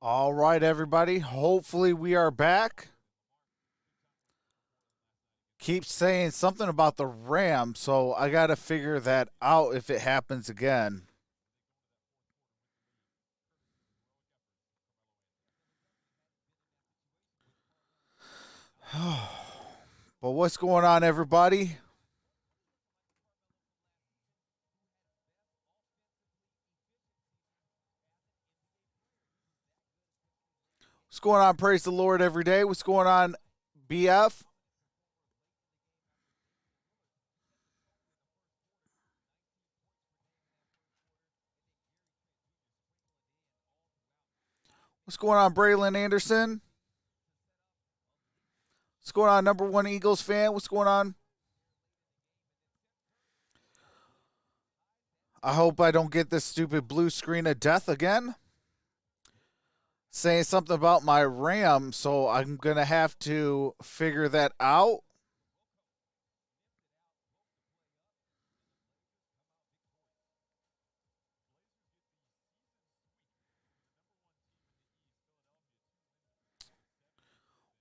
All right, everybody. Hopefully, we are back. Keep saying something about the RAM, so I got to figure that out if it happens again. But what's going on, everybody? What's going on? Praise the Lord every day. What's going on, BF? What's going on, Braylon Anderson? What's going on, number one Eagles fan? What's going on? I hope I don't get this stupid blue screen of death again. Saying something about my RAM, so I'm going to have to figure that out.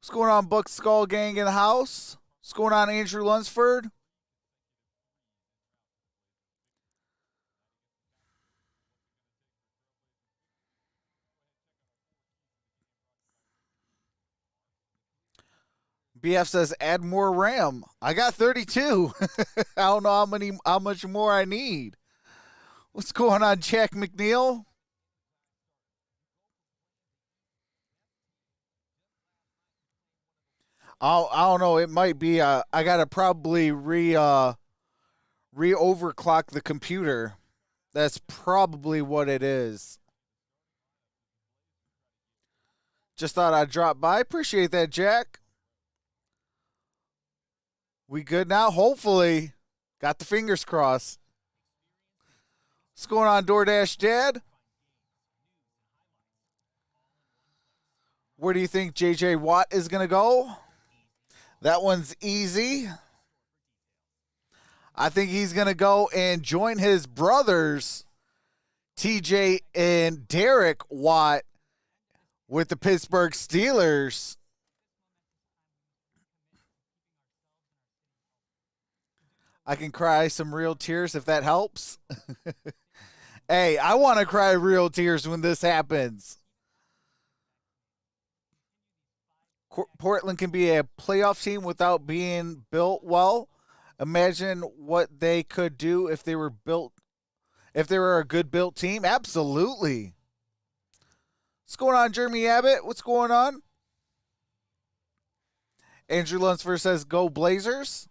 What's going on, Buck Skull Gang in the house? What's going on, Andrew Lunsford? BF says add more RAM. I got 32. I don't know how much more I need. What's going on, Jack McNeil? I don't know. It might be. I gotta probably re overclock the computer. That's probably what it is. Just thought I'd drop by. Appreciate that, Jack. We good now? Hopefully. Got the fingers crossed. What's going on, DoorDash Dad? Where do you think JJ Watt is going to go? That one's easy. I think he's going to go and join his brothers, TJ and Derek Watt, with the Pittsburgh Steelers. I can cry some real tears if that helps. Hey, I want to cry real tears when this happens. Portland can be a playoff team without being built well. Imagine what they could do if they were built, if they were a good built team. Absolutely. What's going on, Jeremy Abbott? What's going on? Andrew Lunsford says, "Go Blazers."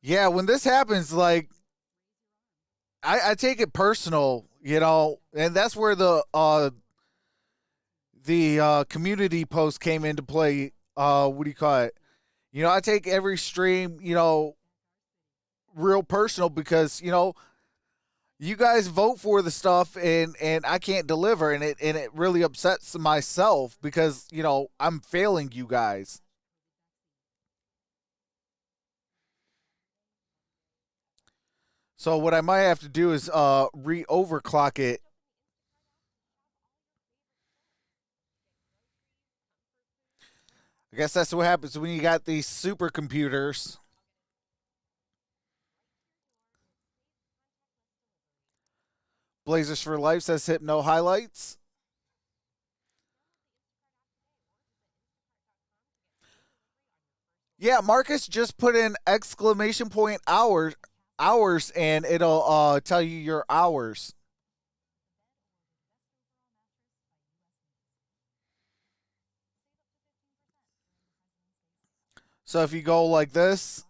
Yeah, when this happens, like I take it personal, and that's where the community post came into play. What do you call it? I take every stream, real personal because you guys vote for the stuff and I can't deliver, and it really upsets myself because I'm failing you guys. So what I might have to do is re overclock it. I guess that's what happens when you got these supercomputers. Blazers for Life says Hypno highlights. Yeah, Marcus just put in exclamation point hours and it'll tell you your hours. So if you go like this,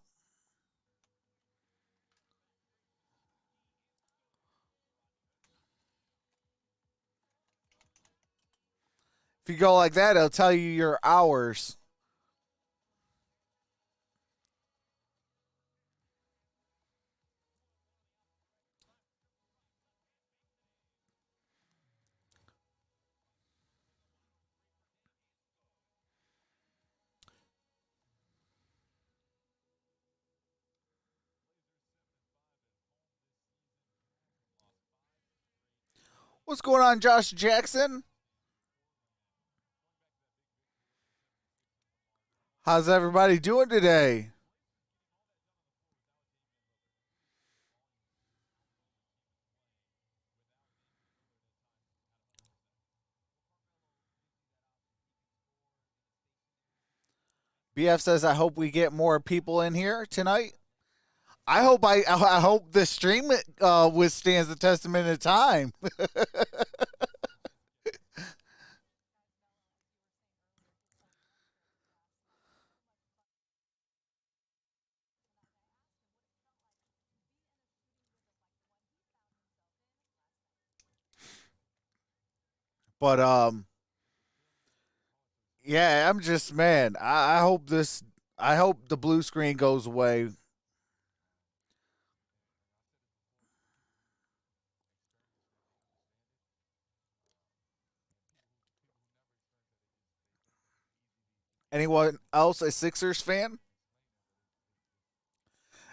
if you go like that, it'll tell you your hours. What's going on, Josh Jackson? How's everybody doing today? BF says, I hope we get more people in here tonight. I hope this stream withstands the testament of time. But yeah, I'm just, man, I hope the blue screen goes away. Anyone else a Sixers fan?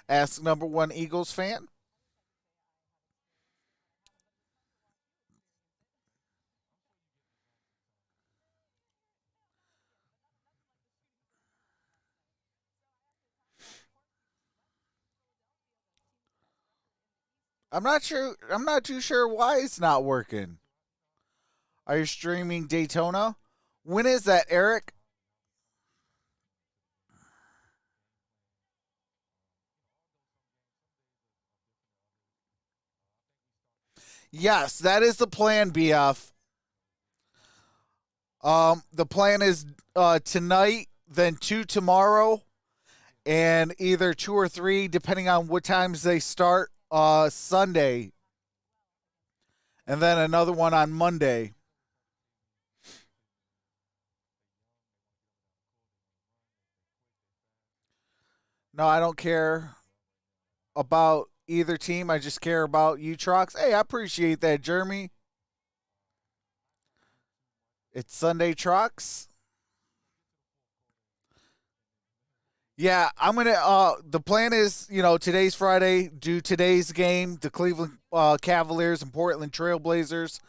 Ask number one Eagles fan. I'm not sure. I'm not too sure why it's not working. Are you streaming Daytona? When is that, Eric? Yes, that is the plan, BF. The plan is tonight, then 2 tomorrow, and either 2 or 3, depending on what times they start, Sunday, and then another one on Monday. No, I don't care about either team. I just care about you, Trucks. Hey, I appreciate that, Jeremy. It's Sunday, Trucks. Yeah, I'm gonna. The plan is, today's Friday. Do today's game, the Cleveland Cavaliers and Portland Trailblazers,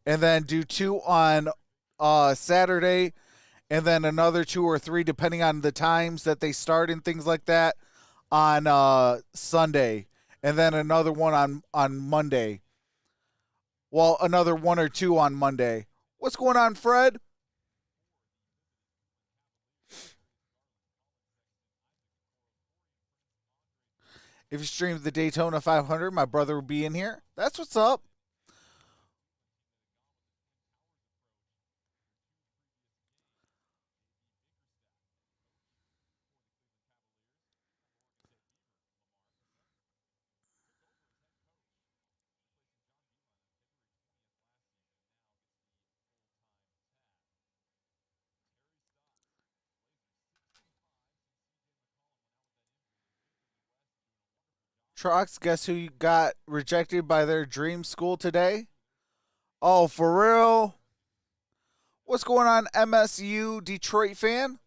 and then do 2 on Saturday, and then another 2 or 3, depending on the times that they start and things like that, on Sunday, and then another one on Monday. Well, another 1 or 2 on Monday. What's going on, Fred? If you stream the Daytona 500, my brother will be in here. That's what's up. Trucks, guess who got rejected by their dream school today? Oh, for real? What's going on, MSU Detroit fan?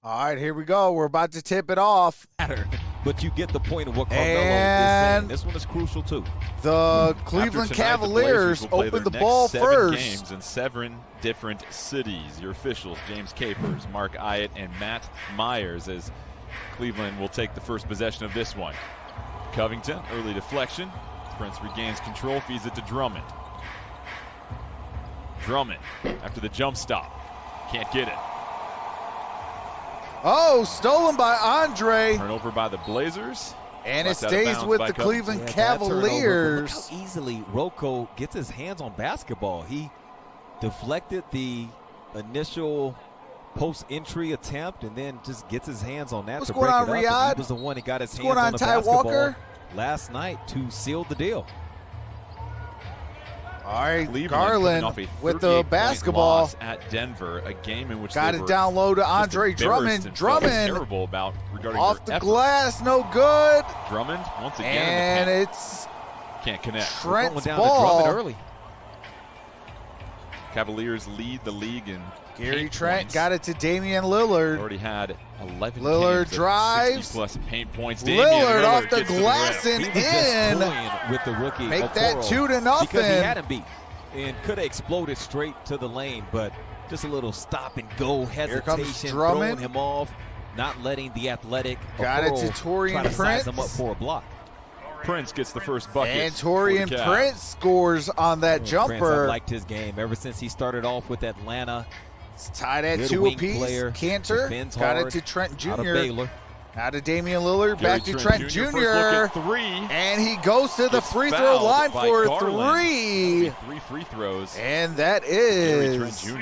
All right, here we go. We're about to tip it off. But you get the point of what Carmelo is saying. This one is crucial too. The Cleveland Cavaliers open the ball first. 7 games in 7 different cities. Your officials, James Capers, Mark Hyatt, and Matt Myers, as Cleveland will take the first possession of this one. Covington, early deflection. Prince regains control, feeds it to Drummond. Drummond, after the jump stop, can't get it. Oh, stolen by Andre. Turnover by the Blazers. And it stays with the Cleveland Cavaliers. Look how easily Rocco gets his hands on basketball. He deflected the initial post-entry attempt and then just gets his hands on that What's to going break on, it up. Riyadh? And he was the one that got his What's hands going on, on the Ty basketball Walker? last night to seal the deal. All right, Cleveland Garland coming off a with the 38-point basketball. loss at Denver, a game in which Got they it were down low to just Andre embarrassed Drummond. and felt Drummond terrible about regarding off their the effort. glass, no good. Drummond once again And in the paint. it's Can't connect. Trent's Going down to ball. Drummond early. Cavaliers lead the league in Gary paint Trent points. got it to Damian Lillard. Already had 11 Lillard games of drives. 60-plus paint points. Lillard off the gets to glass rim. and He was just in. toying with the rookie. Make that Okoro 2-0. Because he had him beat and could have exploded straight to the lane, but just a little stop and go Here comes hesitation, Drummond. throwing him off, not letting the athletic Got it to Okoro Torian try to size him up Prince. for a block. Prince gets the first bucket. And for the Torian Cavs. Prince scores on that Prince, jumper. I've liked his game ever since he started off with Atlanta. It's tied at Good 2 wing apiece. player, Cantor defends got it hard, to Trent Out of Jr. Baylor. Now to Damian Lillard, Gary back to Trent Jr. First look at three. And he goes to the Gets free throw fouled line by for Garland. 3. 3 free throws. And that Gary Trent is Jr.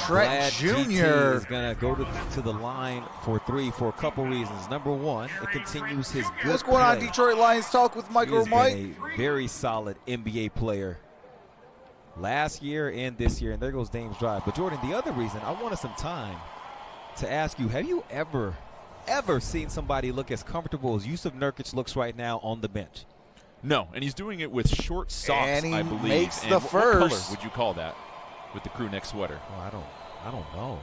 Trent Glad GT Jr. is going to go to the line for 3 for a couple reasons. Number one, it continues his good What's going on, play. Detroit Lions Talk with He has MicroMike? been a very solid NBA player last year and this year. And there goes Dame's drive. But, Jordan, the other reason, I wanted some time to ask you, have you ever seen somebody look as comfortable as Jusuf Nurkic looks right now on the bench? No, and he's doing it with short socks, And he I believe. makes And the what color first. would you call that with the crew neck sweater? Well, I don't know.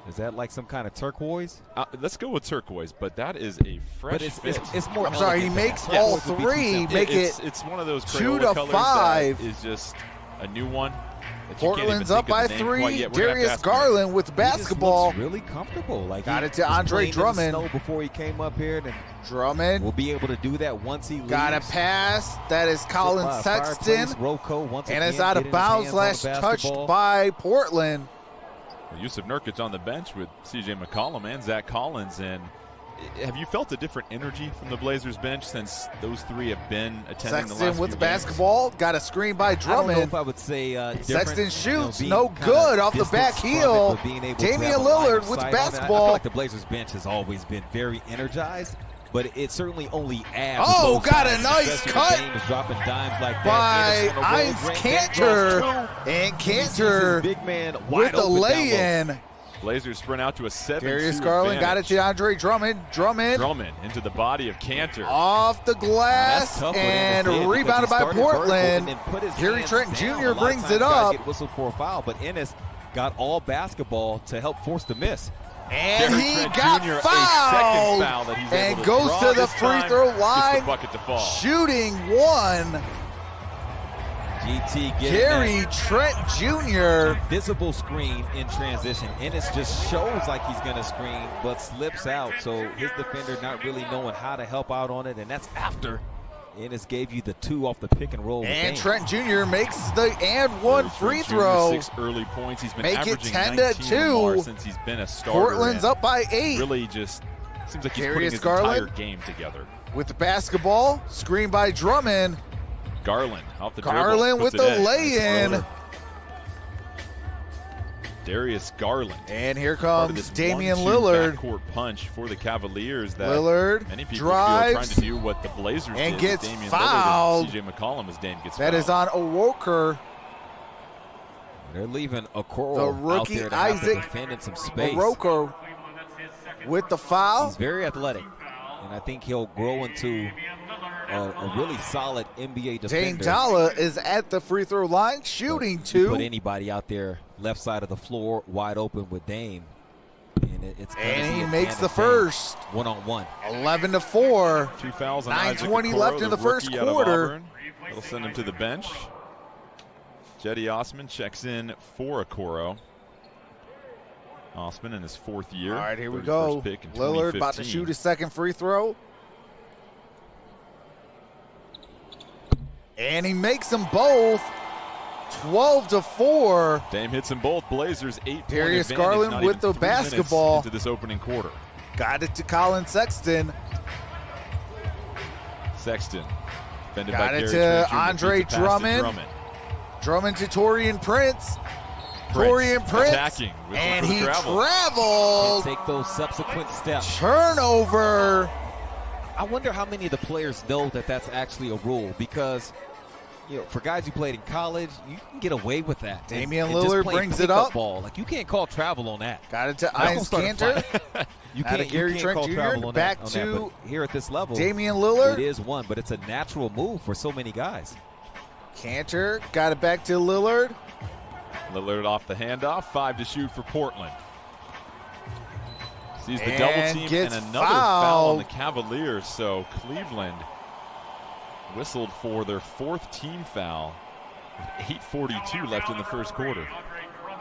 Is that like some kind of turquoise? Let's go with turquoise, but that is a fresh But it's fit. more I'm sorry, he elegant than makes that. all Turquoise would be too 3, simple. make it's one of those 2 Crayola to colors 5. that is just a new one. that you can't even Portland's up think by of the name quite 3. yet. We're gonna have to Darius ask him. Garland with He just basketball. looks really comfortable. Like Got he it to was Andre playing in the Drummond. snow before he came up here, and Drummond will be able to do that once he leaves. got a pass. That is Colin Sexton. Rocco once And again it's out of getting his bounds hands on the touched basketball. by Portland. Jusuf Nurkic on the bench with C.J. McCollum and Zach Collins. And have you felt a different energy from the Blazers bench since those 3 have been attending the Sexton last with few the basketball. Got a screen by I don't know Drummond. if I would say different, Sexton shoots, being no kinda good off the distanced back from heel. it, but being able to Damian have a line Lillard of with sight on it. I basketball. feel like the Blazers bench has always been very energized, but it certainly only adds. Oh, both got a sides, nice especially cut when Dame is dropping dimes like that. by Anderson on a roll, Heinz Grant Cantor. Cantor. And He sees his Cantor big man with wide the open down low. lay-in. Blazers sprint out to a 7-2 Darius Garland got it advantage. to Andre Drummond. Drummond Drummond into the body of Cantor. off the That's glass tough what and Ennis did rebounded because by he started vertical Portland. and then put his Gary hands Trent down. Jr. A lot of brings times it guys up. get whistled for a foul, but Ennis got all basketball to help force the miss. And Gary he Trent got Jr., a fouled second foul that he's and able goes draw to the this free time. throw Gets the line, bucket to fall. shooting 1. GT getting Gary that Trent Jr. visible screen in transition. Ennis just shows like he's going to screen, but slips out. So his defender not really knowing how to help out on it, and that's after Ennis gave you the 2 off the pick and roll. with And Dame. Trent Jr. makes the and 1 free Jr. throw. 6 early points. He's been Make it averaging 10 to 19 or more 2. since he's been a starter. Portland's and up by 8. Really just seems like he's Darius putting his Garland entire game together. with the basketball, screen by Drummond. Garland off the Garland dribble, with puts it the in. lay-in. Floater. Darius Garland. And here Part of comes this Damian 1-2 Lillard. backcourt punch for the Cavaliers that Lillard many people drives feel trying to do what the Blazers and did gets with Damian fouled. Lillard and C.J. McCollum as Dame gets That fouled. is on Oroker. They're leaving The Okoro rookie out there to have Isaac to defend in some space. Oroker with the foul. He's very athletic, and I think he'll grow into a really solid NBA Dane defender. Dalla is at the free throw line, shooting You put 2. anybody out there left side of the floor wide open with Dame, and it's gonna And be he a makes man the of Dame first. one-on-one. 11 to 4. 2 fouls on 9:20 Isaac left Okoro, in the first rookie out of quarter. Auburn. It'll send him to the bench. Jetty Osman checks in for Okoro. Osman in his 4th year. All right, here we 31st go. pick in Lillard about to 2015. shoot his second free throw. And he makes them both. 12 to 4. Dame hits them both. Blazers 8-point Darius advantage, Garland not with even the 3 minutes basketball. into this opening quarter. Got it to Colin Sexton. Sexton defended Got by it Gary to Trent Jr. Andre Feeds it past to Drummond. Drummond to Torian Prince. Torian Prince, attacking with and some he travel. traveled. Take those subsequent steps. Turnover. I wonder how many of the players know that that's actually a rule, because for guys who played in college, you can get away with that. Damian and just Lillard playing brings it pickup up. Ball. Like, you can't call travel on that. Got it to That's gonna Ines start a Cantor. fight. You Out of can't Gary Trent call Jr. travel on Back that, to but here at this level, Damian Lillard. it is one, but it's a natural move for so many guys. Cantor got it back to Lillard. Lillard off the handoff. 5 to shoot for Portland. Sees the And double team gets and another foul on fouled. the Cavaliers. So Cleveland whistled for their 4th team foul with 8:42 left in the first quarter.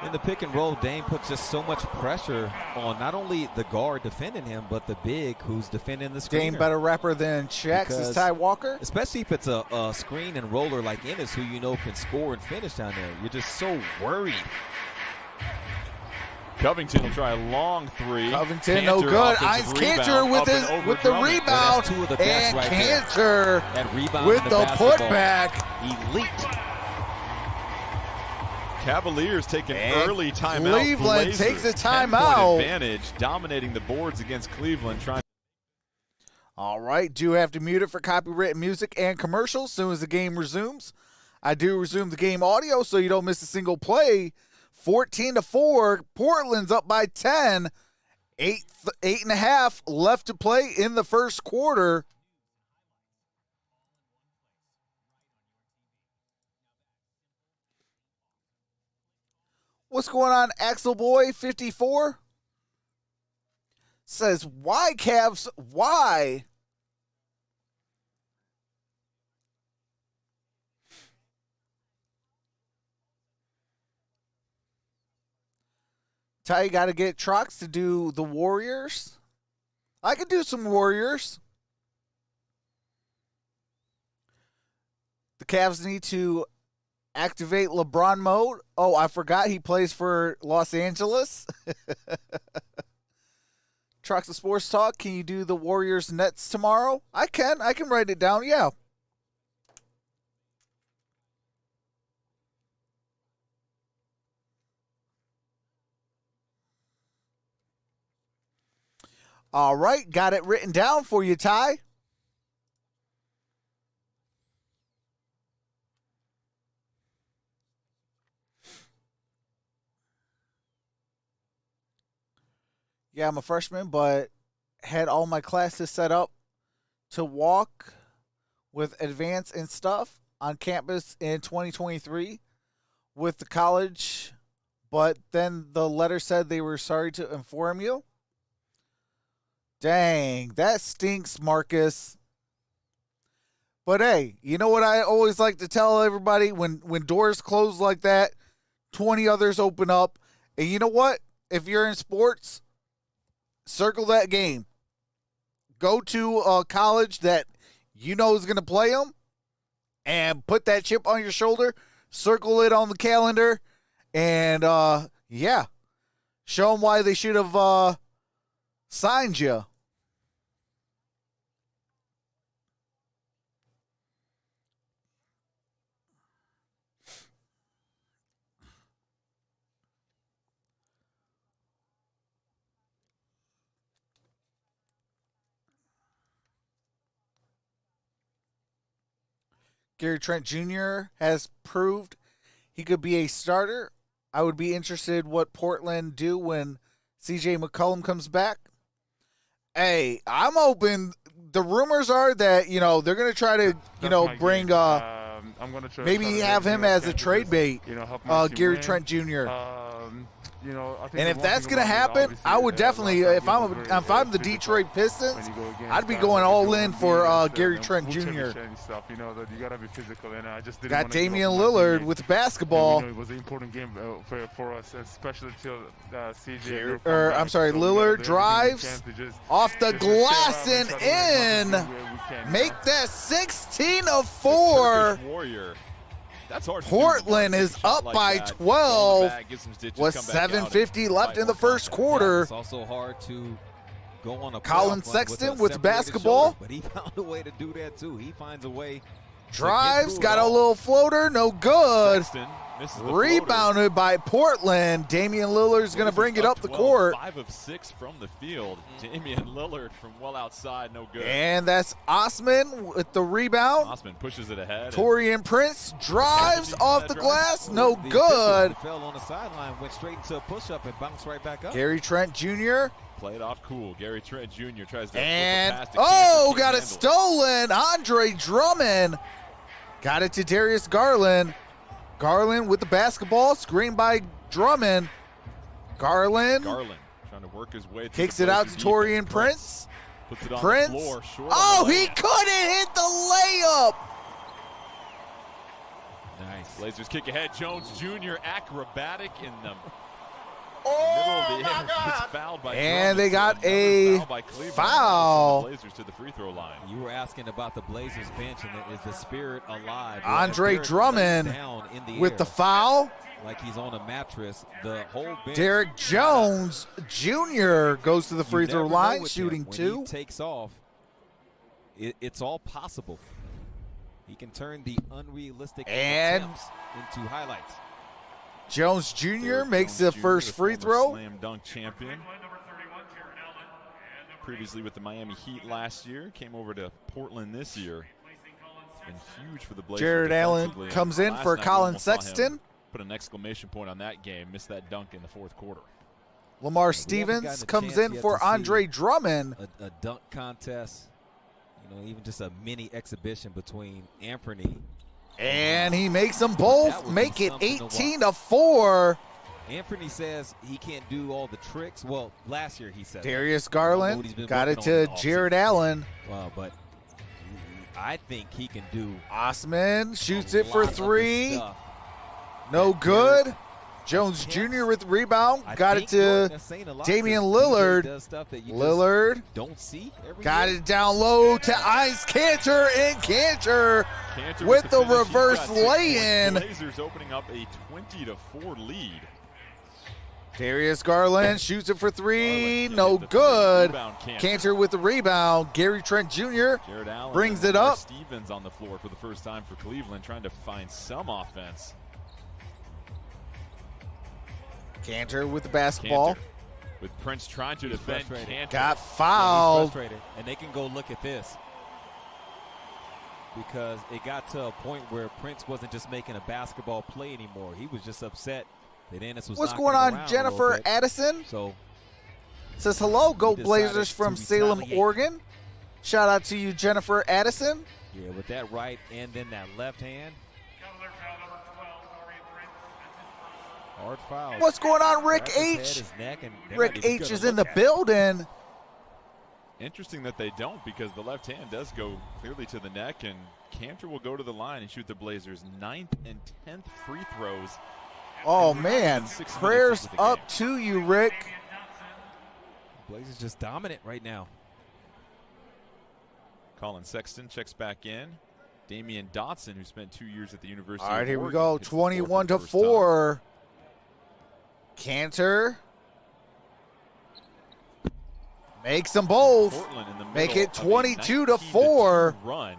In the pick and roll, Dame puts just so much pressure on not only the guard defending him, but the big who's defending the screener. Dame better rapper than Shaq's is Because- Ty Walker. Especially if it's a screen and roller like Ennis, who can score and finish down there. You're just so worried. Covington will try a long 3. Covington, no Cantor, good. offensive Ines Cantor rebound, with up and over with the Drummond. rebound, That's two of the best and right there. Cantor That rebound with and the basketball. putback. Elite. Cavaliers take an And early timeout. Cleveland Blazers, takes a 10-point timeout. advantage, dominating the boards against Cleveland. All right, do have to mute it for copyrighted music and commercials as soon as the game resumes. I do resume the game audio so you don't miss a single play. 14-4, Portland's up by 10. 8.5 left to play in the first quarter. What's going on, Axel Boy 54? Says, why, Cavs? Why? Ty, you got to get Trox to do the Warriors. I could do some Warriors. The Cavs need to activate LeBron mode. Oh, I forgot he plays for Los Angeles. Trox the Sports Talk. Can you do the Warriors Nets tomorrow? I can write it down. Yeah. All right, got it written down for you, Ty. Yeah, I'm a freshman, but had all my classes set up to walk with advance and stuff on campus in 2023 with the college, but then the letter said they were sorry to inform you. Dang, that stinks, Marcus. But hey, you know what I always like to tell everybody? When doors close like that, 20 others open up. And you know what? If you're in sports, circle that game. Go to a college that you know is going to play them and put that chip on your shoulder. Circle it on the calendar. And, yeah, show them why they should have signed you. Gary Trent Jr. has proved he could be a starter. I would be interested what Portland do when CJ McCollum comes back. Hey, I'm hoping. The rumors are that, they're going to try to, bring, I'm gonna try maybe have him as a trade bait, Gary Trent Jr. I think And if that's going to happen, I would definitely, if I'm the Detroit Pistons, I'd be going all in for Gary Trent Jr. Got Damian Lillard with basketball. It was an important game for us, especially till CJ. Lillard drives off the glass and in. Make that 16-4. Warrior. That's hard. Portland is up by 12 with 7:50 left in the first quarter. It's also hard to go on a Colin playoff run Sexton with a with separated basketball. shoulder, but he found a way to do that too. He finds a way. Drives, got a little floater, no good. Sexton Misses the Rebounded by Portland. Damian Lillard's going to bring it up the 12, court. 5 of 6 from the field. Damian Lillard from well outside, no good. And that's Osman with the rebound. Osman pushes it ahead. Torian Prince drives Yeah, off the drive. glass. No The good. official fell on the sideline, went straight into a push-up and bounced right back up. Gary Trent Jr. Play it off cool. Gary Trent Jr. tries to And, flip a pass to oh, Kansas, got it can't stolen. Andre Drummond got it to Darius Garland. Garland with the basketball, screened by Drummond. Garland Garland trying to work his way through kicks the it out Blazers to Torian defense. Prince. Puts it on Prince. the floor. Short Oh, on the he layup. couldn't hit the layup. Nice. Blazers kick ahead. Jones Jr. acrobatic in the Oh, middle of the air. Gets fouled by and Drummond. they got Another a foul by Cleveland. foul. The Blazers to the free throw line. You were asking about the Blazers bench, and is the spirit alive? Andre Derek Drummond lays down in the with air the foul. like he's on a mattress. The whole bench. Derek Jones Jr. goes to the free You throw never know line, with shooting him. When two. he takes off, it's all possible. He can turn the unrealistic And- attempts into highlights. Jones Jr. Derek makes Jones the Jr., first the free former throw. Slam dunk champion. Previously with the Miami Heat last year, came over to Portland this year. Been huge for the Blazers. Jared Allen defensively. comes in Last for night, we Colin almost saw him Sexton. Put an exclamation point on that game. Missed that dunk in the fourth quarter. Lamar gotten Stevens a comes chance in yet for to see Andre Drummond. A dunk contest, even just a mini exhibition between Anthony. And he makes them That both would make be it something to watch. 18-4. Anthony says he can't do all the tricks. Well, last year he said that. Darius I don't know what Garland he's been got it working on in to the Jared offseason. Allen. But I think he can do Osman shoots a it for lot of the three. stuff. No that good. Jones Jr. with the rebound. I Got it think Jordan to is saying a lot Damian 'cause DJ Lillard. does stuff that you just Lillard. don't see every Got year. it down low to Ice Cantor, and Cantor Cantor with the finish. He's reverse got 6 points. lay-in. Blazers opening up a 20-4 lead. Darius Garland shoots it for three. Garland can't No hit the three. good. Rebound Cantor. Cantor with the rebound. Gary Trent Jr. Jared Allen brings and it up. Stevens on the floor for the first time for Cleveland, trying to find some offense. Cantor with the basketball. Cantor with Prince trying to defend. frustrated. Cantor. Got Yeah, he's fouled. frustrated. And they can go look at this. Because it got to a point where Prince wasn't just making a basketball play anymore. He was just upset that Ennis was What's knocking going him on, around a Jennifer little bit. Addison? So Says hello, go He Blazers decided from to Salem, retaliate. Oregon. Shout out to you, Jennifer Addison. yeah, with that right and then that left hand. Hard foul. What's going on, Rick Grabbed his head, H? his neck, and they're not Rick even H gonna is in the look at it. building. Interesting that they don't, because the left hand does go clearly to the neck, and Cantor will go to the line and shoot the Blazers' 9th and 10th free throws. Oh, man. 6 minutes Prayers into the up game. to you, Rick. Blazers just dominant right now. Colin Sexton checks back in. Damian Dotson, who spent 2 years at the University All right, of here we Oregon, go. hits the floor for the 21-4. first time. Cantor makes them both. Portland in the Make middle it of a 22-4. 19-2 run.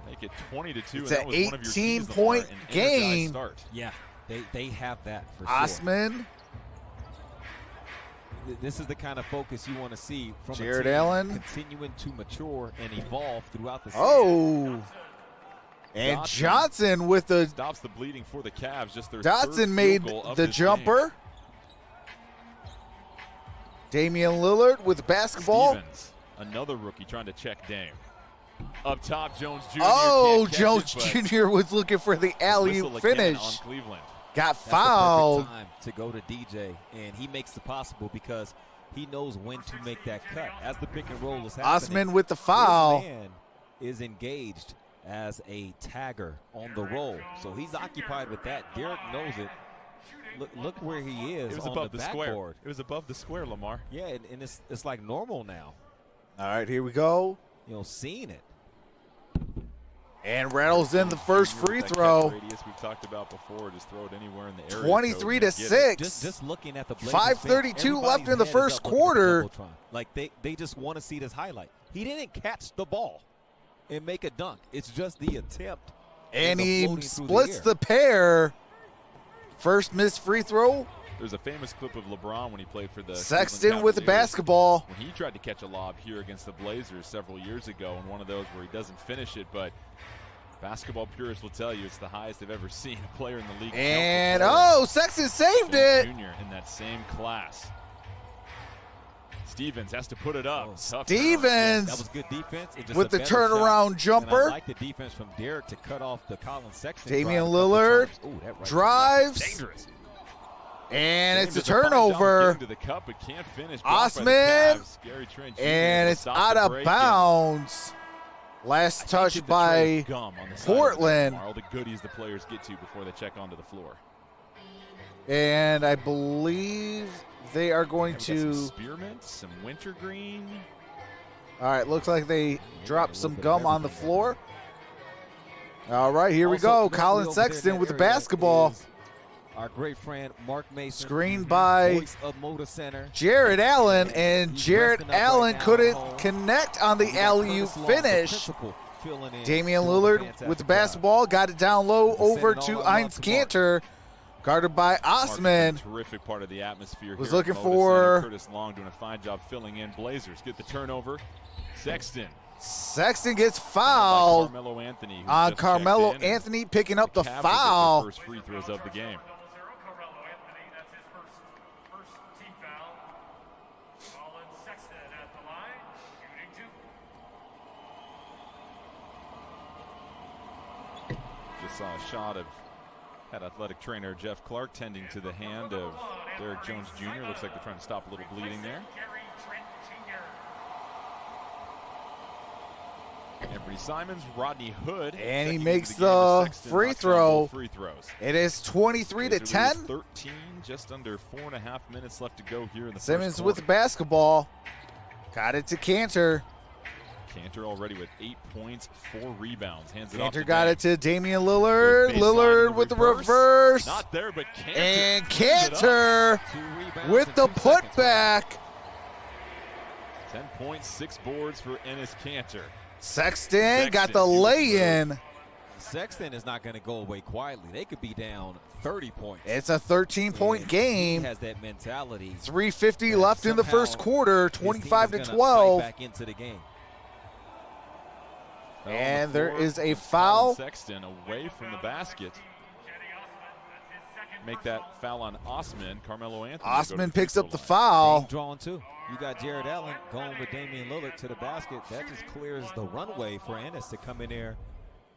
Make it 20-2. It's and that an was one of your keys, 18-point Lamar, an energized game. Start. Yeah, they have that for sure. Osman, This is the kind of focus you want to see from Jared a team Allen. continuing to mature and evolve throughout the season. oh. And Dotson. Johnson with the Stops the bleeding for the Cavs. Just their Dotson third made field goal of the this jumper. game. Damian Lillard with the basketball. Stevens, another rookie trying to check Dame. Up top, Jones Jr. Oh, can't catch Jones it, but Jr. was looking for the alley-oop whistle again finish. on Cleveland. Got That's fouled. the perfect time to go to DJ, and he makes the possible because he knows when to make that cut. As the pick and roll is happening, Osman with the his foul. man is engaged as a tagger on the roll, so he's occupied with that. Derek knows it. Look where he is It was on above the the backboard. square. It was above the square, Lamar. Yeah, and it's like normal now. All right, here we go. Seeing it. And rattles in the first free That catch throw. radius we've talked about before. Just throw it anywhere in the area. 23 to code, you get it. 6. Just looking at the Blazers 5:32 bench, left in the everybody's first head is up looking at the quarter. Jumbotron. Like they just want to see this highlight. He didn't catch the ball and make a dunk. It's just the attempt. And the he floating through splits air. the pair. First missed free throw. There's a famous clip of LeBron when he played for the Sexton with the Cavaliers, basketball. when he tried to catch a lob here against the Blazers several years ago, and one of those where he doesn't finish it, but basketball purists will tell you it's the highest they've ever seen a player in the league. And, oh, Sexton saved it. Junior in that same class. Stevens has to put it up. Tough Stevens That was good defense. It just with a the better turnaround shot. jumper. And I like the defense from Derrn to cut off the Colin Sexton. Damian drive a couple Lillard times. Ooh, that right drives. Dangerous. And James it's a does fine job turnover. getting to the cup, but can't finish. Osman. Gary Trent Jr. And will it's stop out the of break. bounds. Last touch Get the by tray of gum on the side of the Portland. bar, all the goodies the players get to before they check onto the floor. And I believe they are going And we got to. some spearmint, some wintergreen. All right, looks like they dropped a some little bit of gum on the everything floor. All right, here we Also, go. directly Colin over there in Sexton that with the area basketball. is our great friend Mark Mason, Screened by voice of Motor Center. Jared Allen, and He's Jared resting up right Allen now couldn't at home. connect on the We got alley-oop Curtis Long, the finish. principal, filling in, Damian doing a Lillard fantastic with the job. basketball, got it down low We'll over send it to all out Heinz to Mark. Cantor, guarded by Mark has been Osman. a terrific part of the atmosphere. Was here at looking Moda for- Center. Curtis Long doing a fine job filling in. Blazers get the turnover. Sexton. Sexton gets By fouled Carmelo Anthony, who on just Carmelo checked in, and Anthony picking up the Cavs will get their foul. first free throws of the game. Carmelo Anthony, that's his first team foul. Colin Sexton at the line, shooting 2. Just saw a shot of head athletic trainer Jeff Clark tending to the hand of Derek Jones Jr. Looks like they're trying to stop a little bleeding there. Gary Trent Jr. Anthony Simons, Rodney Hood. And he checking makes into the game the as Sexton free knocks down both throw. Free throws. It is 23 to Blazers 10. lead 13, just under 4.5 minutes left to go here in the Simmons first with the quarter. basketball. Got it to Cantor. Cantor already with 8 points, 4 rebounds. Hands it off Cantor to got Dame. it to Damian Lillard. Goes baseline Lillard in with the reverse. Not there, but Cantor. And cleans it up. Cantor 2 rebounds with in the 2 seconds. putback. 10 points, 6 boards for Enes Cantor. Sexton got the Sexton, lay-in. Sexton is not going to go away quietly. They could be down 30 points. It's a 13-point And game. He has that mentality. 3:50 that left in the somehow first quarter, his team is 25 to gonna 12. fight back into the game. Foul on the And there floor. is a Colin foul. Sexton away from the basket. Make that foul on Osman. Carmelo Anthony. will go to Osman the free picks throw up the line. foul. Being drawn too. You got Jared Allen going with Damian Lillard to the basket. That just clears the runway for Ennis to come in there,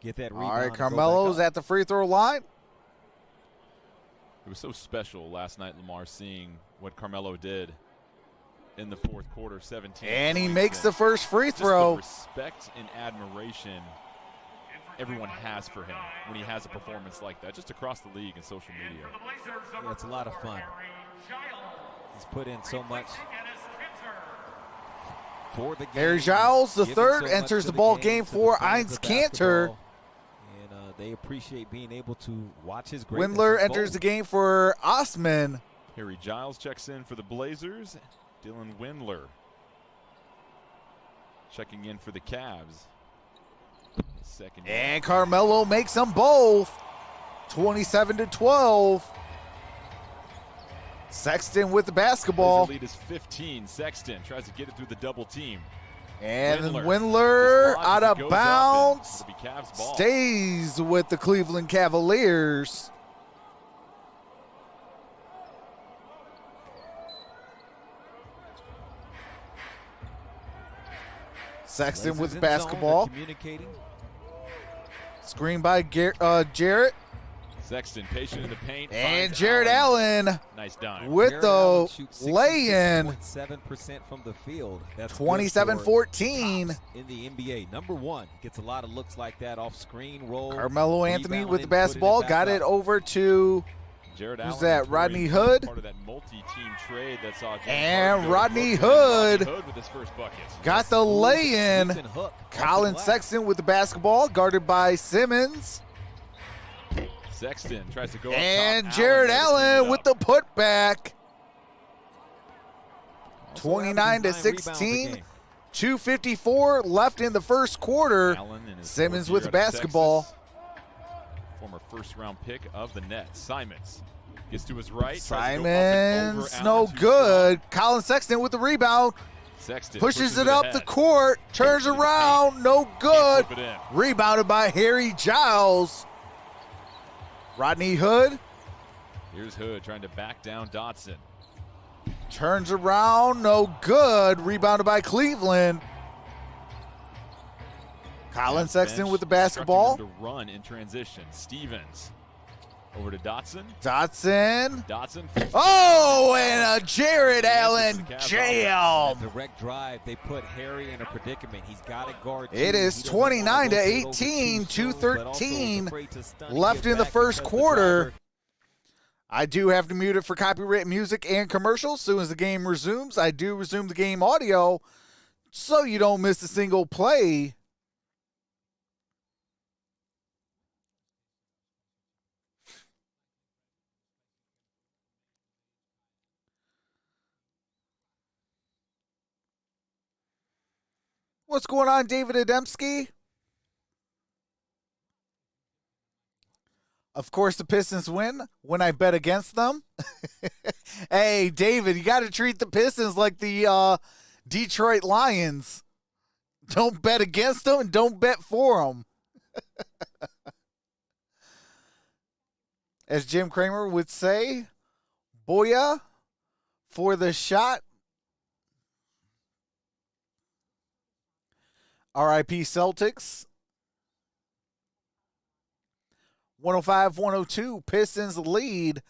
get that rebound. All right, and go back Carmelo's up. at the free throw line. It was so special last night, Lamar, seeing what Carmelo did in the fourth quarter, 17. And he points, makes the and first free just throw. the respect and admiration everyone has for him when he has a performance like that, just across the league and social media. Yeah, it's a lot of fun. He's put in so much for the game. There's Giles, the Given third, so much enters to the ball game to the for fans Heinz of Cantor. basketball. And they appreciate being able to watch his greatness Windler unfold. enters the game for Osman. Harry Giles checks in for the Blazers. Dylan Windler checking in for the Cavs. Second. And Carmelo makes them both. 27 to 12. Sexton with the basketball. Blazer lead is 15. Sexton tries to get it through the double team. And Windler Windler dislodges, out it of goes up, bounds. and it'll be Cavs ball. Stays with the Cleveland Cavaliers. Sexton Blazers with in zone, they're basketball. communicating. Screen by Jarrett. Sexton patient in the paint. And finds Jared Allen Nice dime. with Jared Allen the shoots lay-in. 66.7% from the field. That's good for 27-14. tops in the NBA. Number one gets a lot of looks like that off screen roll. Carmelo Anthony rebound with the and put basketball. back Got up. it over to Jared Who's Allen that, and Rodney Torian Hood? Part of that multi-team trade that saw James And Harden go to Rodney Brooklyn. Hood Rodney Hood with his first bucket. got the lay-in. Decent hook off the Colin glass. Sexton with the basketball, guarded by Simmons. Sexton tries to go up And top. Jared there to clean Allen it with up. the putback. Also 29 to averaging 9 rebounds a 16. game. 2:54 left in the first quarter. Allen in his Simmons fourth with year the out of basketball. Texas. Former first-round pick of the Nets. Simons Gets to his right. Simon's no good. Colin Sexton with the rebound. Sexton pushes it up the court. Turns around. No good. Rebounded by Harry Giles. Rodney Hood. Here's Hood trying to back down Dotson. Turns around. No good. Rebounded by Cleveland. Colin Sexton with the basketball. To run in transition. Stevens over to Dotson. Dotson. Oh, and a Jared Allen jam. Direct drive. They put Harry in a predicament. He's got to guard. It is 29-18, 2:13 left in the first quarter. I do have to mute it for copyright music and commercials. As soon as the game resumes, I do resume the game audio so you don't miss a single play. What's going on, David Adamski? Of course, the Pistons win when I bet against them. Hey, David, you got to treat the Pistons like the Detroit Lions. Don't bet against them and don't bet for them. As Jim Cramer would say, Boya for the shot. RIP Celtics. 105-102, Pistons lead.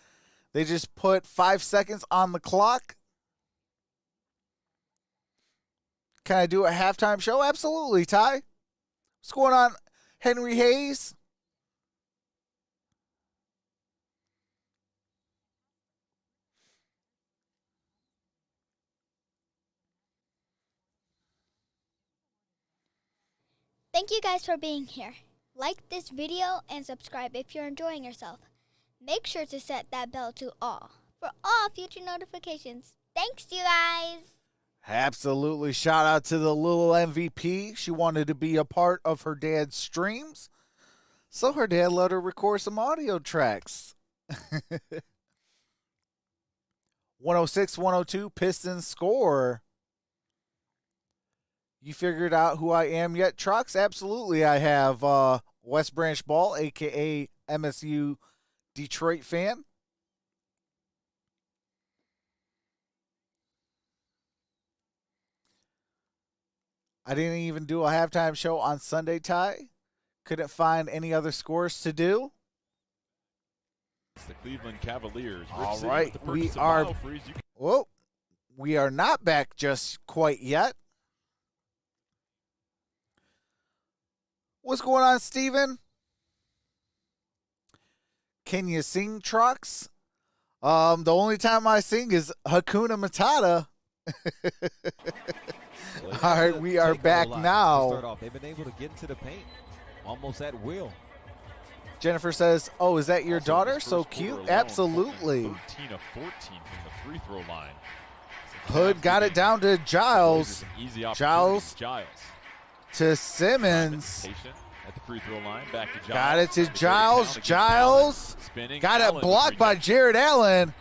They just put 5 seconds on the clock. Can I do a halftime show? Absolutely, Ty. What's going on, Henry Hayes? Thank you guys for being here. Like this video and subscribe if you're enjoying yourself. Make sure to set that bell to all for all future notifications. Thanks, you guys. Absolutely. Shout out to the little MVP. She wanted to be a part of her dad's streams, so her dad let her record some audio tracks. 106-102, Pistons score. You figured out who I am yet, Trucks? Absolutely, I have. West Branch Ball, a.k.a. MSU Detroit fan. I didn't even do a halftime show on Sunday, Ty. Couldn't find any other scores to do. It's the Cleveland Cavaliers. All right, we are. Whoa, we are not back just quite yet. What's going on, Steven? Can you sing, Trucks? The only time I sing is Hakuna Matata. All right, we are back now. Start off. They've been able to get into the paint almost at will. Jennifer says, "Oh, is that your daughter? So cute." Absolutely. 13 of 14 from the free throw line. Hood got it down to Giles. Giles to Simmons. At the free throw line, back to Giles. Got it to Giles. Giles got it blocked by Jared Allen.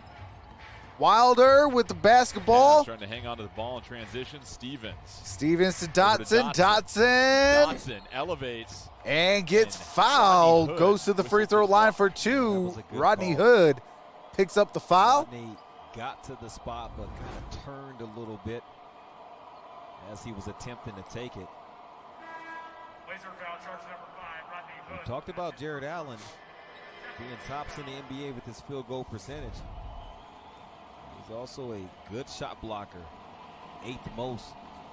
Wilder with the basketball. Trying to hang on to the ball in transition. Stevens to Dotson. Dotson elevates and gets fouled. Goes to the free throw line for two. Rodney Hood picks up the foul. Rodney got to the spot but kind of turned a little bit as he was attempting to take it. We talked about Jared Allen being tops in the NBA with his field goal percentage. He's also a good shot blocker, 8th most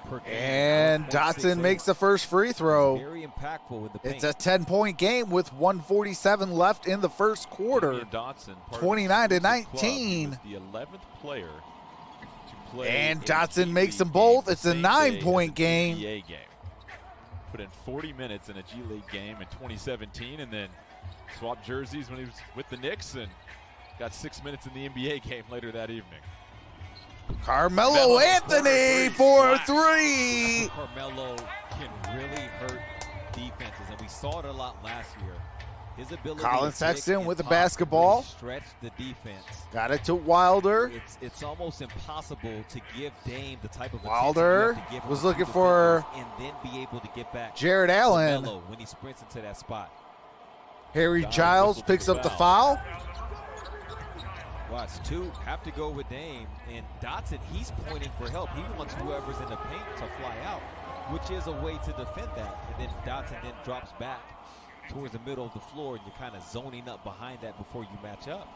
per game. And Dotson makes the first free throw. Very impactful with the paint. It's a 10-point game with 1:47 left in the first quarter. 29-19. The 11th player to play. And Dotson makes them both. It's a 9-point game. Put in 40 minutes in a G League game in 2017 and then swapped jerseys when he was with the Knicks and got 6 minutes in the NBA game later that evening. Carmelo Anthony for three. Carmelo can really hurt defenses, and we saw it a lot last year. His ability Colin to Sexton pick with and the pop basketball. really stretch the defense. Got it to Wilder. It's almost impossible to give Dame the type of Wilder attention you have to give was him looking to for defenders and then be able to get back Jared to Allen. Melo when he sprints into that spot. Harry Giles picks up the foul. Watch, two have to go with Dame, and Dotson, he's pointing for help. He wants whoever's in the paint to fly out, which is a way to defend that. And then Dotson then drops back towards the middle of the floor, and you're kind of zoning up behind that before you match up.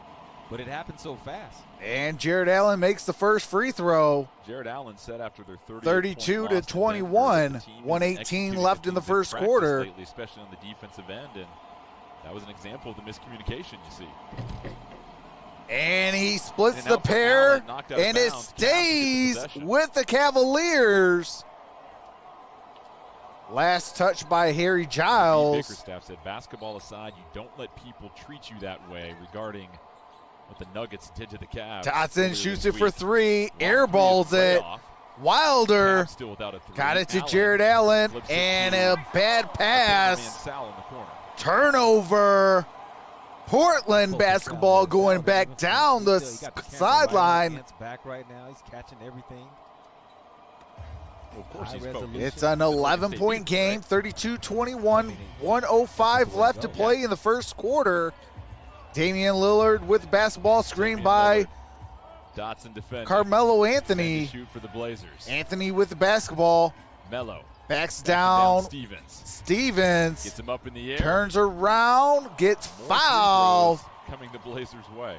But it happens so fast. And Jared Allen makes the first free throw. Jared Allen set after their 32 to 21. 1:18 left in the first quarter. Lately, especially on the defensive end, and that was an example of the miscommunication you see. And he splits And the now for pair, Allen, knocked out of and it bounds. Cavs stays get possession. with the Cavaliers. Last touch by Harry Steve Giles. Bickerstaff said, basketball aside, you don't let people treat you that way regarding what the Nuggets did to the Cavs. Dotson earlier shoots this it for week. three, Long airballs three of the it. playoff. Wilder Cavs still without a three. got it to Allen Jared Allen, flips it and to a bad man pass. Sal in the corner. Turnover. Portland basketball going back down the sideline. Right back right now. He's catching everything. Well, of course High he's resolution. focused. It's an 11-point game, 32-21, 1:05 left to play in the first quarter. Damian Lillard with the basketball, screened by Dotson defending. Carmelo Trying to Anthony. shoot for the Blazers. Anthony with the basketball, Melo. backs Backing down. Stevens. Stevens Gets him up in the air. turns around, gets More free fouled. throws coming the Blazers' way.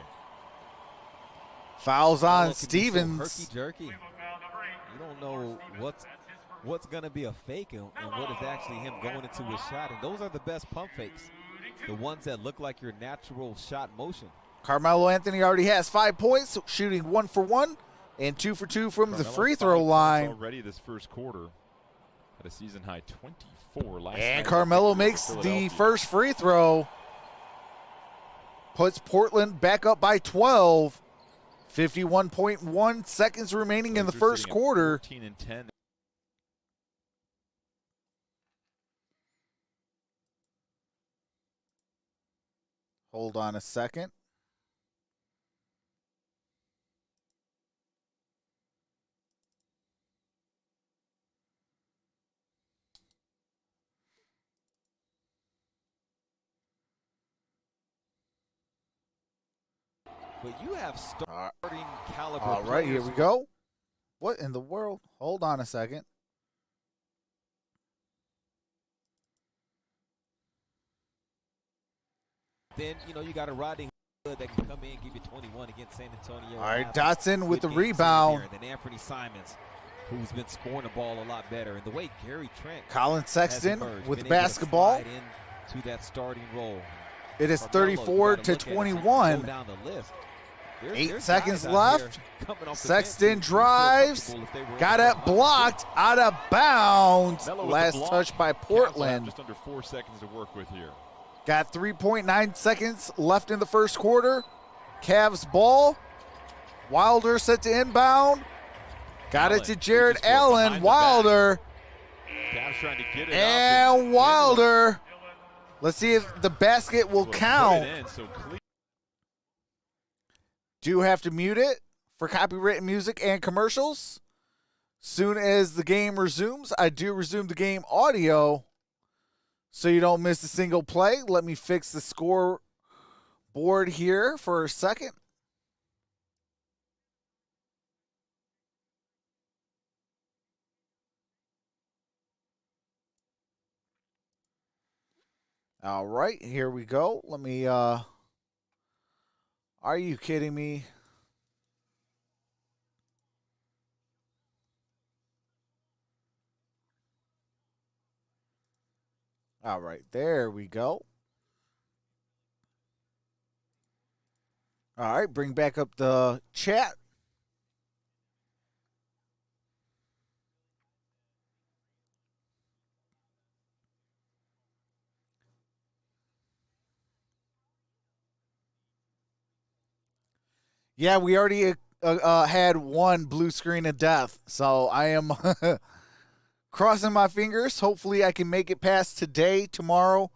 Fouls on Melo can be so Stevens. herky-jerky. You don't know what's going to be a fake and what is actually him going into his shot. And those are the best pump fakes, the ones that look like your natural shot motion. Carmelo Anthony already has 5 points, shooting 1 for 1 and 2 for 2 from the Carmelo, free 5 throw points line. already this first quarter. At a season high 24 last night. And Carmelo makes the first free throw. Puts Portland back up by 12. 51.1 seconds remaining in the first quarter. 14 and 10. Hold on a second. But you have starting caliber. All right, here players we go. What in the world? Hold on a second. Then, you got a Rodney Hood that can come in and give you 21 against San Antonio. All right, Last Dotson with the good games in rebound. there. And then Anthony Simons, who's been scoring the ball a lot better. And the way Gary Trent Colin has Sexton emerged, with been the able to basketball. slide into that starting role. It is Carmelo, you 34 gotta to look at it. Go 21. down the list. There's 8 seconds guys out left. here coming off the Sexton bench who feel drives. comfortable if they were Got in it the blocked out of bounds. Melo with the Last block. touch by Cavs have Portland. just under 4 seconds to work with here. Got 3.9 seconds left in the first quarter. Cavs ball. Wilder set to inbound. Got it to Jared reaches for it behind Allen. the Wilder. Cavs trying to get it up. And Wilder. Let's see if the basket will Put it count. in, so Do have to mute it for copyrighted music and commercials. Soon as the game resumes, I do resume the game audio so you don't miss a single play. Let me fix the score board here for a second. All right, here we go. Let me, are you kidding me? All right, there we go. All right, bring back up the chat. Yeah, we already had one blue screen of death, so I am crossing my fingers. Hopefully I can make it past today, tomorrow.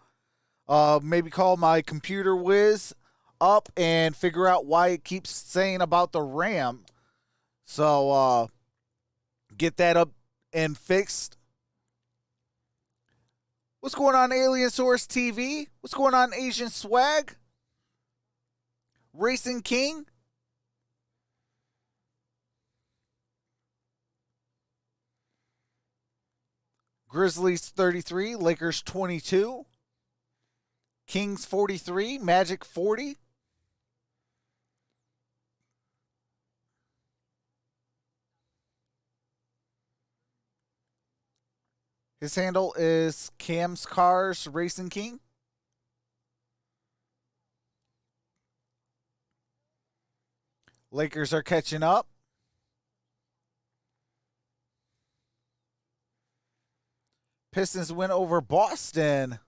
maybe call my computer whiz up and figure out why it keeps saying about the RAM. So get that up and fixed. What's going on, Alien Source TV? What's going on, Asian Swag? Racing King? Grizzlies 33, Lakers 22. Kings 43, Magic 40. His handle is Cam's Cars Racing King. Lakers are catching up. Pistons win over Boston.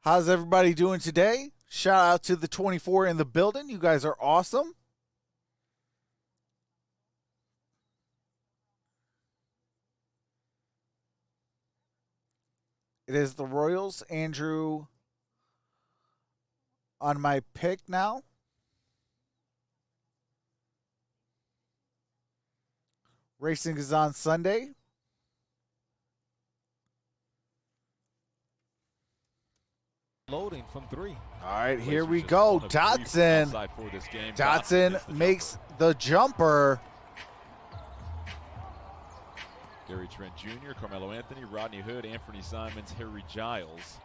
How's everybody doing today? Shout out to the 24 in the building. You guys are awesome. It is the Royals. Andrew on my pick now. Racing is on Sunday. Loading from 3. All right, here we go. Dotson. Dotson makes the jumper. Gary Trent Jr., Carmelo Anthony, Rodney Hood, Anthony Simons, Harry Giles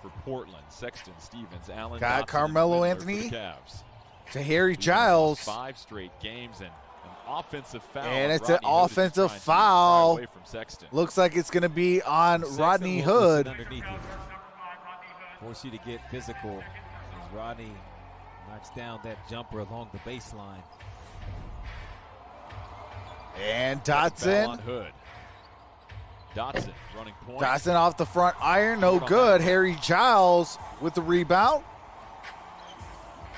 for Portland. Sexton, Stevens, Allen. Got Dotson, Carmelo and Lillard Anthony for the Cavs. to Harry Giles. 5 straight games and an offensive foul. And it's Rodney an Hood is offensive trying to foul. pry away from Sexton. Looks like it's going to be on Sexton Rodney will listen Hood. underneath you. Force you to get physical as Rodney knocks down that jumper along the baseline. And Foul on Dotson. Hood. Dotson running point. Dotson off the front iron. No good. Harry Giles with the rebound.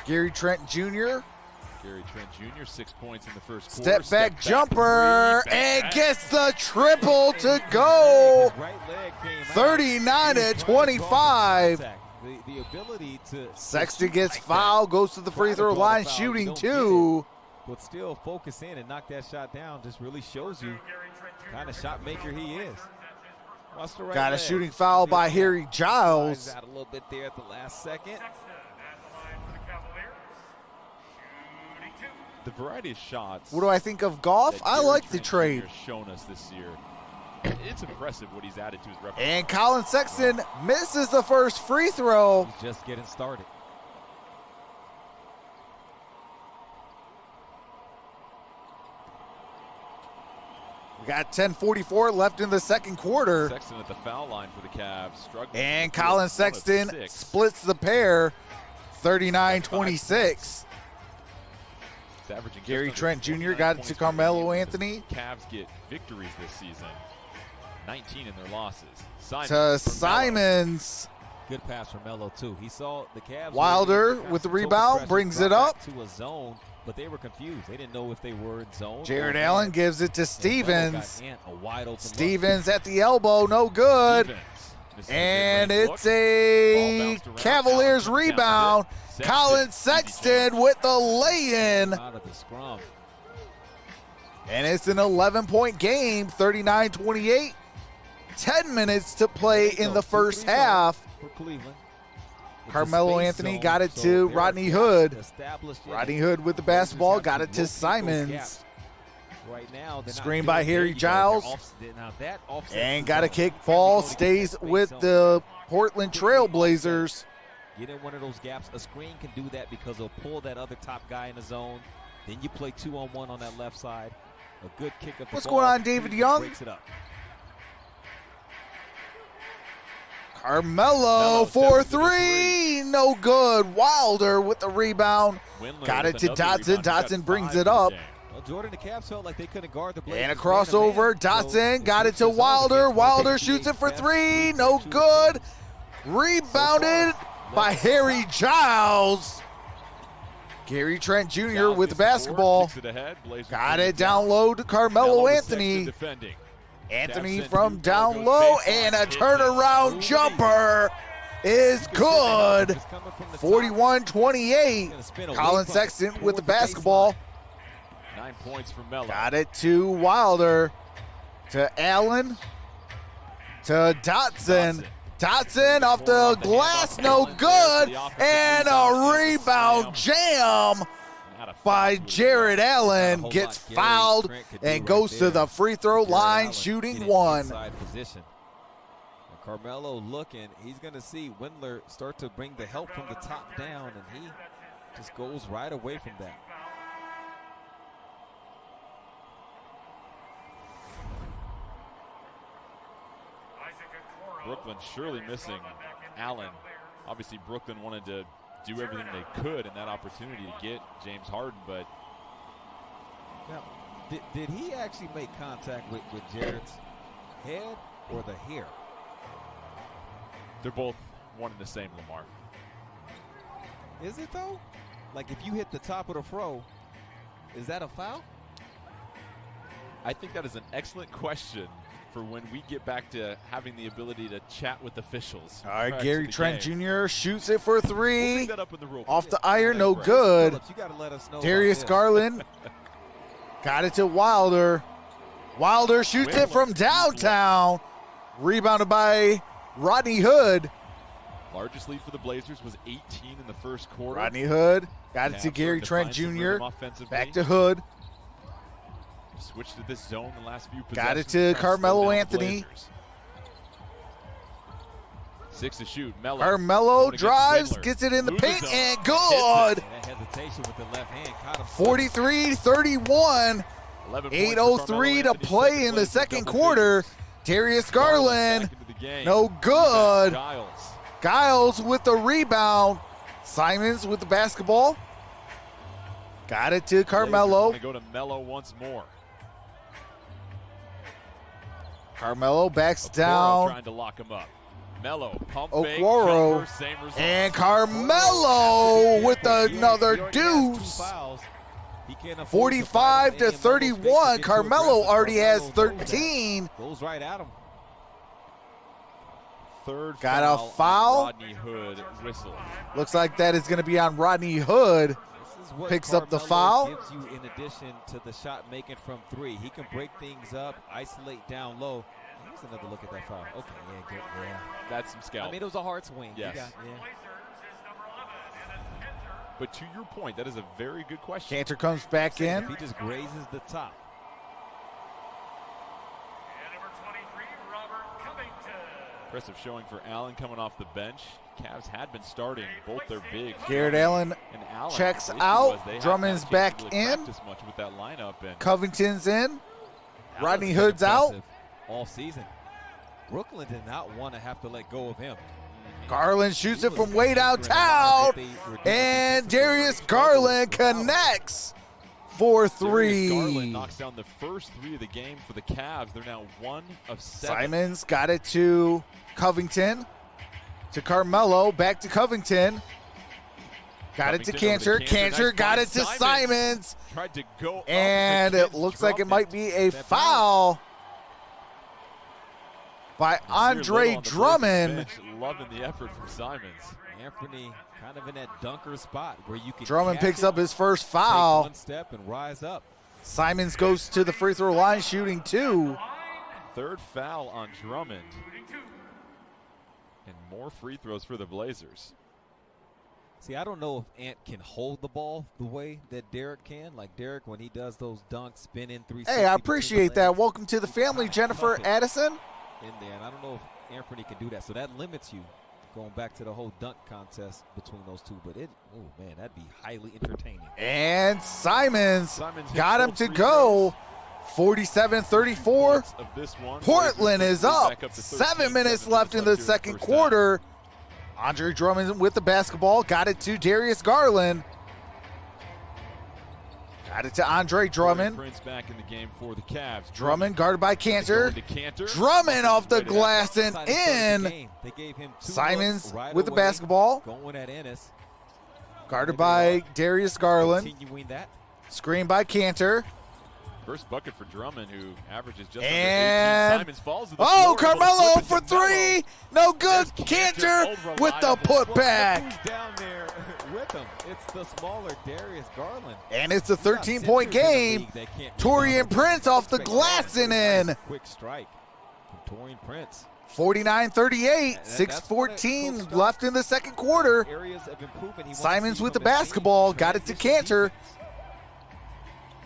Gary Trent Jr. Gary Trent Jr., 6 points in the first quarter. Step back jumper and gets the triple to go. His right leg came out. 39 to 25. The ability to Sexton gets fouled, goes to the free throw line, shooting 2. but still focus in and knock that shot down just really shows you kind of shot maker he is. Right Got a leg. shooting foul by Harry Giles. Slides out a little bit there at the last second. The variety of shots. What do I think of golf? that I Gary like the Trent trade. Jr. has shown us this year. It's impressive what he's added to his repertoire. And Colin Sexton misses the first free throw. He's just getting started. We got 10:44 left in the second quarter. Sexton at the foul line for the Cavs. Struggling. And Colin Sexton splits the pair, 39-26. Gary Trent Jr. got it to Carmelo Anthony. Cavs get victories this season. 19 in their losses. To Simons. Good pass from Melo too. He saw the Cavs. Wilder with the rebound, brings it up. To a zone, but they were confused. They didn't know if they were in zone. Jared Allen gives it to Stevens. Stevens. Stevens at the elbow, no good. And it's a Cavaliers rebound. Colin Sexton with the lay-in. Out of the scrum. And it's an 11-point game, 39-28. 10 minutes to play in the first half. For Cleveland. Carmelo Anthony got it to Rodney Hood. Rodney Hood with the basketball, got it to Simons. Right now, Screen by Harry Giles. And got a kick. Ball stays with the Portland Trailblazers. Get in one of those gaps. A screen can do that because they'll pull that other top guy in the zone. Then you play 2-on-1 on that left side. A good kick up the What's ball. going on, David Young? Breaks it up. Carmelo for 3. No good. Wilder with the rebound. Got it to Dotson. Dotson brings it up. Well, Jordan, the Cavs felt like they couldn't guard the Blazers. And a crossover. Dotson got it to Wilder. Wilder shoots it for three. No good. Rebounded by Harry Giles. Gary Trent Jr. with the basketball. Got it down low to Carmelo Anthony. Anthony from down low, and a turnaround jumper is good. 41-28. Colin Sexton with the basketball. 9 points for Melo. Got it to Wilder, to Allen, to Dotson. Dotson off the glass, no good, and a rebound jam by Jared Allen. Gets fouled and goes to the free throw line, shooting one. Carmelo looking, he's going to see Windler start to bring the help from the top down, and he just goes right away from that. Brooklyn surely missing Allen. Obviously, Brooklyn wanted to do everything they could in that opportunity to get James Harden, but now, did he actually make contact with Jared's head or the hair? They're both one and the same, Lamar. Is it though? Like if you hit the top of the fro, is that a foul? I think that is an excellent question for when we get back to having the ability to chat with officials. All right, Gary Trent Jr. shoots it for three. We'll off the iron, no good. Phillips, you gotta let us know Darius Garland got it to Wilder. Wilder shoots it from downtown. Rebounded by Rodney Hood. Largest lead for the Blazers was 18 in the first quarter. Rodney Hood got it to Gary Trent Jr. Back to Hood. Switched to this zone the last few possessions. Got it to Carmelo Anthony. 6 to shoot. Melo. Carmelo drives, gets it in the paint, and good. 43-31. 8:03 to play in the second quarter. Darius Garland, no good. Giles with the rebound. Simons with the basketball. Got it to Carmelo. Go to Melo once more. Carmelo backs Okoro down. trying to lock him up. Melo, pump Okoro. fake, jumper, And Carmelo with another deuce. 45-31. Carmelo already has 13. Goes right at him. Third Got a foul. Rodney Hood whistle. Looks like that is going to be on Rodney Hood. Picks up the foul. Gives you in addition to the shot making from three. He can break things up, isolate down low. Here's another look at that foul. Okay, yeah, good. Yeah. That's some scalp. I mean, it was a hard swing. Yes. Yeah. But to your point, that is a very good question. Cantor comes back in. If he just grazes the top. Impressive showing for Allen coming off the bench. Cavs had been starting both their bigs. Garrett Allen checks out. Drummond's back in. Much with that lineup, and Covington's in. Rodney Hood's out. All season. Brooklyn did not want to have to let go of him. Garland shoots it from way downtown. And Darius Garland connects for three. Garland knocks down the first three of the game for the Cavs. They're now 1 of 7. Simons got it to Covington. To Carmelo, back to Covington. Got it to Cantor. Cantor got it to Simons. Tried to go up and it looks like it might be a foul by Andre Drummond. Loving the effort from Simons. Anthony kind of in that dunker spot where you can. Drummond picks up his first foul. Take one step and rise up. Simons goes to the free throw line shooting 2. Third foul on Drummond. And more free throws for the Blazers. See, I don't know if Ant can hold the ball the way that Derek can. Like Derek, when he does those dunks, spin in 360. Hey, I appreciate that. Welcome to the family, Jennifer Addison. In there, and I don't know if Anthony can do that. So that limits you going back to the whole dunk contest between those two. But oh man, that'd be highly entertaining. And Simons got him to go. 47-34. Portland is up. 7 minutes left in the second quarter. Andre Drummond with the basketball. Got it to Darius Garland. Got it to Andre Drummond. Prince back in the game for the Cavs. Drummond guarded by Cantor. Cantor. Drummond off the glass and in. They gave him 2 Simons looks right with the away, basketball. Going at Ennis. Guarded by Darius Garland. Continuing that. Screen by Cantor. First bucket for Drummond, who averages just And under 18. Simons falls to the floor. Carmelo Flip it for to Melo. 3. No good. There's Cantor with the unreliable. putback. Who's down there with him? It's the smaller Darius Garland. And it's a 13-point game. Torian Prince off the glass and in. Quick strike from Torian Prince. 49-38. That's 6:14 what left in the second quarter. Areas of improvement he wants to Simons see with the from his team. basketball. Got it to Transition Cantor. defense.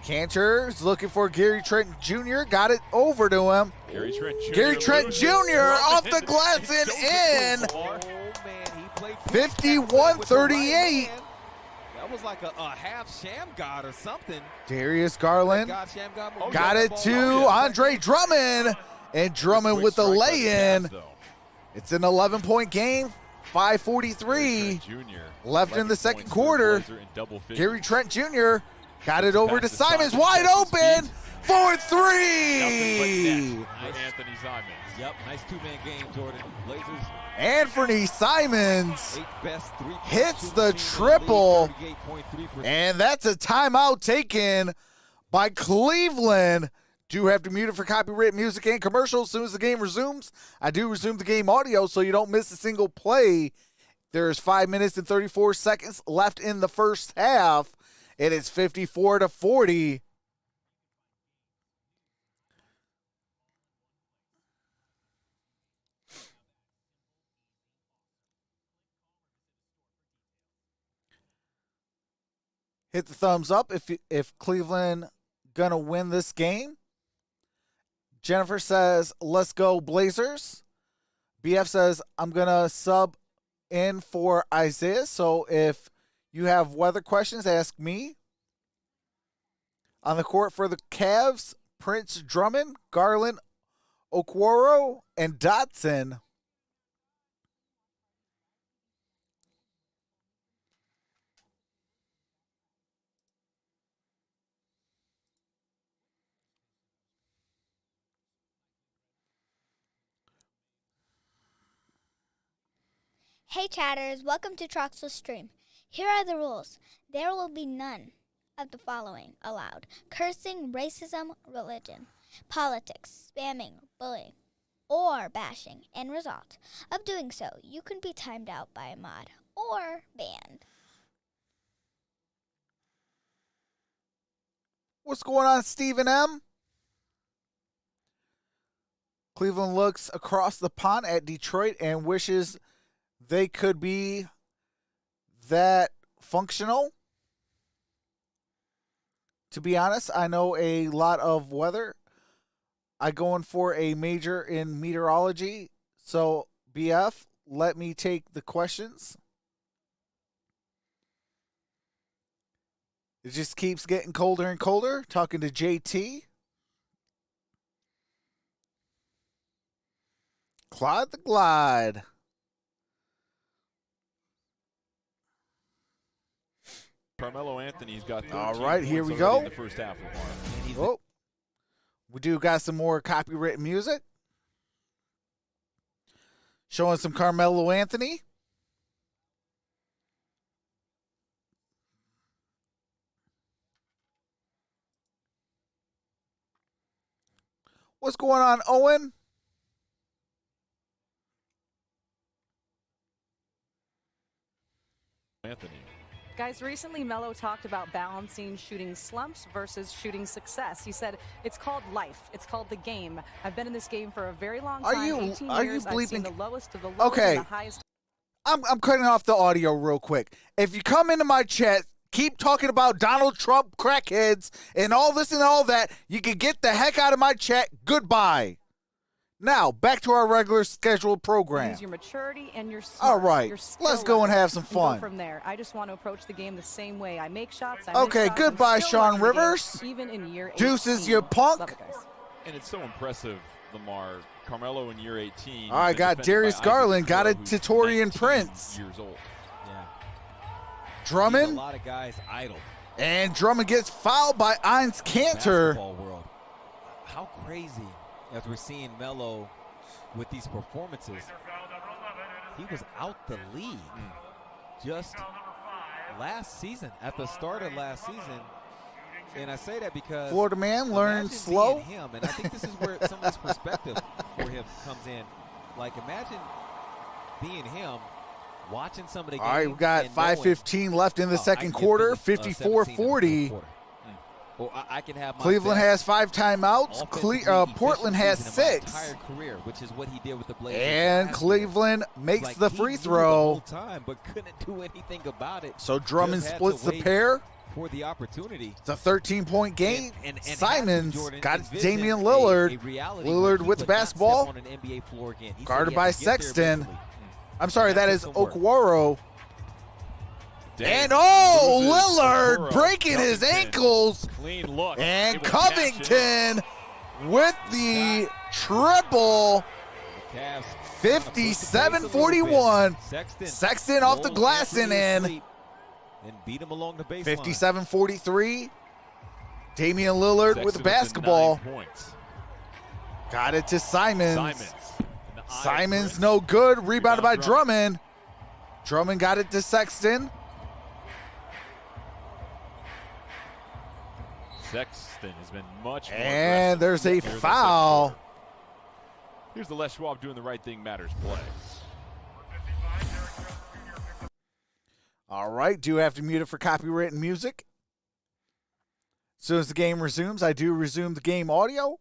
Cantor's looking for Gary Trent Jr. Got it over to him. Gary Trent Jr. Gary Trent loses. Jr. off the Drummond. glass and in. Oh, man, he played 51-38. That was like a half sham god or something. Darius Garland God, sham god got it to Andre Drummond. And Drummond with the Quick strike by the lay-in. Cavs, though. It's an 11-point game. 5:43 left in the second quarter. Gary Trent Jr. got it over to Simons, wide open for 3. Anthony Simons. Yep, nice two-man game, Jordan. Blazers. Anthony Simons 8th best three-point hits shooting the team in league, triple. 38.3%. And that's a timeout taken by Cleveland. Do have to mute it for copyright music and commercials. As soon as the game resumes, I do resume the game audio so you don't miss a single play. There's 5 minutes and 34 seconds left in the first half. It is 54-40. Hit the thumbs up if Cleveland gonna win this game. Jennifer says, let's go Blazers. BF says, I'm gonna sub in for Isaiah. So if you have weather questions, ask me. On the court for the Cavs, Prince Drummond, Garland, Okworo, and Dotson. Hey chatters, welcome to Troxel's stream. Here are the rules. There will be none of the following allowed: cursing, racism, religion, politics, spamming, bullying, or bashing. End result of doing so, you can be timed out by a mod or banned. What's going on, Stephen M? Cleveland looks across the pond at Detroit and wishes they could be that functional. To be honest, I know a lot of weather. I going for a major in meteorology. So, BF, let me take the questions. It just keeps getting colder and colder. Talking to JT. Claude the Glide. Carmelo Anthony's got 13 All right, here we points go. already in the first half of the Oh, we do got some more copywritten music. Showing some Carmelo Anthony. What's going on, Owen? Anthony. Guys, recently Melo talked about balancing shooting slumps versus shooting success. He said, it's called life. It's called the game. I've been in this game for a very long time, 18 years. I've seen the lowest of the lows and the highest. I'm cutting off the audio real quick. If you come into my chat, keep talking about Donald Trump crackheads and all this and all that, you can get the heck out of my chat. Goodbye. Now, back to our regular scheduled program. Use your maturity and your smarts, All right, your skill let's go and level, have some go fun. from there. I just want to approach the game the same way. I make shots. I Okay, miss shots, I'm goodbye, still Sean learning the game, Rivers. even in year 18. Deuces, you punk. Love it, guys. And it's so impressive, Lamar. Carmelo in year 18. All right, got Darius Garland, got it to Torian Prince. Years old. Yeah. Drummond. A lot of guys idle. And Drummond gets fouled by Heinz Cantor. Basketball world. How crazy, as we're seeing Melo with these performances, he was out the league just last season, at the start of last season. And I say that because Florida man learns slow. Him, and I think this is where some of this perspective for him comes in. Like, imagine being him, watching some of the games. All right, we got 5:15 left in the second quarter, 54-40. Well, I can have my Cleveland has 5 timeouts. Portland has 6. Entire career, which is what he did with the Blazers. And Cleveland makes the free throw. The whole time, but couldn't do anything about it. So Drummond Just had splits to the wait pair. For the opportunity. It's a 13-point game. And Simons Jordan got envisioned Damian Lillard. Lillard with the basketball. On an NBA floor again. Guarded by Sexton. I'm sorry, that is Okwaro. And Lillard breaking his ankles. Clean look. And Covington with the triple. 57-41. Sexton off the glass and in. And beat him along the baseline. 57-43. Damian Lillard with the basketball. Got it to Simons. Simons no good. Rebounded by Drummond. Drummond got it to Sexton. Sexton has been much more and there's a foul. Here's the Les Schwab doing the right thing matters play. All right, do have to mute it for copyrighted music. As soon as the game resumes, I do resume the game audio.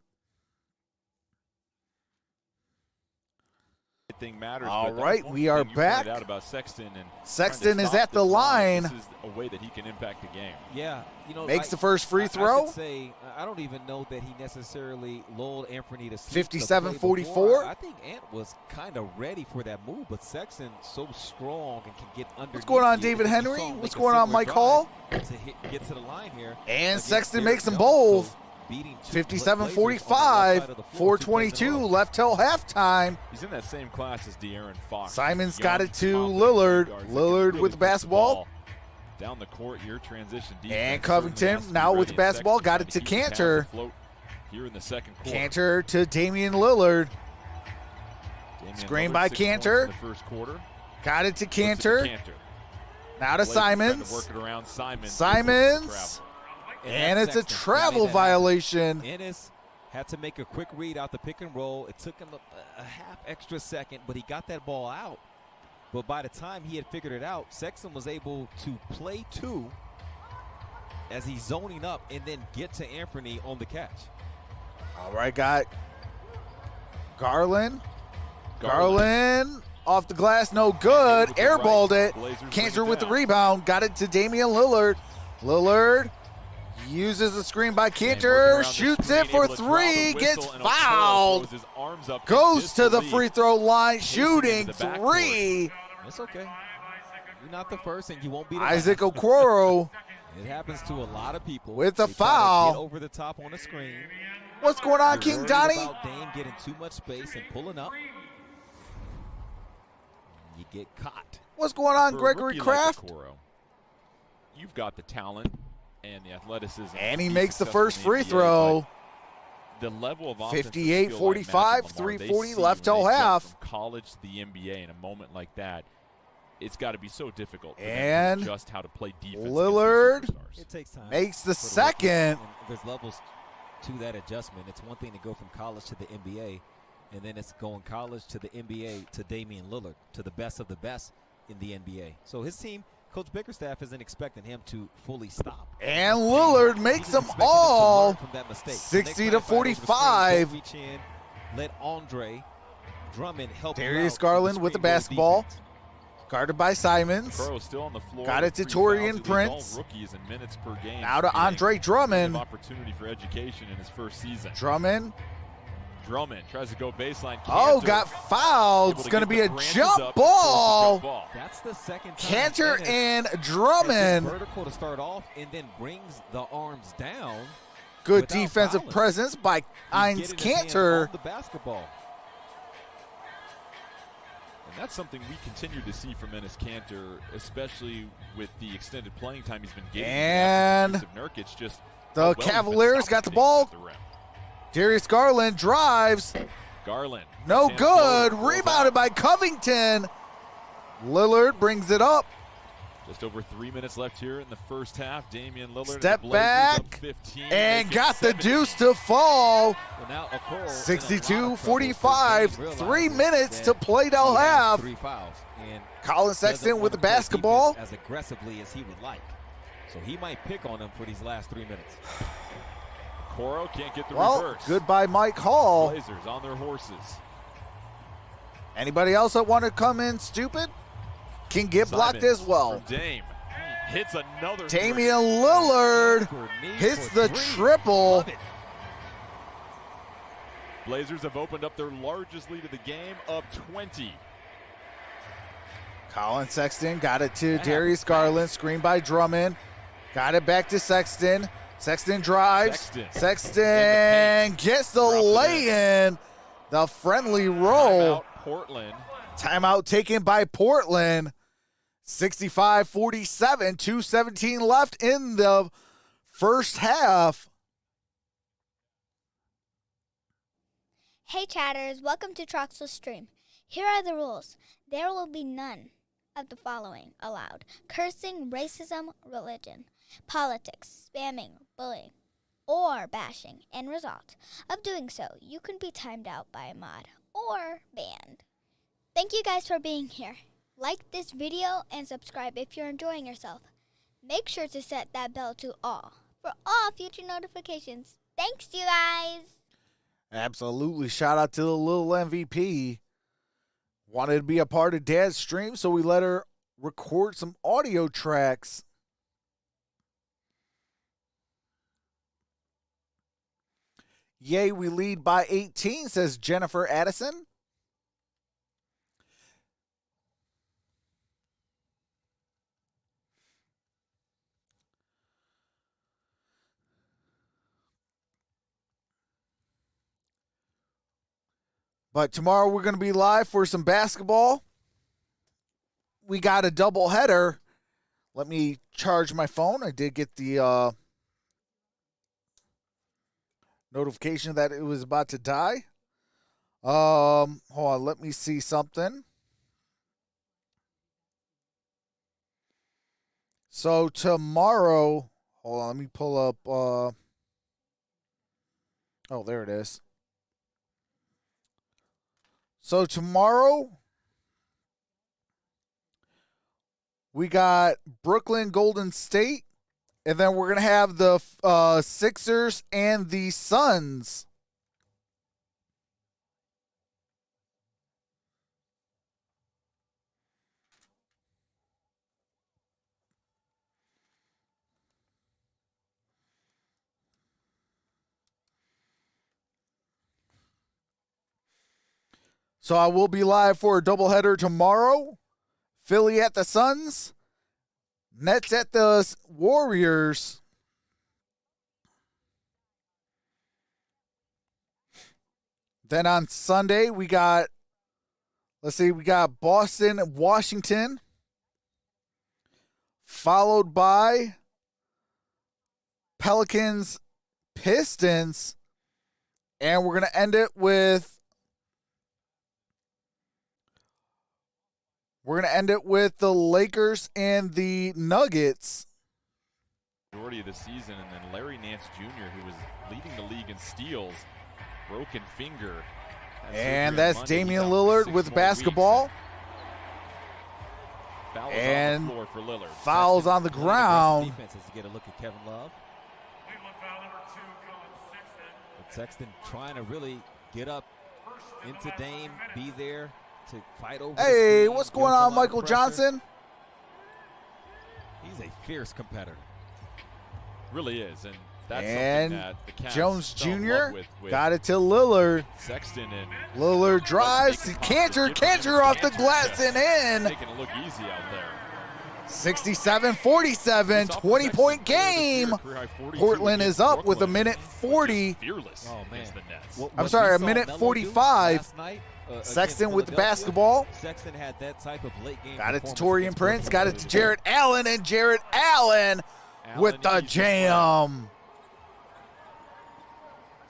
Thing matters, all right, we are back. Out about Sexton, and Sexton is at the line. This is a way that he can impact the game. Yeah, you know, makes the first free throw. I should say, I don't even know that he necessarily lulled Anthony to 57-44. I think Ant was kind of ready for that move, but Sexton so strong and can get under. What's going on, David Henry? What's going on, Mike Hall? Get to the line here. And Sexton makes them both. 57-45, 4:22 left till halftime. He's in that same class as Derrn Fox. Simons got it to Lillard. Lillard with the basketball. Down the court here, transition defense. And Covington now with the basketball, got it to Cantor. Here in the second quarter. Cantor to Damian Lillard. Screen by Cantor. First quarter. Got it to Cantor. Now to Simons. Work it around Simons. And it's a travel violation. Ennis had to make a quick read out the pick and roll. It took him a half extra second, but he got that ball out. But by the time he had figured it out, Sexton was able to play 2 as he's zoning up and then get to Anthony on the catch. All right, got Garland. Garland off the glass, no good. Airballed it. Cantor with the rebound. Got it to Damian Lillard. Lillard uses the screen by Cantor, shoots it for 3, gets fouled, goes to the free throw line, shooting 3. It's okay. You're not the first, and you won't be the Isaac Okwaro. It happens to a lot of people. With the foul. Get over the top on the screen. What's going on, King Donnie? About Dame getting too much space and pulling up. You get caught. What's going on, Gregory Kraft? Like Okwaro, you've got the talent and the athleticism. And he makes the first free throw. The level of 58-45, 3:40 left till half. From college to the NBA in a moment like that, it's got to be so difficult. And just how to play defense. Lillard it takes time makes the second. There's levels to that adjustment. It's one thing to go from college to the NBA, and then it's going college to the NBA to Damian Lillard, to the best of the best in the NBA. So his team, Coach Bickerstaff, isn't expecting him to fully stop. And Lillard makes them all 60-45. Let Andre Drummond help. Darius Garland with the basketball. Defense. Guarded by Simons. Still on the floor. Got it to Torian Prince. Rookies in minutes per game. Now to Andre Drummond. Opportunity for education in his first season. Drummond tries to go baseline. Oh, got fouled. It's going to be a jump ball. That's the second time. Cantor and Drummond. Vertical to start off and then brings the arms down. Good defensive presence by Heinz Cantor. The basketball. That's something we continue to see from Enes Kanter, especially with the extended playing time he's been getting. And Nurkic just the Cavaliers got the ball. Darius Garland drives. Garland. No good. Rebounded by Covington. Lillard brings it up. Just over 3 minutes left here in the first half. Damian Lillard step back and got the deuce to fall. 62-45. 3 minutes to play till half. 3 fouls. And Colin Sexton with the basketball. As aggressively as he would like. So he might pick on him for these last 3 minutes. Coro can't get the well, reverse. Goodbye, Mike Hall. Blazers on their horses. Anybody else that want to come in stupid can get blocked as well. Dame hits another. Damian Lillard hits the triple. Blazers have opened up their largest lead of the game of 20. Colin Sexton got it to Darius Garland, screened by Drummond. Got it back to Sexton. Sexton drives. Sexton gets the lay-in. The friendly roll. Timeout, Portland. Timeout taken by Portland. 65-47, 2:17 left in the first half. Hey chatters, welcome to Troxel's stream. Here are the rules. There will be none of the following allowed: cursing, racism, religion, politics, spamming, bullying, or bashing. End result of doing so, you can be timed out by a mod or banned. Thank you guys for being here. Like this video and subscribe if you're enjoying yourself. Make sure to set that bell to all for all future notifications. Thanks, you guys. Absolutely. Shout out to the little MVP. Wanted to be a part of Dad's stream, so we let her record some audio tracks. Yay, we lead by 18, says Jennifer Addison. But tomorrow we're going to be live for some basketball. We got a double header. Let me charge my phone. I did get the notification that it was about to die. Hold on, let me see something. So tomorrow, hold on, let me pull up. Oh, there it is. So tomorrow, we got Brooklyn Golden State, and then we're going to have the Sixers and the Suns. So I will be live for a doubleheader tomorrow. Philly at the Suns. Nets at the Warriors. Then on Sunday, we got, we got Boston, Washington. Followed by Pelicans, Pistons. And we're going to end it with the Lakers and the Nuggets. Majority of the season, and then Larry Nance Jr., who was leading the league in steals, broken finger. And that's Damian Lillard with basketball. And on the floor for Lillard. Fouls on the ground. Defense has to get a look at Kevin Love. Foul number 2, Colin Sexton. But Sexton trying to really get up into Dame, be there to fight over. Hey, what's going on, Michael Johnson? He's a fierce competitor. Really is, and that's and something that the Cavs Jones fell in Jr. love with got it to Lillard. Sexton and Lillard drives. Cantor off the glass and in. Taking a look easy out there. 67-47, 20-point game. Portland is up with a minute 40. Fearless. Oh man, the Nets. I'm sorry, a minute 45. Last night Sexton with the basketball. Sexton had that type of late game. Got it to Taurean Prince. Got it to Jarrett Allen, and Jarrett Allen with the jam.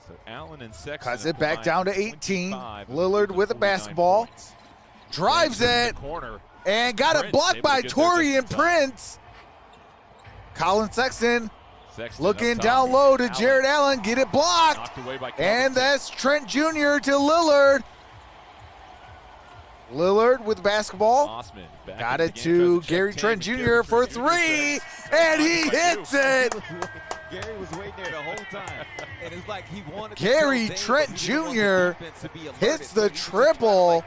So Allen and Sexton cuts it back down to 18. Lillard with the basketball. Drives it. And got it blocked by Taurean Prince. Colin Sexton looking down low to Jarrett Allen. Get it blocked. And that's Trent Jr. to Lillard. Lillard with the basketball. Got it to Gary Trent Jr. for three. And he hits it. Gary was waiting there the whole time. And it's like he wanted Gary Trent Jr. hits the triple.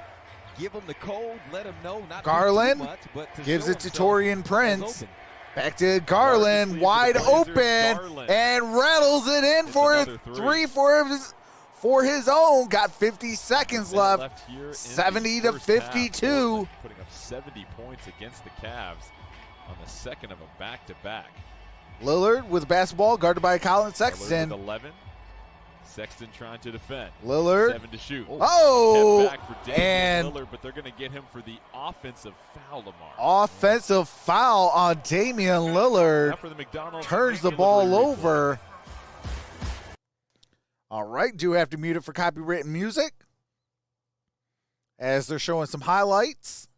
Give him the code, let him know. Not Garland much, but gives it to Taurean Prince. Back to Garland, wide open, and rattles it in for a three for his own. Got 50 seconds left. 70 to 52. Putting up 70 points against the Cavs on the second of a back-to-back. Lillard with basketball, guarded by Colin Sexton. 11. Sexton trying to defend. Lillard. 7 to shoot. Oh, Step back for Damian Lillard, but they're going to get him for the offensive foul, Lamar. Offensive foul on Damian Lillard. Turns the ball over. All right, do have to mute it for copyrighted music as they're showing some highlights.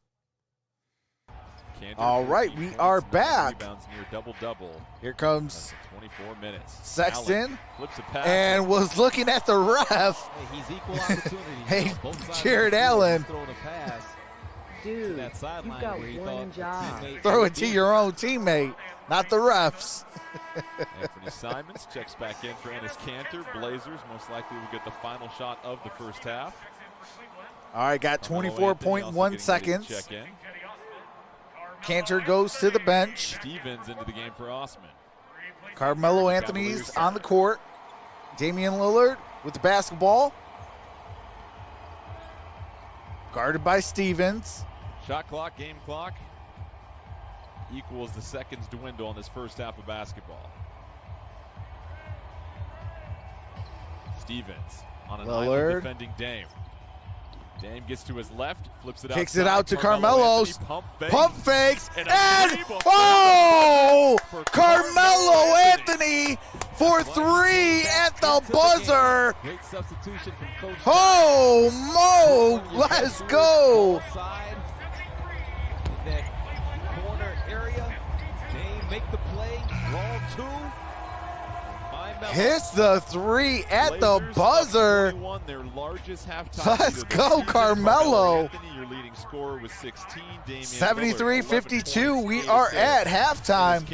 All right, we are back. Rebounds near double-double. Here comes 24 minutes. Sexton flips a pass and was looking at the ref. Hey, he's equal opportunity. Hey, Jarrett Allen. Throw the pass. Dude, that sideline you got where he one job. Throw it to your own teammate, not the refs. Anthony Simons checks back in for Enes Kanter. Blazers most likely will get the final shot of the first half. All right, got 24.1 seconds. Check in. Kanter goes to the bench. Stevens into the game for Osman. Carmelo Anthony's on the court. Damian Lillard with the basketball. Guarded by Stevens. Shot clock, game clock equals the seconds dwindle in this first half of basketball. Stevens on an island defending Dame. Dame gets to his left, flips it out. Kicks it out to Carmelo. Pump fakes. And Carmelo Anthony for three at the buzzer. Great substitution from Coach. Oh, Mo, let's go. That corner area. Dame make the play. Draw two. Hits the three at the buzzer. Let's go, Carmelo. Your leading scorer was 16. 73-52. We are at halftime.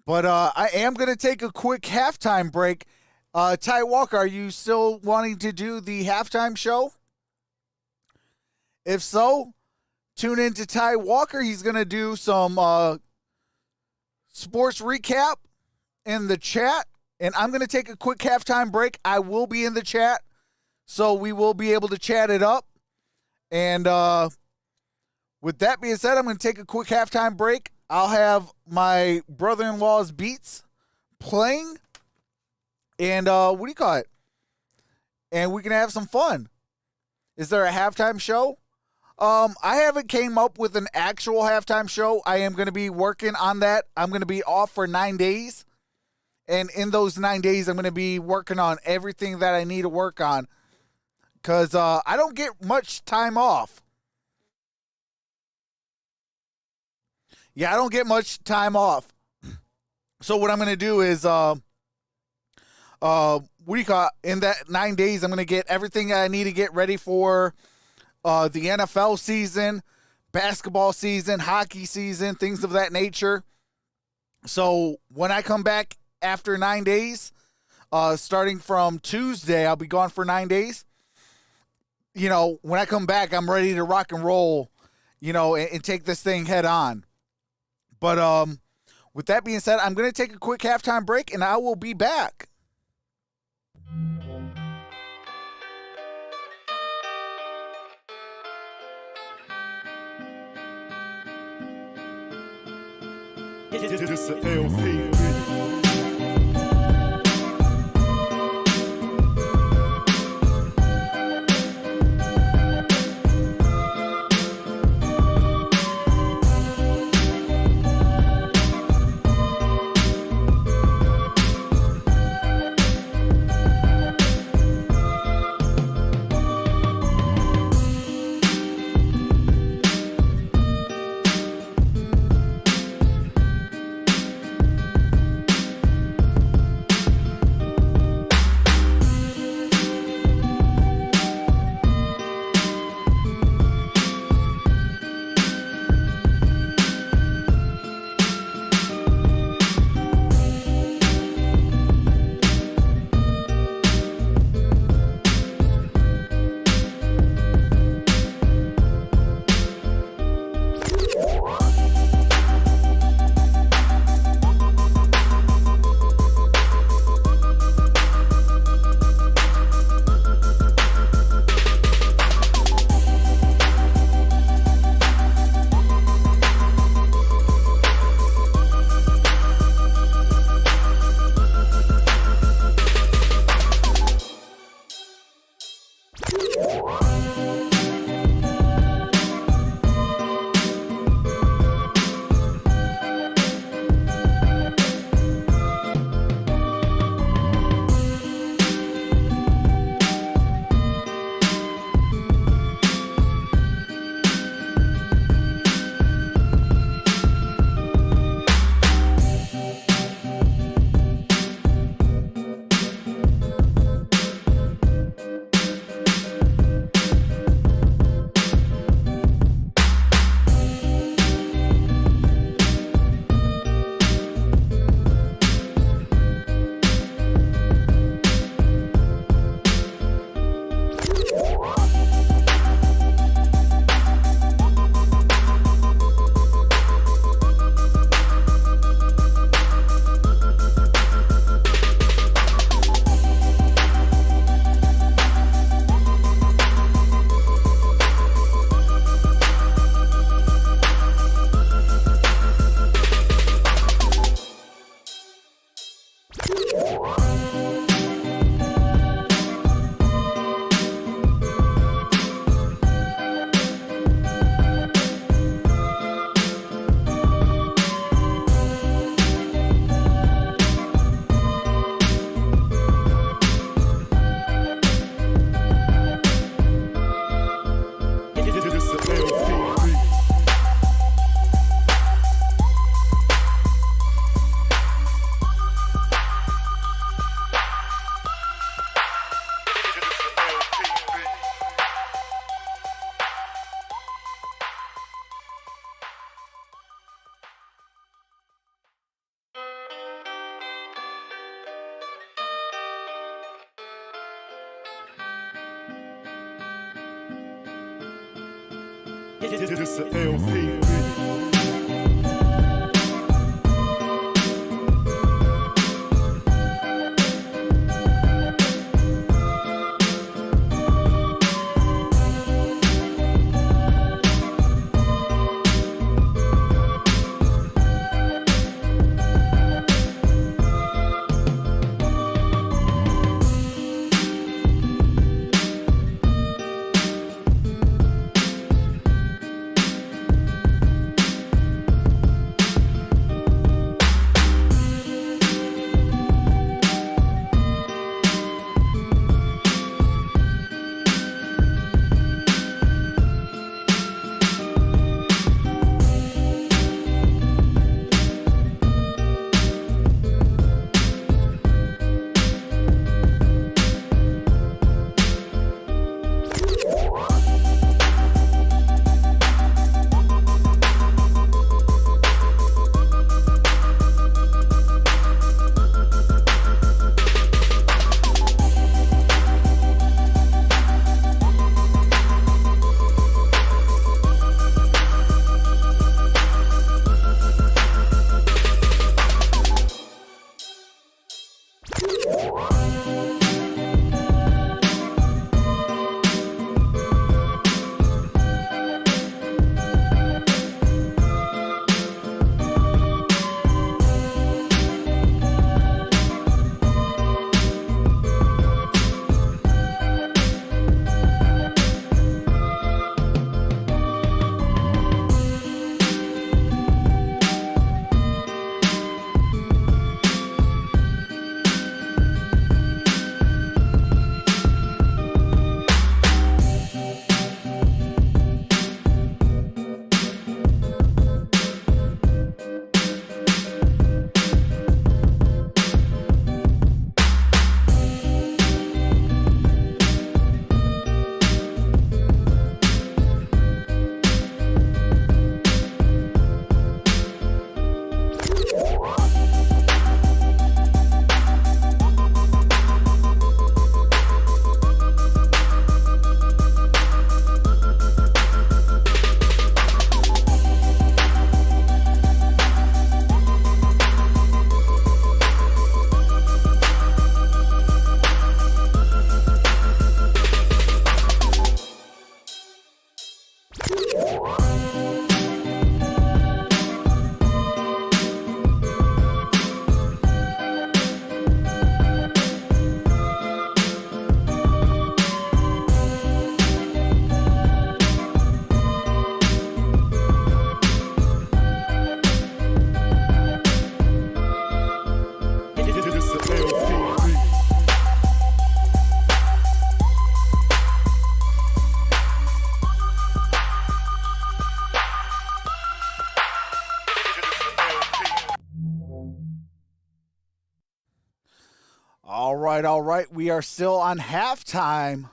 But I am going to take a quick halftime break. Ty Walker, are you still wanting to do the halftime show? If so, tune in to Ty Walker. He's going to do some sports recap in the chat. And I'm going to take a quick halftime break. I will be in the chat, so we will be able to chat it up. And with that being said, I'm going to take a quick halftime break. I'll have my brother-in-law's beats playing. And what do you call it? And we can have some fun. Is there a halftime show? I haven't came up with an actual halftime show. I am going to be working on that. I'm going to be off for 9 days. And in those 9 days, I'm going to be working on everything that I need to work on. Because I don't get much time off. Yeah, I don't get much time off. So what I'm going to do is, what do you call it? In that 9 days, I'm going to get everything I need to get ready for the NFL season, basketball season, hockey season, things of that nature. So when I come back after 9 days, starting from Tuesday, I'll be gone for 9 days. You know, when I come back, I'm ready to rock and roll, you know, and take this thing head on. But with that being said, I'm going to take a quick halftime break, and I will be back. This a LP. This a LP. All right. We are still on halftime.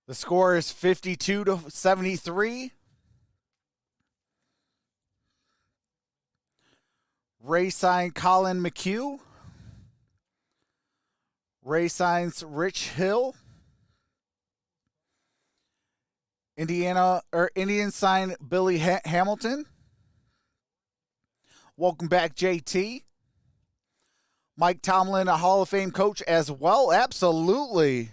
The score is 52-73. Ray signed Colin McHugh. Ray signs Rich Hill. Indians signed Billy Hamilton. Welcome back, JT. Mike Tomlin, a Hall of Fame coach as well. Absolutely.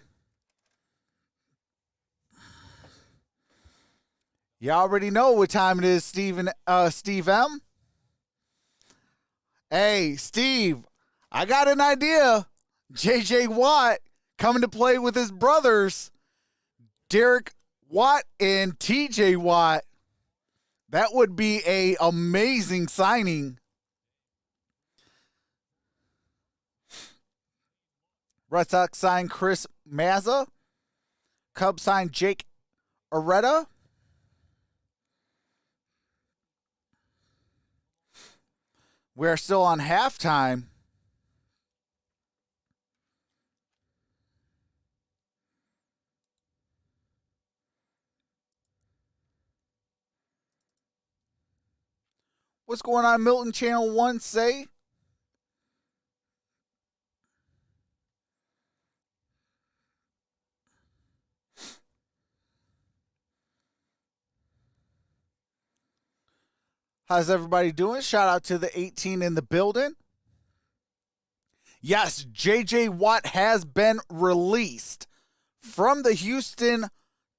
You already know what time it is, Steve M. Hey, Steve, I got an idea. J.J. Watt coming to play with his brothers, Derek Watt and T.J. Watt. That would be an amazing signing. Red Sox signed Chris Mazza. Cubs signed Jake Arrieta. We're still on halftime. What's going on, Milton Channel 1? Say. How's everybody doing? Shout out to the 18 in the building. Yes, J.J. Watt has been released from the Houston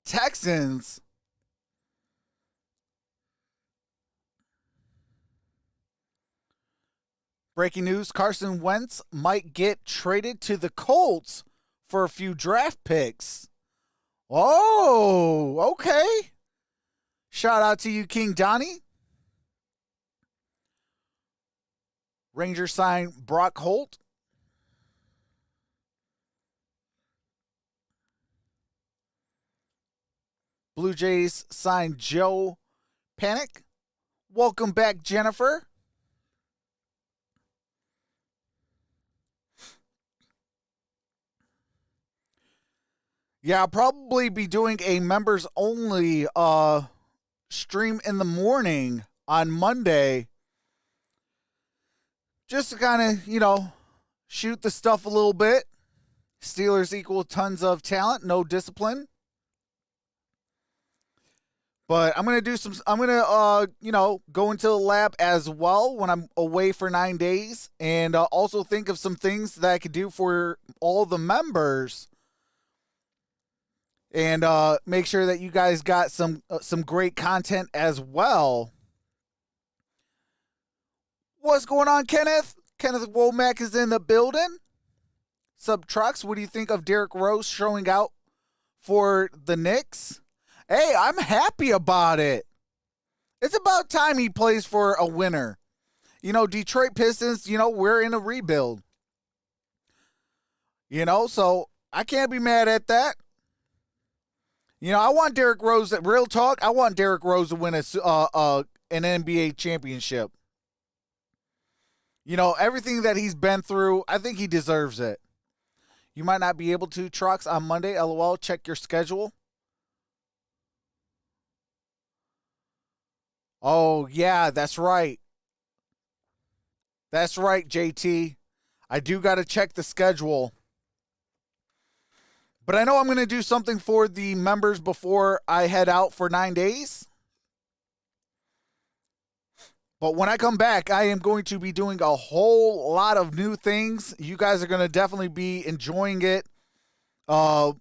Texans. Breaking news, Carson Wentz might get traded to the Colts for a few draft picks. Oh, okay. Shout out to you, King Donnie. Rangers signed Brock Holt. Blue Jays signed Joe Panic. Welcome back, Jennifer. Yeah, I'll probably be doing a members only stream in the morning on Monday. Just to kind of, shoot the stuff a little bit. Steelers equal tons of talent, no discipline. But I'm going to go into the lab as well when I'm away for 9 days. And also think of some things that I could do for all the members. And make sure that you guys got some great content as well. What's going on, Kenneth? Kenneth Womack is in the building. Subtrucks, what do you think of Derrick Rose showing out for the Knicks? Hey, I'm happy about it. It's about time he plays for a winner. Detroit Pistons, we're in a rebuild. So I can't be mad at that. I want Derrick Rose, real talk, I want Derrick Rose to win an NBA championship. Everything that he's been through, I think he deserves it. You might not be able to, Trucks, on Monday. LOL, check your schedule. Oh, yeah, that's right. That's right, JT. I do got to check the schedule. But I know I'm going to do something for the members before I head out for 9 days. But when I come back, I am going to be doing a whole lot of new things. You guys are going to definitely be enjoying it. And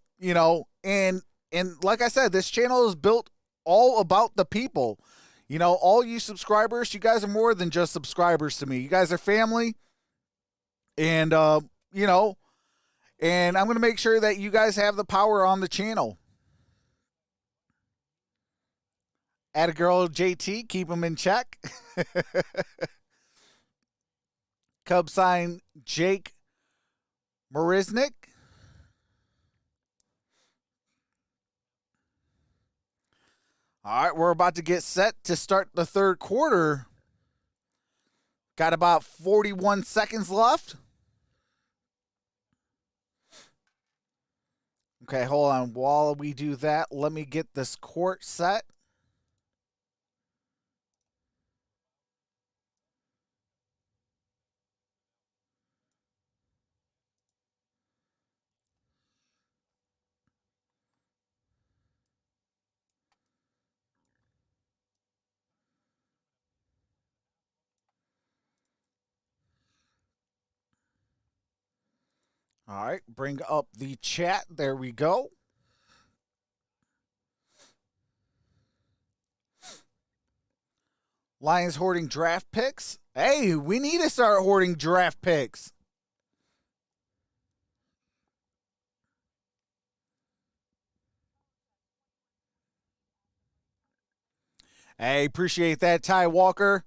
like I said, this channel is built all about the people. All you subscribers, you guys are more than just subscribers to me. You guys are family. And, and I'm going to make sure that you guys have the power on the channel. Atta girl JT, keep him in check. Cubs sign Jake Marisnick. All right, we're about to get set to start the third quarter. Got about 41 seconds left. Okay, hold on. While we do that, let me get this court set. All right, bring up the chat. There we go. Lions hoarding draft picks. Hey, we need to start hoarding draft picks. Hey, appreciate that, Ty Walker.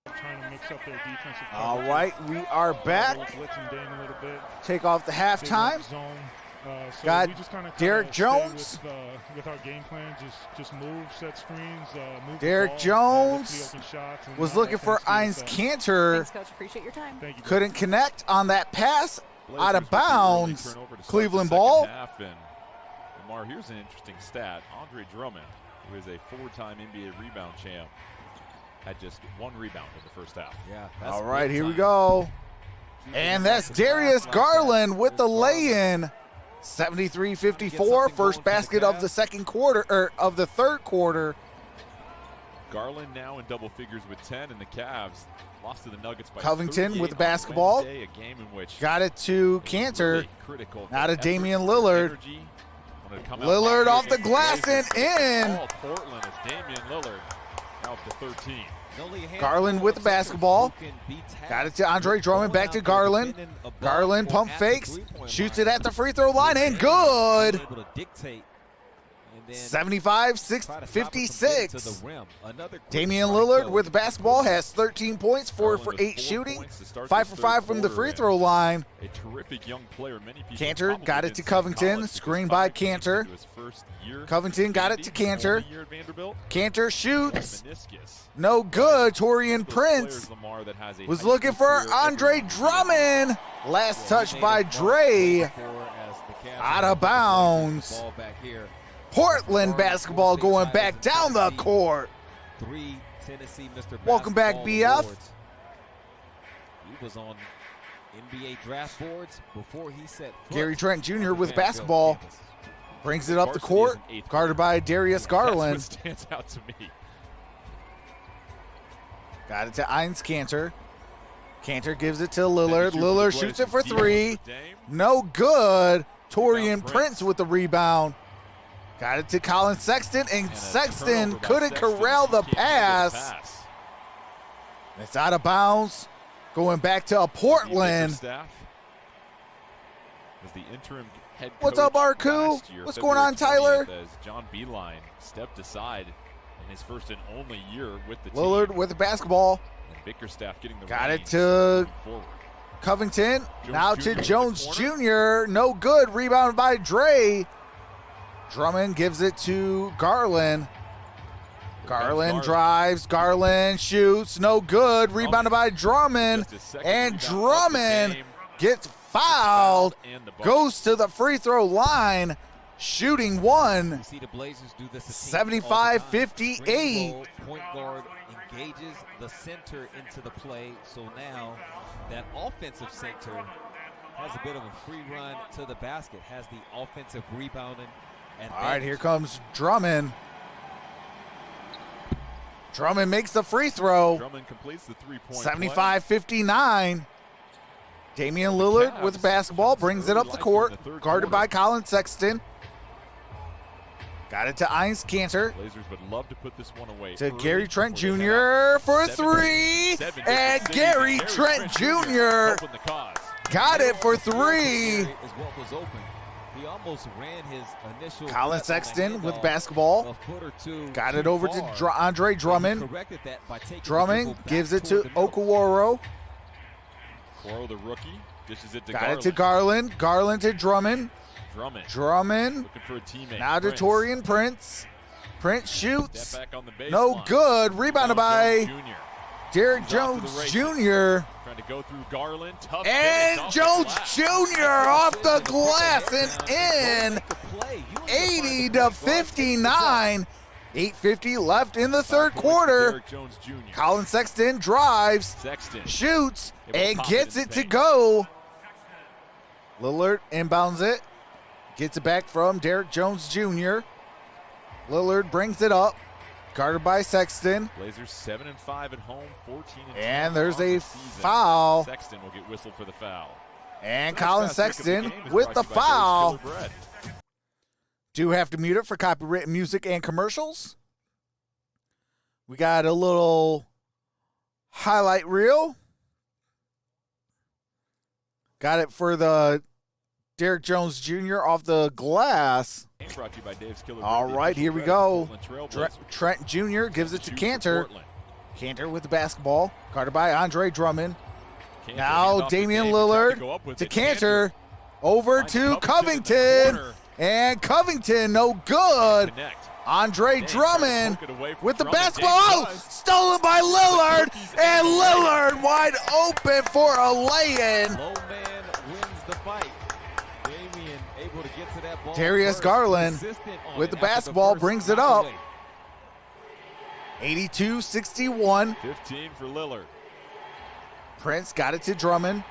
Trying to mix up their defensive All right, we are back. Blitzing Dame a little bit. Take off the halftime. Zone. So Got we just Derek Jones. With our game plan, just move, set screens, move Derek the ball, Jones open shots, and was all looking that for kind of Eins stuff. Cantor. Thanks, Coach. Appreciate your time. Thank you. Couldn't connect on that pass. Blazers Out of with the early bounds. turnover to start Cleveland the second ball. half, and Lamar, here's an interesting stat. Andre Drummond, who is a 4-time NBA rebound champ, had just 1 rebound in the first half. Yeah. All right, here we go. And that's Darius Garland with the lay-in. 73-54, first basket of the second quarter, or of the third quarter. Garland now in double figures with 10, and the Cavs lost to the Nuggets by Covington 38 with the on basketball. Wednesday, a game in which Got it to Cantor. Now to Damian Lillard. Lillard off the glass and in. Portland is Damian Lillard now up to 13. Garland with the basketball. Got it to Andre Drummond, back to Garland. Garland pump fakes, shoots it at the free throw line, and good. 75-56. Damian Lillard with the basketball has 13 points, 4 for 8 shooting, 5 for 5 from the free throw line. A terrific young player. Many people Cantor probably got it didn't to see Covington, college screen because by 5 games Cantor. into his first year. Covington got it to Cantor. Only year at Vanderbilt. Cantor shoots. Meniscus. No good. Torian Prince was looking for Andre Drummond. Last touch by Dre. Out of bounds. Portland basketball going back down the court. Welcome back, BF. He was on NBA draft boards before he set foot. Gary Trent Jr. with basketball. Brings it up the court. Guarded by Darius Garland. That's what stands out to me. Got it to Eins Cantor. Cantor gives it to Lillard. Lillard shoots it for 3. No good. Torian Prince with the rebound. Got it to Colin Sexton, and Sexton couldn't corral the pass. It's out of bounds. Going back to Portland. What's up, Arku? What's going on, Tyler? As John Beeline stepped aside in his first and only year with the Lillard team. with the basketball. And Bickerstaff getting the Got it reins to forward. Covington. Now to Jr. Jones Jr. No good. Rebound by Dre. Drummond gives it to Garland. Garland drives. Garland shoots. No good. Rebounded by Drummond. And Drummond gets fouled. Goes to the free throw line. Shooting 1. See the Blazers do this 75-58. Point guard engages the center into the play. So now that offensive center has a bit of a free run to the basket, has the offensive rebounding. All right, here comes Drummond. Drummond makes the free throw. Drummond completes the 3-point 75-59. Damian Lillard with the basketball, brings it up the court, guarded by Colin Sexton. Got it to Eins Cantor. Blazers would love to put this one away. To Gary Trent Jr. for a 3. And Gary Trent Jr. got it for 3. He almost ran his initial. Colin Sexton with basketball. Got it over to Andre Drummond. Drummond gives it to Okaworo. Okaworo, the rookie, dishes it to Got Garland. it to Garland. Garland to Drummond. Drummond. Looking for a teammate. Now to Prince. Torian Prince. Prince shoots. Step back on the No baseline. good. Rebounded by Junior. Derrick Jones Jr. Trying to go through Garland. Tough And finish Jones off Jr. off the glass and in. 80 to 59. 8:50 left in the third quarter. Derrick Jones Jr. Colin Sexton drives, Sexton shoots, able to and pop gets in it to paint. go. Lillard inbounds it. Gets it back from Derrick Jones Jr. Lillard brings it up. Guarded by Sexton. Blazers 7-5 at home, 14 And 10 there's on a the season. foul. Sexton will get whistled for the foul. And Tonight's Colin fast pick of Sexton the game is with the brought to you by Dave's foul. Killer Bread. Do have to mute it for copyrighted music and commercials. We got a little highlight reel. Got it for the Derrick Jones Jr. off the glass. Brought to you by Dave's Killer Bread, All the right, official here we bread of go. the Portland Trailblazers. Trent Jr. gives it to Shoot for Cantor. Portland. Cantor with the basketball. Guarded by Andre Drummond. Cantor Now handoff to Damian Dame, tried Lillard to go up with to it. Cantor. Over finds to in the Covington. corner. And Covington, no good. Connect. Andre Dame Drummond trying to poke it away from with the Drummond. basketball. Dame Oh, does. stolen by Lillard. And Lillard wide open for a lay-in. Low man wins the fight. Damian able to get to that ball. Darius first, Garland consistent on with it the after basketball first brings it knock up. away. 82-61. 15 for Lillard. Prince got it to Drummond.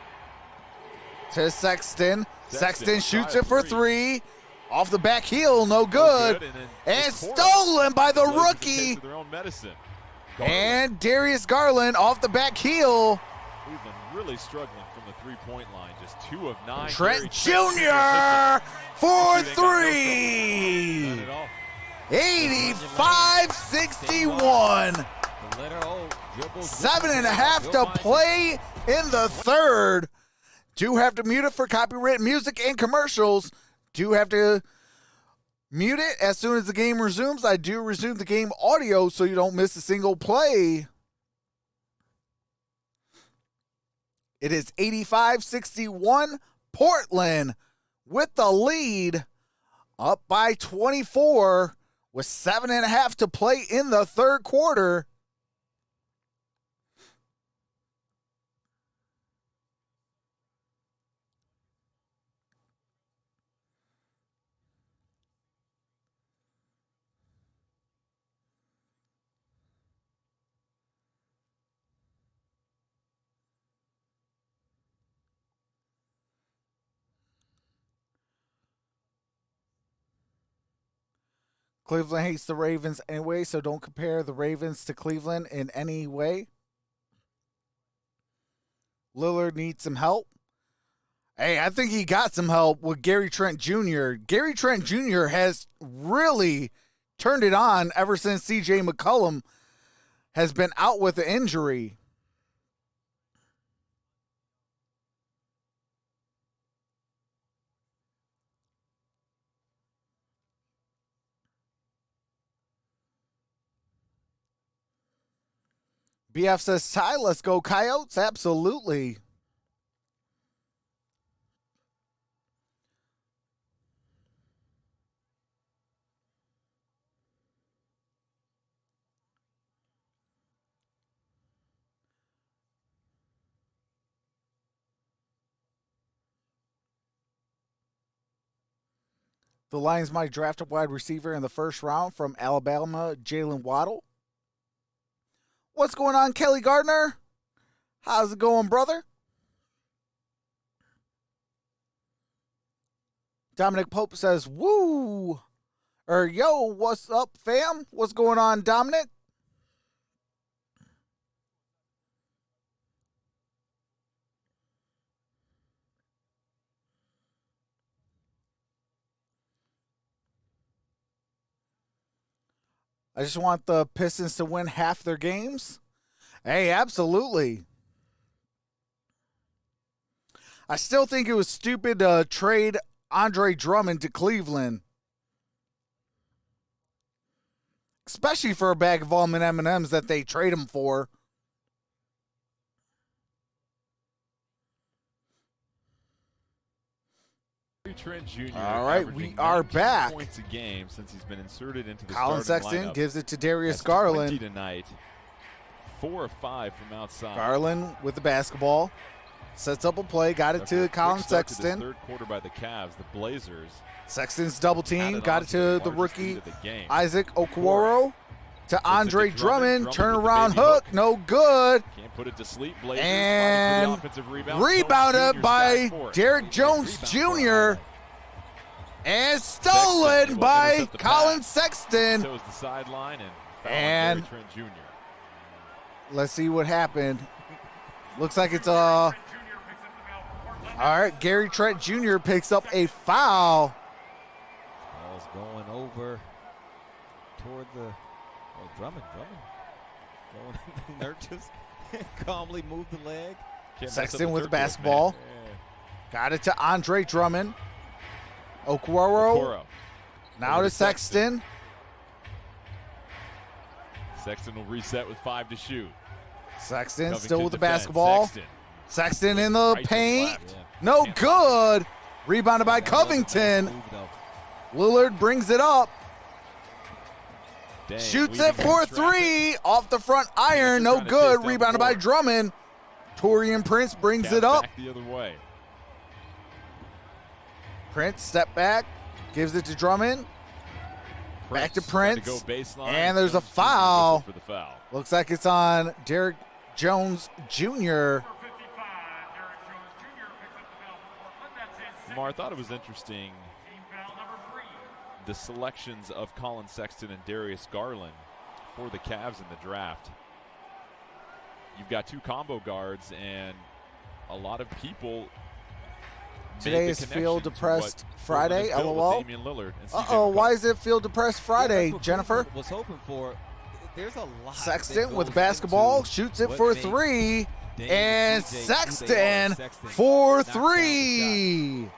To Sexton. Sexton shoots it for three. Off the back heel, no good. And stolen by the rookie. Their own medicine. And Darius Garland off the back heel. Cleveland really struggling from the three-point line. Just 2 of 9. Trent Gary Jr. for Shooting got no three. None at all. 85-61. The letter O dribbles. 7.5 to play in the third. Do have to mute it for copyright music and commercials. Do have to mute it as soon as the game resumes. I do resume the game audio so you don't miss a single play. It is 85-61. Portland with the lead, up by 24 with 7.5 to play in the third quarter. Cleveland hates the Ravens anyway, so don't compare the Ravens to Cleveland in any way. Lillard needs some help. Hey, I think he got some help with Gary Trent Jr. Gary Trent Jr. has really turned it on ever since C.J. McCollum has been out with an injury. BF says, Ty, let's go Coyotes. Absolutely. The Lions might draft a wide receiver in the first round from Alabama, Jalen Waddle. What's going on, Kelly Gardner? How's it going, brother? Dominic Pope says, woo. Or, yo, what's up, fam? What's going on, Dominic? I just want the Pistons to win half their games. Hey, absolutely. I still think it was stupid to trade Andre Drummond to Cleveland. Especially for a bag of almond M&Ms that they trade him for. Trent Jr. All right, we are back. Points a game since he's been inserted into the Colin starting Sexton lineup. gives it to Darius Has Garland. 20 tonight. 4 of 5 from outside. Garland with the basketball. Sets up a play. Got it to Colin Sexton. Third quarter by the Cavs. The Blazers. Sexton's double team. Got it to the rookie game. Isaac Okoro. To Andre Drummond. Turnaround hook. No good. Can't put it to sleep. Blazers And offensive rebound. rebounded by Derek Jones Jr. And stolen by Colin Sexton. Toes the sideline and And Trent Jr. Let's see what happened. Looks like it's all right. Gary Trent Jr. picks up a foul. Ball's going over toward the Drummond. Going Nurk just calmly moved the leg. Sexton with the basketball. Got it to Andre Drummond. Okoro. Now to Sexton. Sexton will reset with 5 to shoot. Sexton Covington still with the defense. basketball. Sexton in the paint. No good. Rebounded by Covington. Lillard brings it up. Dang, Shoots it for 3. Off the front iron. No good. Rebounded by Drummond. Torian Prince brings it up. Back the other way. Prince step back. Gives it to Drummond. Back to Prince. And there's a foul. For the foul. Looks like it's on Derek Jones Jr. Lamar, I thought it was interesting the selections of Colin Sexton and Darius Garland for the Cavs in the draft. You've got 2 combo guards, and a lot of people. Today is Feel Depressed Friday, LOL. Damian Lillard and Uh-oh, why is it Feel Depressed Friday, Jennifer? Was hoping for. There's a lot. Sexton with basketball, shoots it for 3, and Sexton for 3.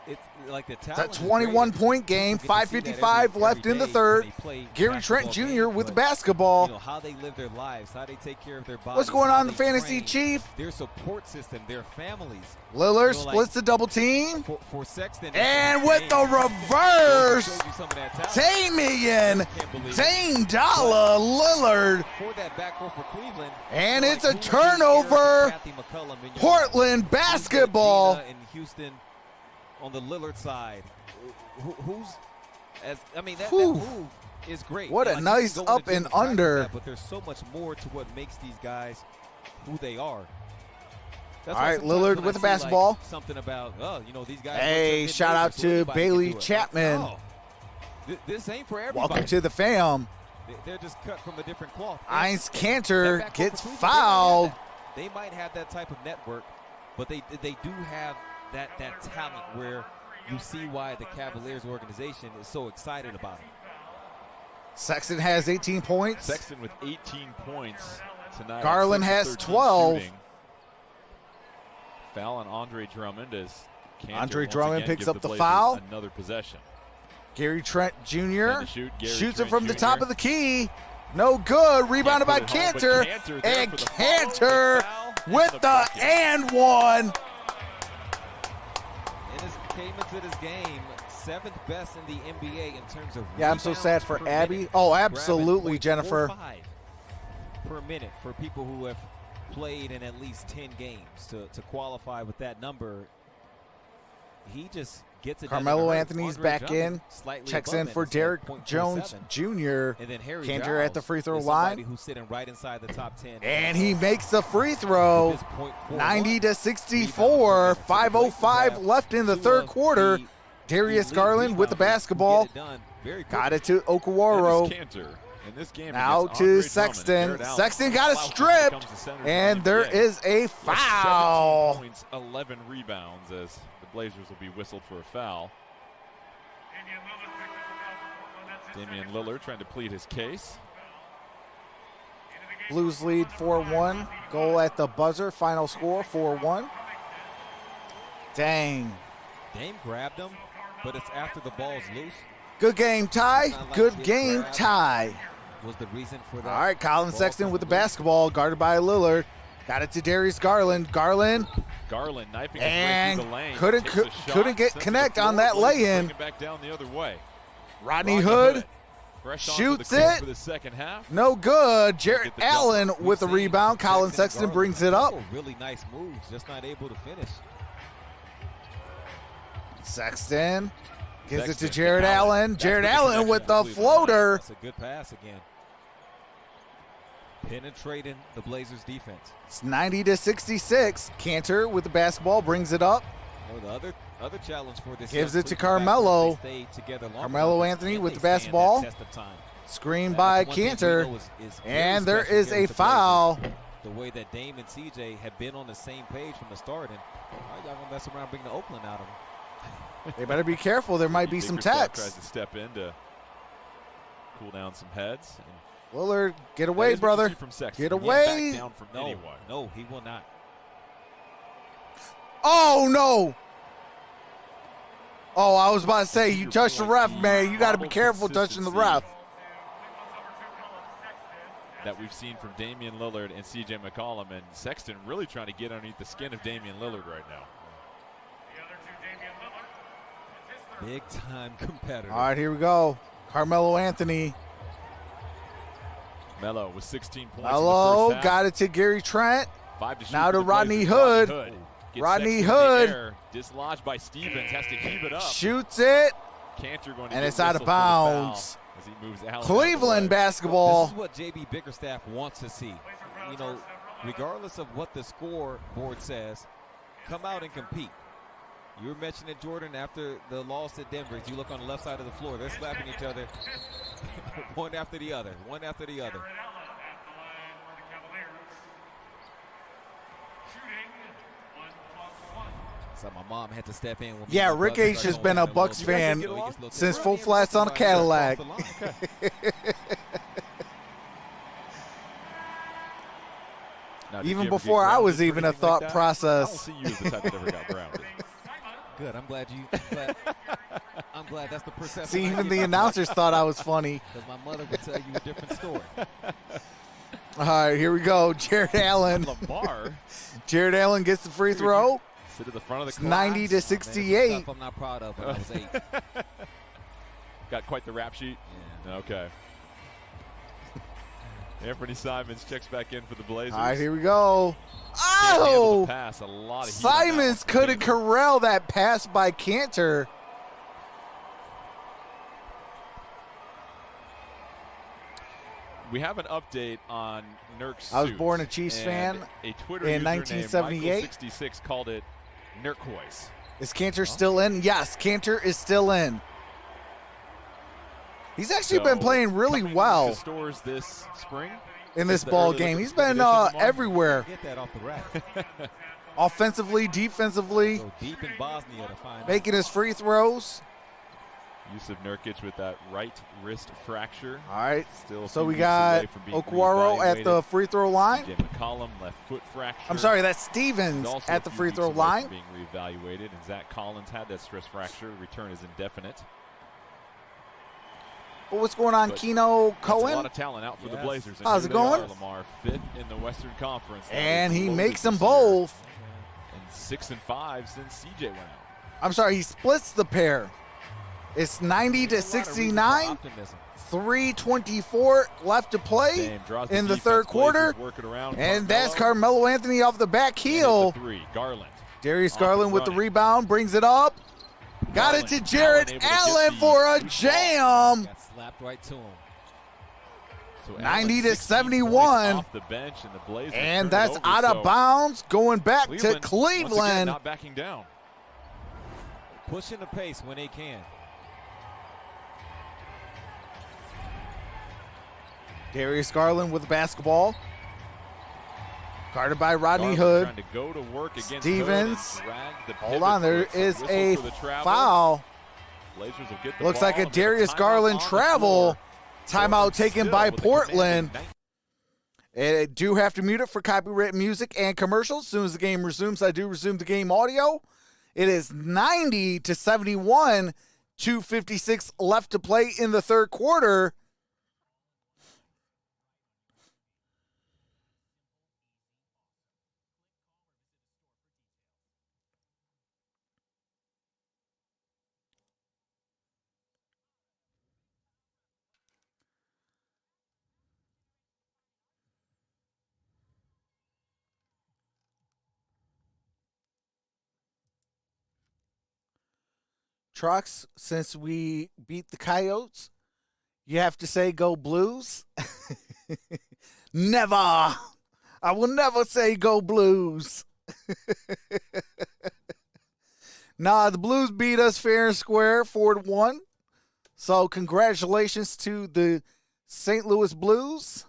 It's like it's a 21-point game, 5:55 left in the third. Gary Trent Jr. with the basketball. You know, how they live their lives, how they take care of their bodies. What's going on in the fantasy, Chief? Their support system, their families. Lillard splits the double team. For Sexton. And with the reverse, Damian Lillard. For that backcourt for Cleveland. And it's a turnover. Portland basketball. In Houston on the Lillard side. That move is great. What a nice up and under. But there's so much more to what makes these guys who they are. All right, Lillard with the basketball. Like something about, these guys. Hey, shout out to Bailey Chapman. Oh, this ain't for everybody. Welcome to the fam. They're just cut from a different cloth. Heinz Cantor gets fouled. They might have that type of network, but they do have that talent where you see why the Cavaliers organization is so excited about him. Sexton has 18 points. Sexton with 18 points tonight. Garland has 12. Shooting. Foul on Andre Drummond as Cantor Andre Drummond picks up the Blazers foul. Another possession. Gary Trent Jr. shoots it from Jr. the top of the key. No good. Rebounded by Cantor. And Cantor with the and one. Came into this game 7th best in the NBA in terms of yeah, I'm so sad for Abby. Oh, absolutely, Jennifer. Per minute for people who have played in at least 10 games to qualify with that number. He just gets it. Carmelo Anthony's back in. Checks in for Derek Jones Jr. And then Harry Cantor at the free throw line. Who's sitting right inside the top 10. And he makes the free throw. 90-64. 5:05 left in the third quarter. Darius Garland with the basketball. Got it to Okoro. Now to Sexton. Sexton got a strip. And there is a foul. 17 points, 11 rebounds as the Blazers will be whistled for a foul. Damian Lillard trying to plead his case. Blues lead 4-1. Goal at the buzzer. Final score 4-1. Dang. Dame grabbed him, but it's after the ball's loose. Good game, Ty. Good game, Ty. Was the reason for that. All right, Colin Sexton with the basketball, guarded by Lillard. Got it to Darius Garland. Garland knifing and his way through the lane. couldn't get connect on that lay-in. Back down the other way. Rodney Hood Fresh Shoots onto the court it. for the second half. No good. Jarrett Get the Allen jumper. with the rebound. Colin Sexton brings it up. Really nice moves, just not able to finish. Sexton gives it to Sexton Jarrett to Allen. Allen. That's Jarrett what the Allen connection with the is. floater. That's a good pass again. Penetrating the Blazers defense. It's 90-66. Cantor with the basketball brings it up. Oh, the other challenge for this Gives young it to Cleveland Carmelo. backcourt, they stayed together long Carmelo enough, Anthony and with they the stand basketball. that test of time. Screen That's by one thing we Cantor. know is And very there special is here a with the foul. Blazers. The way that Dame and CJ have been on the same page from the start, and y'all gonna mess around bringing the Oakland out of them. They better be careful. There might be some Bickerstaff text. tries to step in to cool down some heads. And Lillard, get that away, is what you brother. see from Sexton. Get He can't away. back down from No, anyone. no, he will not. Oh, no. Oh, I was about to say, you touched the ref, man. You got to be careful touching the ref. That we've seen from Damian Lillard and C.J. McCollum, and Sexton really trying to get underneath the skin of Damian Lillard right now. Big time competitor. All right, here we go. Carmelo Anthony. Melo with 16 points. Melo in the first half. got it to Gary Trent. 5 to shoot Now for to the Rodney Blazers. Hood. Gets Rodney Sexton in the Hood. air, dislodged by Stevens, has to keep it up. Shoots it. Cantor going to And get it's out of whistled for the foul bounds. as he moves Allen Cleveland out the way. basketball. This is what JB Bickerstaff wants to see. You know, regardless of what the scoreboard says, come out and compete. You were mentioning Jordan after the loss at Denver. As you look on the left side of the floor, they're slapping each other one after the other, one after the other. So my mom had to step in. When Yeah, Rick H has been a Bucks fan since full flats on a Cadillac. Now, did you Even ever get before I grounded was for even a anything thought like that? process. I don't see you as the type that ever got grounded. Good. I'm glad I'm glad that's the perception. See, even the announcers thought I was funny. Because my mother would tell you a different story. All right, here we go. Jared Allen. Lamar. Jared Allen gets the free throw. Sit at the front of the It's class. 90-68. Stuff I'm not proud of when I was 8. Got quite the rap sheet. Yeah. Okay. Anthony Simons checks back in for the Blazers. All right, here we go. Can't handle the Oh! pass. A lot of heat on that Simons one. couldn't corral that pass by Cantor. We have an update on Nurk's I was suit, born a Chiefs and fan a Twitter in user named 1978. Michael66 called it Nurkhoise. Is Cantor still in? Yes, Cantor is still in. He's actually been playing really coming well to stores this spring in this the ball early game. look He's at been the addition of Lamar. everywhere. Get that off the rack. Offensively, defensively, Go deep in Bosnia to find making his free throws. Yusuf Nurkic with that right wrist fracture. All right. Still a So few we weeks got away from being Okwaro at the reevaluated. free throw line. Jim McCollum, left foot fracture. I'm sorry, that's He's Stevens also at a the few free weeks throw away from line. being reevaluated, and Zach Collins had that stress fracture. Return is indefinite. But what's going on, But Keno That's a Cohen? lot of talent out for the Yes. Blazers. And How's here it they going? are, Lamar, 5th in the Western Conference. That And was he loaded makes them this year. both. And 6 and 5 since CJ went out. I'm sorry, he splits the pair. It's 90-69. Optimism. 3:24 left to play Dame draws in the defense, third quarter. Blazers working around And that's Carmelo. Carmelo Anthony off the back And hit heel. the 3. Garland. Darius off Garland and with the running. rebound, brings it up. Got it to Garland, Jared Allen able to get Allen the for a free ball. jam. Got slapped right to him. So 90-71. Allen 16 points off the bench, and the Blazers And turn it that's over. out of So bounds, going back to once again, Cleveland. not backing down. Pushing the pace when they can. Darius Garland with the basketball. Guarded by Rodney Garland Hood. trying to go to work against Stevens. Hood and drag the Hold pivot on, there for is whistle a for the travel. foul. Blazers will get the Looks ball like a and then Darius timeout Garland on the travel. floor. Timeout Portland taken still by with a Portland. commanding I do have to mute it for copyright music and commercials. As soon as the game resumes, I do resume the game audio. It is 90-71, 2:56 left to play in the third quarter. Trucks, since we beat the Coyotes, you have to say go Blues. Never. I will never say go Blues. Nah, the Blues beat us fair and square, 4-1. So congratulations to the St. Louis Blues.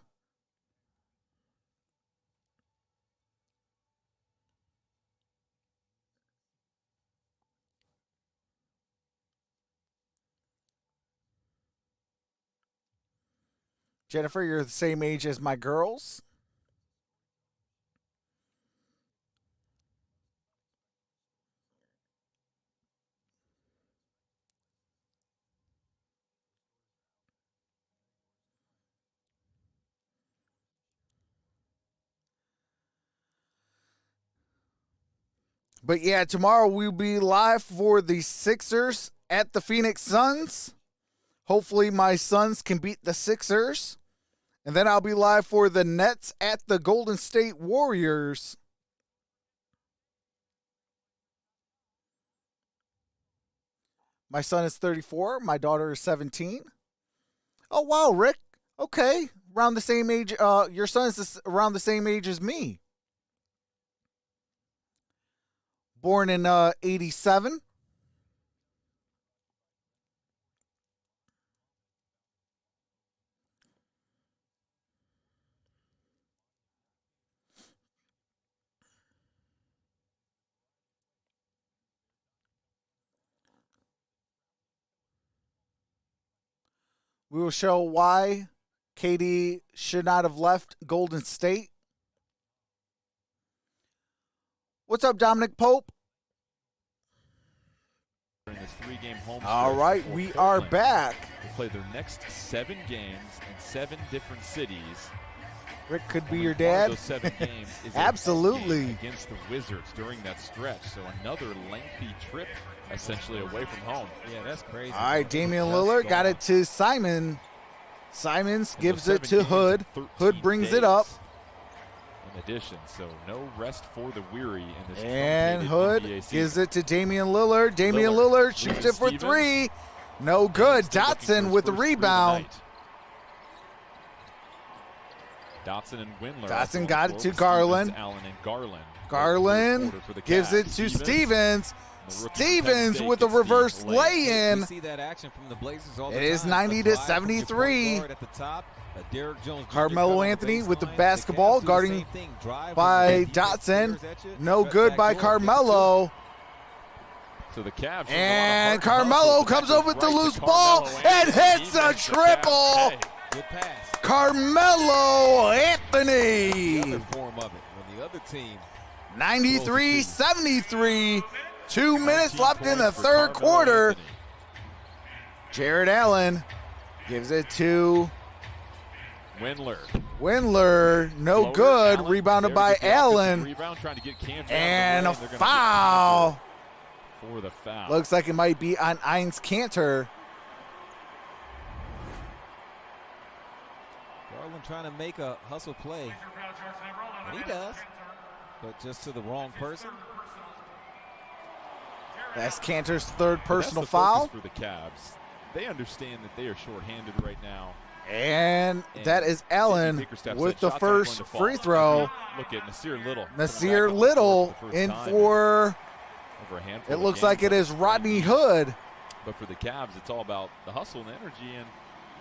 Jennifer, you're the same age as my girls. But yeah, tomorrow we'll be live for the Sixers at the Phoenix Suns. Hopefully my Suns can beat the Sixers. And then I'll be live for the Nets at the Golden State Warriors. My son is 34. My daughter is 17. Oh, wow, Rick. Okay. Around the same age. Your son is around the same age as me. Born in 87. We will show why KD should not have left Golden State. What's up, Dominic Pope? During this 3-game home All right, we are back. They play their next 7 games in 7 different cities. Rick could be Only your one of dad. those 7 games is a Absolutely. game against the Wizards during that stretch. So another lengthy trip, essentially away from home. Yeah, that's crazy. All right, Damian Lillard got it to Simon. Simons gives it to Hood. Hood brings it up. In addition, so no rest for the weary in this. And Hood NBA season. gives it to Damian Lillard. Damian Lillard shoots it for 3. No good. Dotson with the rebound. Dotson and Windler. Dotson got it to Garland. Allen and Garland. Garland gives it to Stevens. Stevens with a reverse lay-in. See that action from the Blazers all the It is time. 90 to 73. At the top, Derek Jones Jr. Carmelo cut on Anthony the with the baseline. basketball, They cannot do the guarding same thing. Drive by with the defense Dotson. stares at you. No Cut good back by door, Carmelo. So the Cavs. And Carmelo comes over with the loose ball and hits a triple. Good pass. Carmelo Anthony. The other form of it. When the other team 93-73. 2 minutes left in the third quarter. Jared Allen gives it to Windler. No good. Rebounded by Allen. And a foul. For the foul. Looks like it might be on Eins Kanter. Garland trying to make a hustle play. And he does. But just to the wrong person. That's Kanter's third personal That's the focus foul. for the Cavs. They understand that they are shorthanded right now. And that is Allen with the first free throw. Look at Nasir Little. Nasir Little in for, over a handful it of looks games. like it is Rodney Hood. But for the Cavs, it's all about the hustle and energy, and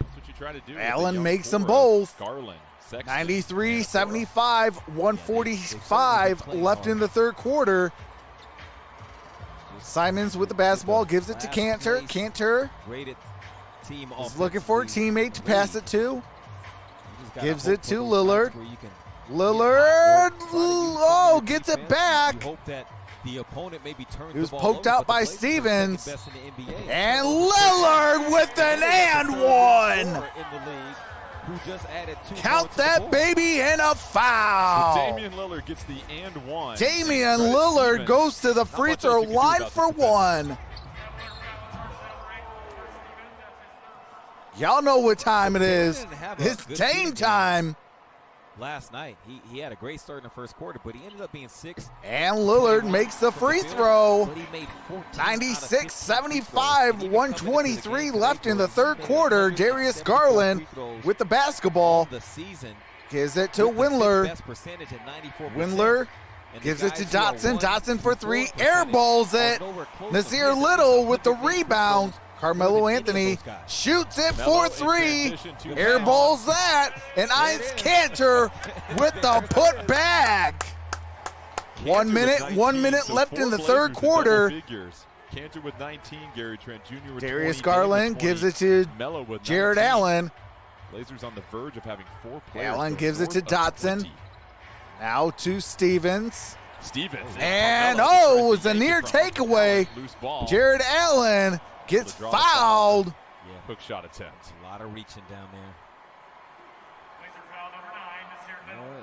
that's what you try to do. Allen makes them both. Garland, Sexton, 93-75, 145 left in the third quarter. Simons with the basketball, gives it to Kanter. Kanter is looking for a teammate to pass it to. Gives it to Lillard. Lillard, oh, gets it back. The opponent maybe turns He was the ball poked over, out but by the Blazers are second Stevens. best in the NBA. And Lillard with an and one. In the league, who just added 2 Count points to the that board. baby and a foul. Damian Lillard gets the and one. Damian Lillard goes to the free throw line for 1. Y'all know what time it is. It's Dame time. last night. He had a great start in the first quarter, but he ended up being 6. And Lillard makes the free throw. But he made 96-75, 123 left in the third quarter. Darius Garland with the basketball. The season gives it to Windler. Windler gives it to Dotson. Dotson for three. Airballs it. Nasir Little with the rebound. Carmelo Anthony shoots it for three. Airballs that. And Eins Kanter with the putback. 1 minute left in the third quarter. Kanter with 19, Gary Trent Jr. with Darius 20, Garland gives it to Jared Allen. Blazers on the verge of having 4 players. Allen gives it to Dotson. Now to Stevens. And it was a near takeaway. Jared Allen gets fouled. Yeah, hook shot attempt. A lot of reaching down there.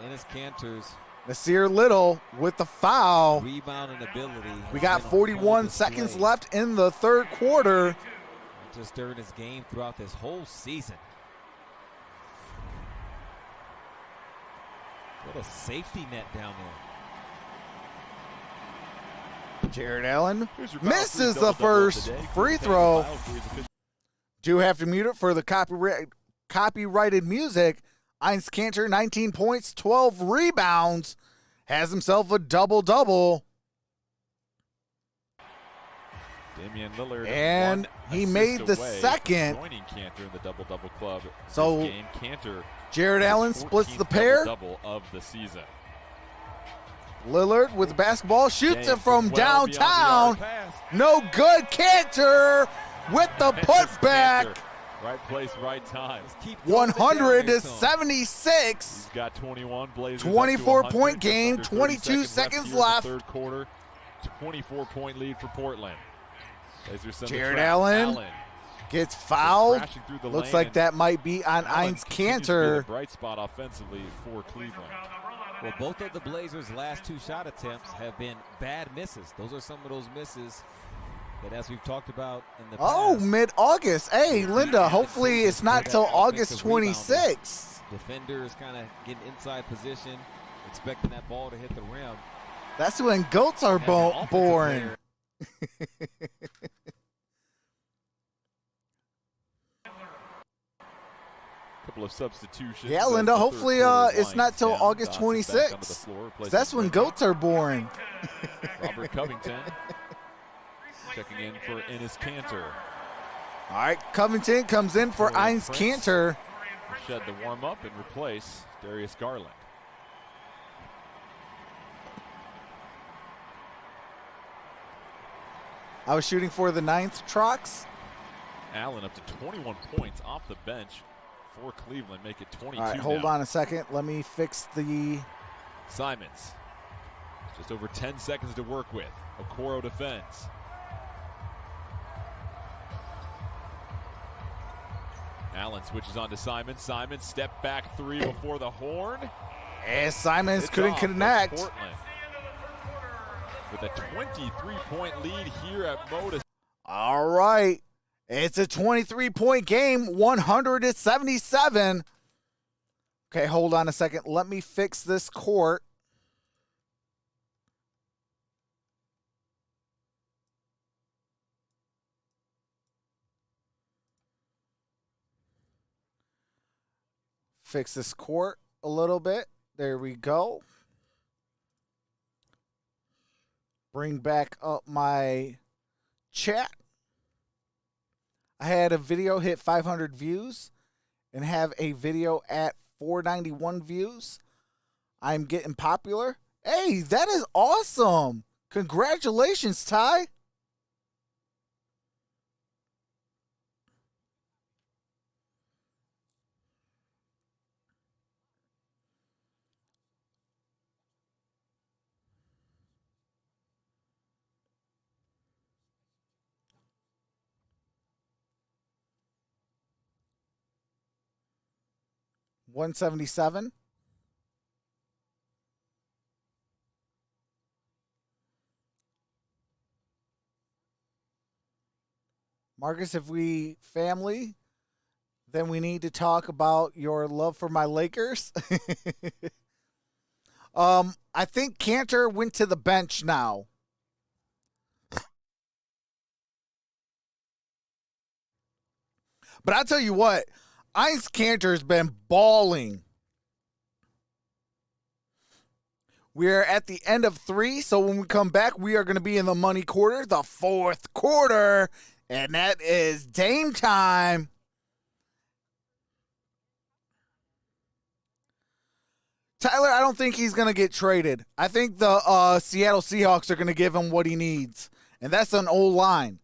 And it's Kanter's. Nasir Little with the foul. Rebounding ability. We got 41 seconds left in the third quarter. Just during his game throughout this whole season. What a safety net down there. Jared Allen misses the first free throw. Do have to mute it for the copyrighted music. Eins Kanter, 19 points, 12 rebounds. Has himself a double-double. Damian Lillard, and he made the second. Joining Kanter in the double-double club. So game, Kanter, Jared Allen splits the pair. Double of the season. Lillard with the basketball, shoots it from downtown. No good. Kanter with the putback. Right place, right time. 176. He's got 21. Blazers 24-point game, 22 seconds left. Third quarter, 24-point lead for Portland. Jared Allen gets fouled. Looks like that might be on Eins Kanter. Bright spot offensively for Cleveland. Well, both of the Blazers' last 2 shot attempts have been bad misses. Those are some of those misses that, as we've talked about in the past. Mid-August. Hey, Linda, hopefully it's not till August 26th. Defenders kind of getting inside position, expecting that ball to hit the rim. That's when goats are born. Couple of substitutions. Yeah, Linda, hopefully it's not till August 26th. That's when goats are born. Robert Covington checking in for Enes Kanter. All right, Covington comes in for Eins Kanter. Shed the warm-up and replace Darius Garland. I was shooting for the 9th Trox. Allen up to 21 points off the bench for Cleveland, make it 22 All right, hold on a second. Let me fix the... Simons, just over 10 seconds to work with. Okoro defends. Allen switches on to Simons. Simons step back 3 before the horn. And Simons couldn't connect. Portland with a 23-point lead here at Moda. All right. It's a 23-point game, 177. Okay, hold on a second. Let me fix this court. Fix this court a little bit. There we go. Bring back up my chat. I had a video hit 500 views and have a video at 491 views. I'm getting popular. Hey, that is awesome. Congratulations, Ty. $177. Marcus, if we family, then we need to talk about your love for my Lakers. I think Cantor went to the bench now. But I'll tell you what, Ice Cantor's been balling. We're at the end of 3, so when we come back, we are going to be in the money quarter, the 4th quarter, and that is Dame time. Tyler, I don't think he's going to get traded. I think the Seattle Seahawks are going to give him what he needs, and that's an old line.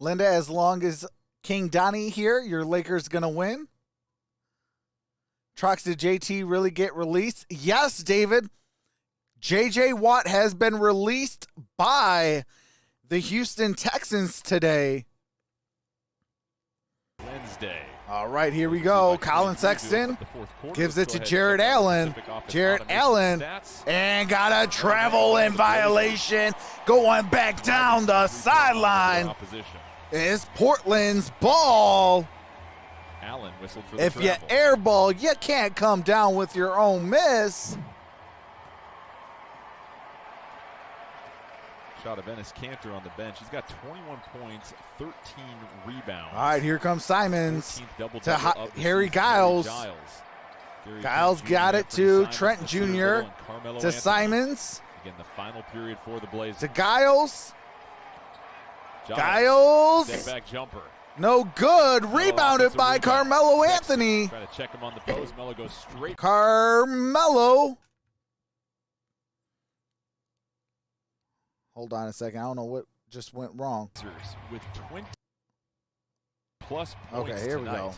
Linda, as long as King Donnie here, your Lakers going to win. Trucks, did JT really get released? Yes, David. J.J. Watt has been released by the Houston Texans today. Wednesday. All right, here we go. Colin Sexton gives it to Jarrett Allen. Jarrett Allen and got a travel in violation going back down the sideline. It's Portland's ball. Allen whistled for the if you travel. airball, you can't come down with your own miss. Shot of Enes Kanter on the bench. He's got 21 points, 13 rebounds. All right, here comes Simons to Harry season. Giles. Giles got it to Trent Jr. to Simons. Again, the final period for the Blazers. To Giles. Giles. Step back jumper. No good. Rebounded by Carmelo Anthony. Try to check him on the post. Melo goes straight. Carmelo. Hold on a second. I don't know what just went wrong. With 20 plus points okay, here tonight. we go.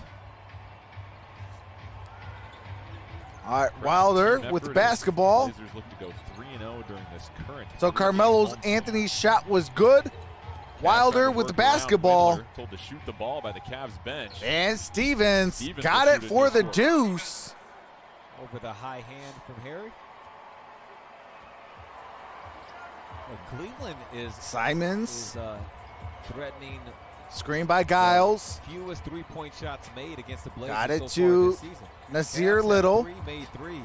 All right, Wilder with basketball. Blazers look to go 3-0 during this current. So Carmelo's Anthony's shot was good. Wilder with the basketball. Told to shoot the ball by the Cavs bench. And Stevens got it for the deuce. Over the high hand from Harry. Well, Cleveland is Simons threatening. Screen by Giles. Fewest three-point shots made against the Blazers. Got it so far this to season. Nasir Little. 3 made threes.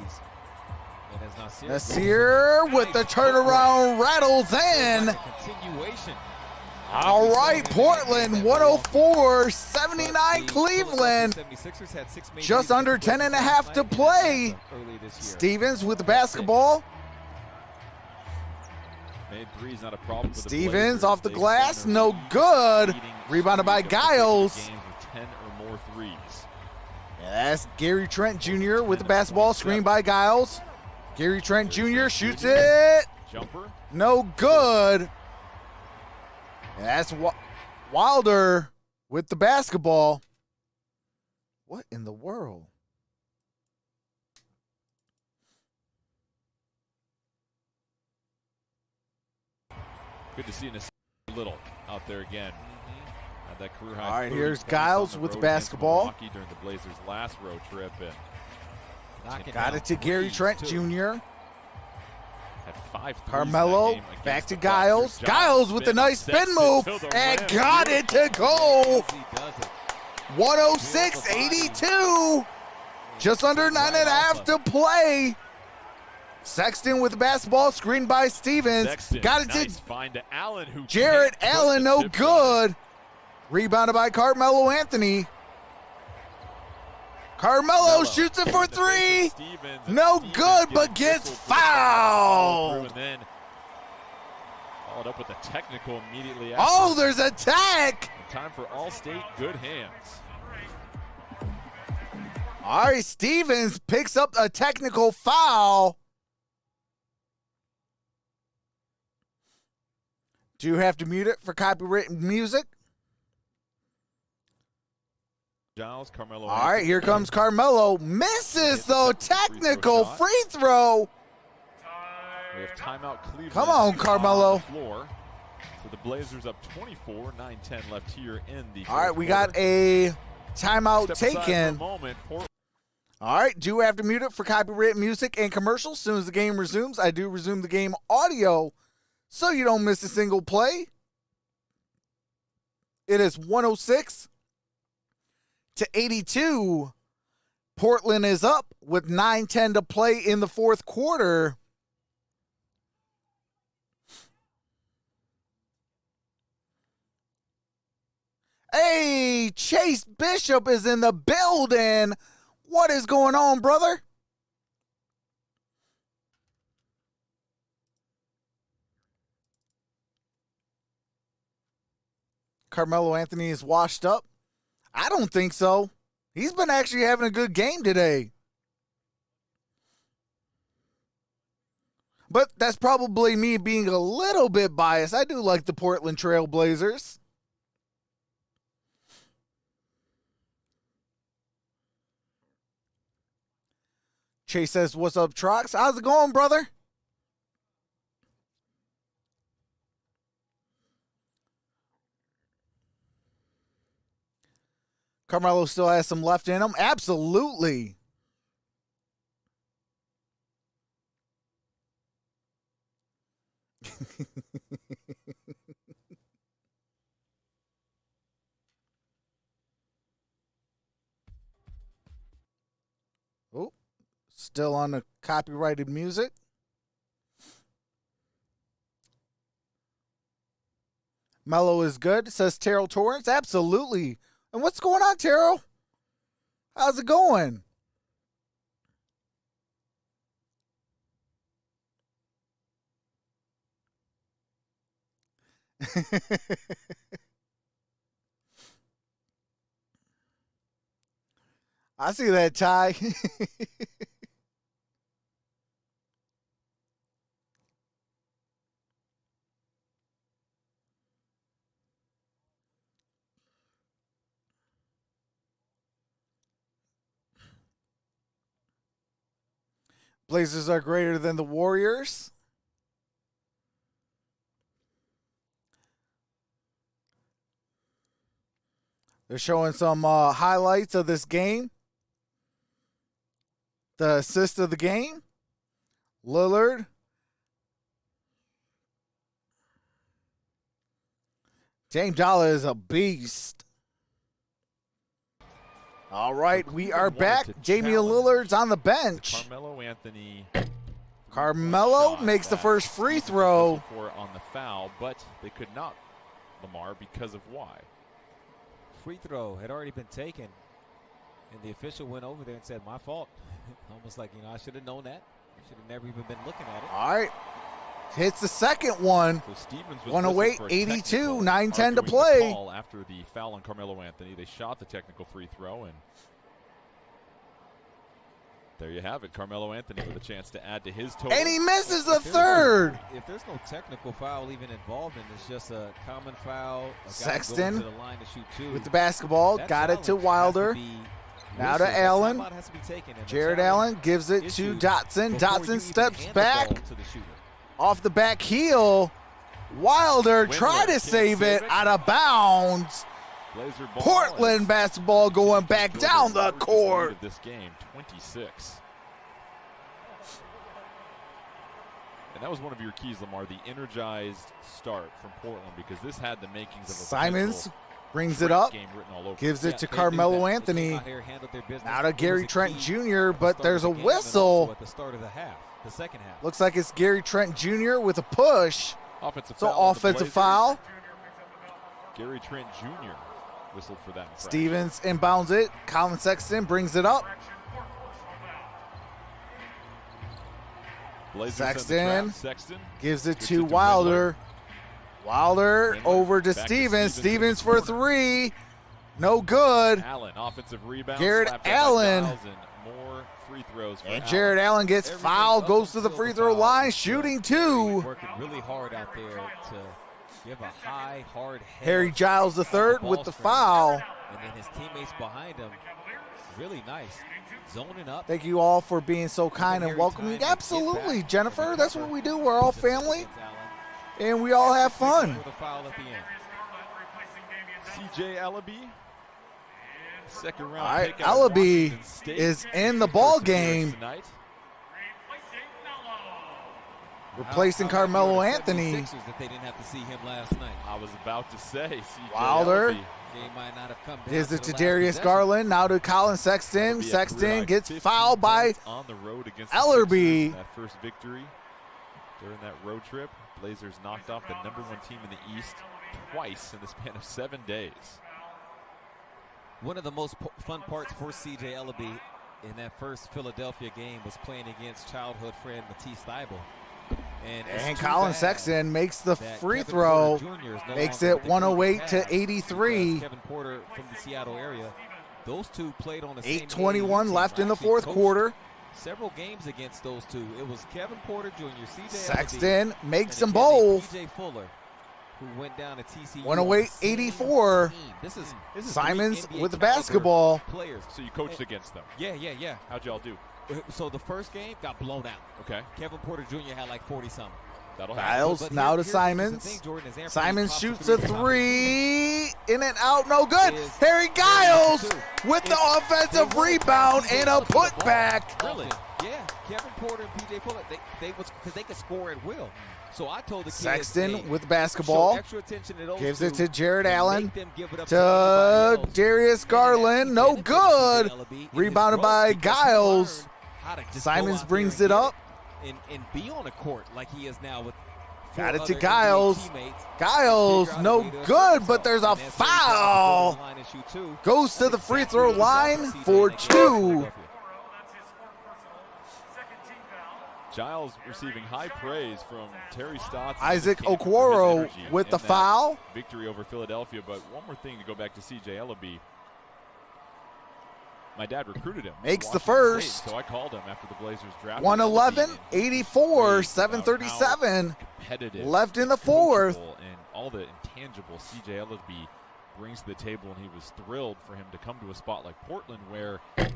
And as Nasir with the turnaround rattles in. Continuation. All right, Portland 104-79 Cleveland. 76ers had 6 made just under 10 and a half to play. Stevens with the basketball. Made threes, not a problem for the Stevens Blazers. off the They glass, center no good. leading Rebounded by streak of Giles. games with 10 or more threes. Yeah, that's Gary Trent Jr. with the basketball. Screen by Giles. Gary Trent Jr. shoots it. Jumper. No good. And that's Wilder with the basketball. What in the world? Good to see Nasir Little out there again. Had that career high. All right, 30 here's points Giles on the with road basketball. against Milwaukee during the Blazers' last road trip. And Got it to Gary Trent Jr. had 5 threes Carmelo in that game against back to the Giles. Bucks. Giles with a nice spin sets it move to the and rim. got it to go. He does it. 106-82. Just under 9.5 to play. Sexton with the basketball, screened by Stevens. Sexton, Got it nice to find to Allen, who Jarrett can't put Allen, the no chips good. Rebounded by Carmelo Anthony. Carmelo shoots it for 3. No good, but gets fouled. And then followed up with a technical immediately after. Oh, there's a tech. Time for All-State good hands. All right, Stevens picks up a technical foul. Do you have to mute it for copyrighted music? Giles, Carmelo. All right, here comes Carmelo. Misses, though. Technical free throw. We have timeout Cleveland. Come on, Carmelo. On the floor. So the Blazers up 24, 9-10 left here in the All right, we quarter. got a timeout Step aside taken. for a moment. All right, do have to mute it for copyright music and commercials. As soon as the game resumes, I do resume the game audio so you don't miss a single play. It is 106-82. Portland is up with 9:10 to play in the fourth quarter. Hey, Chase Bishop is in the building. What is going on, brother? Carmelo Anthony is washed up? I don't think so. He's been actually having a good game today. But that's probably me being a little bit biased. I do like the Portland Trailblazers. Chase says, what's up, Trox? How's it going, brother? Carmelo still has some left in him. Absolutely. Oh, still on the copyrighted music. Mello is good, says Terrell Torrance. Absolutely. And what's going on, Terrell? How's it going? I see that, Ty. Blazers are greater than the Warriors. They're showing some highlights of this game. The assist of the game. Lillard. Dame Dollar is a beast. All right, we are back. Damian Lillard's on the bench. Carmelo Anthony. Carmelo makes the first free throw. On the foul, but they could not, Lamar, because of why? Free throw had already been taken, and the official went over there and said, my fault. Almost like, I should have known that. I should have never even been looking at it. All right. Hits the second one. So Stevens 108-82, 9:10 to play. After the foul on Carmelo Anthony, they shot the technical free throw, and there you have it. Carmelo Anthony with a chance to add to his total. And he misses the third. If there's no technical foul even involved in it's just a common foul. Sexton to the line to shoot two. with the basketball. Got it to Wilder. Now to Allen. Jared Allen gives it to Dotson. Dotson steps back. Off the back heel. Wilder tried to save it out of bounds. Portland basketball going back down the court. This game, 26. And that was one of your keys, Lamar, the energized start from Portland, because this had the makings of a Simons brings it up, gives it to Carmelo Anthony. Now to Gary Trent Jr., but there's a whistle. At the start of the half, the second half. Looks like it's Gary Trent Jr. with a push. Offensive foul. Gary Trent Jr. whistled for that. Stevens inbounds it. Colin Sexton brings it up. Sexton gives it to Wilder. Wilder over to Stevens. Stevens for three. No good. Allen, offensive rebound. Garrett Allen. More free throws. And Jared Allen gets fouled, goes to the free throw line, shooting two. Working really hard out there to give a high, hard head. Harry Giles III with the foul. And then his teammates behind him, really nice. Zoning up. Thank you all for being so kind and welcoming. Absolutely, Jennifer. That's what we do. We're all family. and we all have fun. With a foul at the end. CJ Ellaby, second round All right, pick out of Ellaby Washington State. is in the ball game, Tonight. replacing Carmelo Anthony. That they didn't have to see him last night. I was about to say, CJ Wilder. Ellaby. Game might not have come down Gives it to the last Darius possession. Garland. Now to Colin Sexton. Sexton gets fouled by on the road against Ellerby. The Sixers, that first victory during that road trip. Blazers knocked off the #1 team in the East twice in the span of 7 days. One of the most fun parts for CJ Ellaby in that first Philadelphia game was playing against childhood friend Matisse Thybulle. And Colin Sexton makes the free throw, makes it 108 to 83. Kevin Porter from the Seattle area. Those two played on the same 8:21 left in the fourth quarter. Several games against those two. It was Kevin Porter Jr., CJ Sexton Ellaby, makes and them both. PJ Fuller, who went down to TCU. 108-84. This is Simons three NBA with the caliber basketball. Players. So you coached against them. Yeah. How'd y'all do? So the first game got blown out. Okay. Kevin Porter Jr. had like 40-something. That'll happen. Giles now to Simons. Simons shoots a three. In and out, no good. Harry Giles with the offensive rebound and a putback. Really? Yeah. Kevin Porter and PJ Fuller, because they could score at will. So I told the kids, Sexton hey, with the basketball. show extra attention to those Gives two it to Jared and Allen. make them give it up To everybody else. Darius Garland. No good. Rebounded by Giles. Simons brings it up. And be on the court like he is now with Got it four to other Giles. NBA teammates. Giles, no good, but there's a foul. Goes to the free throw line for two. Giles receiving high praise from Terry Stotts. Isaac and his Okoro energy with in the that foul. Victory over Philadelphia. But one more thing to go back to CJ Ellaby. My dad recruited him. Makes the Washington first. State, so I called him after the Blazers drafted 111-84, 7:37 left in the fourth. And all the intangibles CJ Ellaby brings to the table, and he was thrilled for him to come to a spot like Portland where, as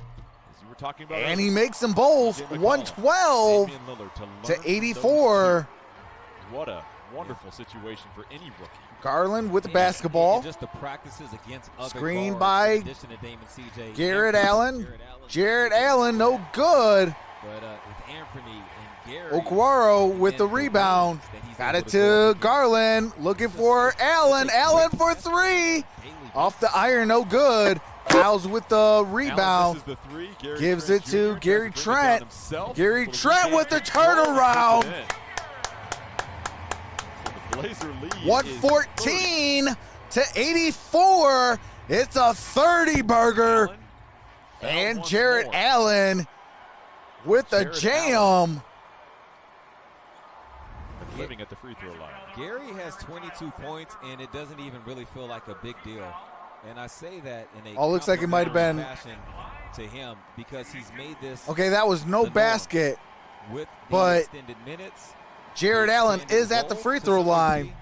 you were talking about, And he makes them both 112 Damian Lillard to learn from 84. those two. What a wonderful situation for any rookie. Garland with the basketball. Just the practices against other Screen guards, by in addition to Damon CJ. Garrett Allen. Jared Allen, no good. But with Anthony and Gary. Okwaro with the rebound. Got it to Garland. Looking for Allen. Allen for three. Off the iron, no good. Giles with the rebound. Allen, this is the three. Gary Gives Trent it to Jr. Gary tries to bring it down Trent. himself. Gary Little Trent weekend with the control, turnaround. puts it in. So the Blazer lead is 114 to 84. It's a 30 burger. Allen. And Once Jared more. Allen with the Jared jam. Living at the free throw line. Gary has 22 points, and it doesn't even really feel like a big deal. And I say that in a Oh, looks like it might have been. fashion to him because he's made this Okay, that was no the norm. basket. with the but extended minutes. Jared Allen is at the free throw line.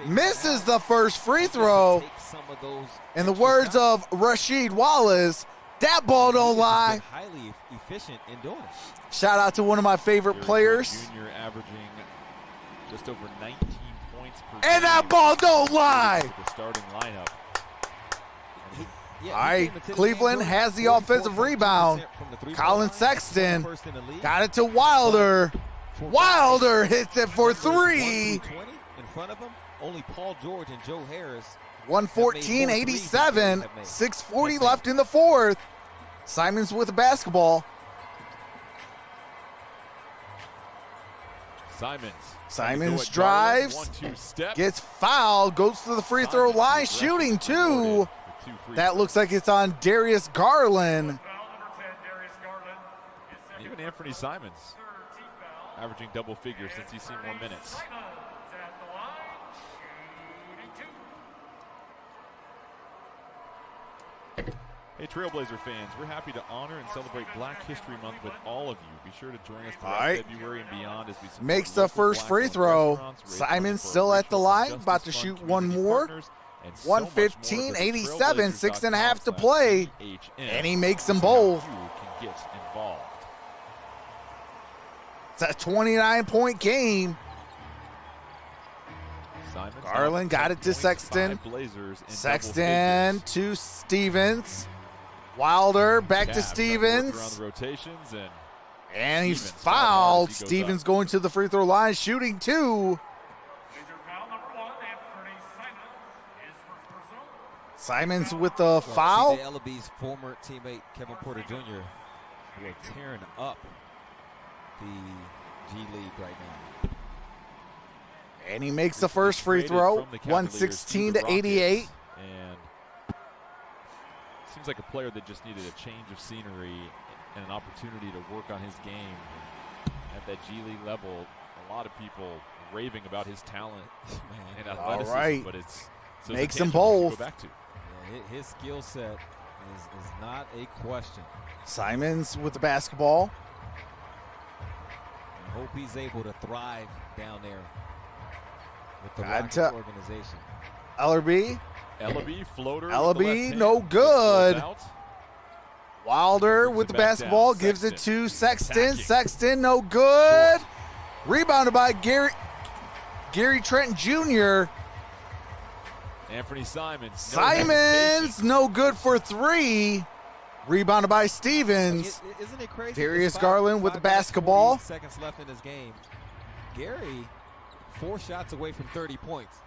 Misses the first free throw. In the words of Rasheed Wallace, that ball don't lie. Highly efficient in doing it. Shout out to one of my favorite Gary players. Trent Jr. averaging just over 19 points per game. And that ball don't lie. The starting lineup. All right, Cleveland has the offensive rebound. Colin Sexton got it to Wilder. Wilder hits it for three. In front of him, only Paul George and Joe Harris. 114-87, 6:40 left in the fourth. Simons with the basketball. Simons drives, 1-2 step. gets fouled, goes to the free throw line, shooting two. That looks like it's on Darius Garland. Even Anthony Simons averaging double figures since he's seen more minutes. Hey, Trailblazer fans, we're happy to honor and celebrate Black History Month with all of you. Be sure to join us throughout All right. February and beyond as we support Makes the local first free Black-owned throw. restaurants, raise money Simons for still our at the Racial line, Justice about to Fund shoot community one more. partners, and so much more. Visit 115-87, 6.5 to trailblazers.com/BHN play. And he makes them both. You can get involved. It's a 29-point game. Simons Garland got it to Sexton. Sexton to Stevens. Wilder back to Stevens. Around the rotations and he's fouled. Stevens going to the free throw line, shooting two. Simons with the foul. Ellaby's former teammate Kevin Porter Jr. who are tearing up the G League right now. And he makes the first free throw, 116 to 88. And seems like a player that just needed a change of scenery and an opportunity to work on his game. At that G League level, a lot of people raving about his talent and athleticism, all right, but it's makes them both. Go back to. Yeah, his skill set is not a question. Simons with the basketball. I hope he's able to thrive down there with the Rockets organization. Ellaby floater. Ellaby, no good. Wilder with the basketball, gives it to Sexton. Sexton, no good. Rebounded by Gary Trent Jr. Anthony Simons. Simons, no good for three. Rebounded by Stevens. Isn't it crazy? Darius Garland with the basketball. Seconds left in this game. Gary, 4 shots away from 30 points.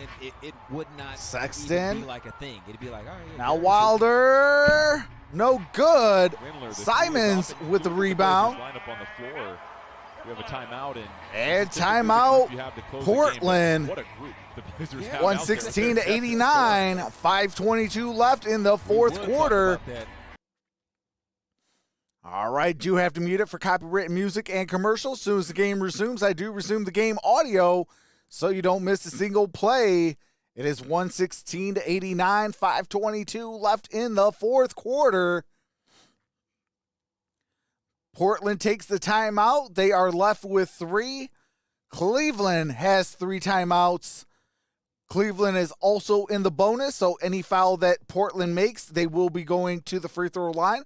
And it would not even be like a thing. It'd be like, all right. Yeah, now Wilder, no good. Simons with the rebound. Line up on the floor. We have a timeout and timeout. Portland. What a group the Blazers have 116 to 89. 5:22 left in the fourth quarter. All right, do have to mute it for copyrighted music and commercials. As soon as the game resumes, I do resume the game audio so you don't miss a single play. It is 116 to 89. 5:22 left in the fourth quarter. Portland takes the timeout. They are left with 3. Cleveland has 3 timeouts. Cleveland is also in the bonus, so any foul that Portland makes, they will be going to the free throw line.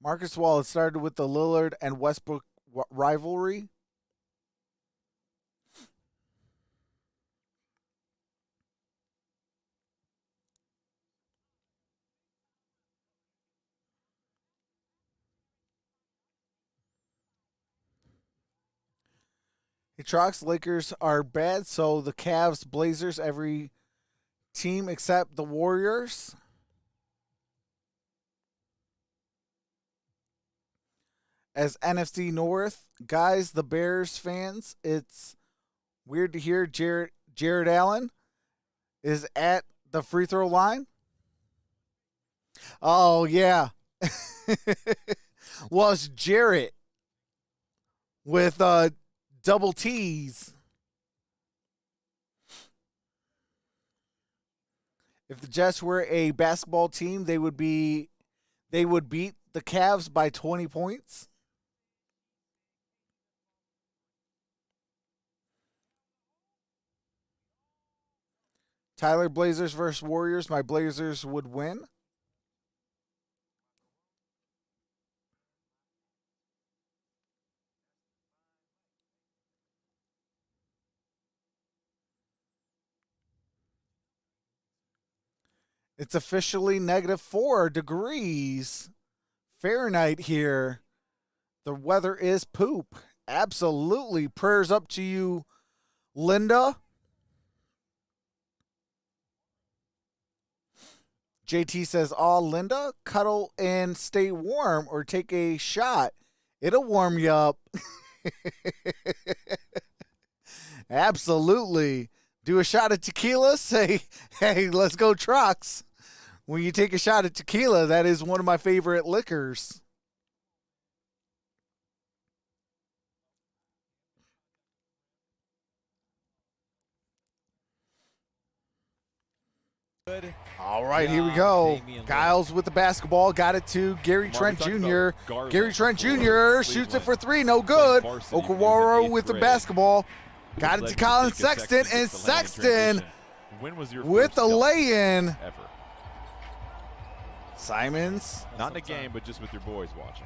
Marcus Wallace started with the Lillard and Westbrook rivalry. Trox, Lakers are bad, so the Cavs, Blazers, every team except the Warriors. As NFC North, guys, the Bears fans, it's weird to hear Jared Allen is at the free throw line. Oh, yeah. Well, it's Jarrett with double T's. If the Jets were a basketball team, they would beat the Cavs by 20 points. Tyler, Blazers versus Warriors. My Blazers would win. It's officially -4 degrees Fahrenheit here. The weather is poop. Absolutely. Prayers up to you, Linda. JT says, Linda, cuddle and stay warm or take a shot. It'll warm you up. Absolutely. Do a shot of tequila. Say, hey, let's go trucks. When you take a shot of tequila, that is one of my favorite liquors. All right, here we go. Giles with the basketball. Got it to Gary Trent Jr. Gary Trent Jr. shoots it for 3. No good. Okawara with the basketball. Got it to Colin Sexton. And Sexton with the lay-in. Simons. Not in the game, but just with your boys watching.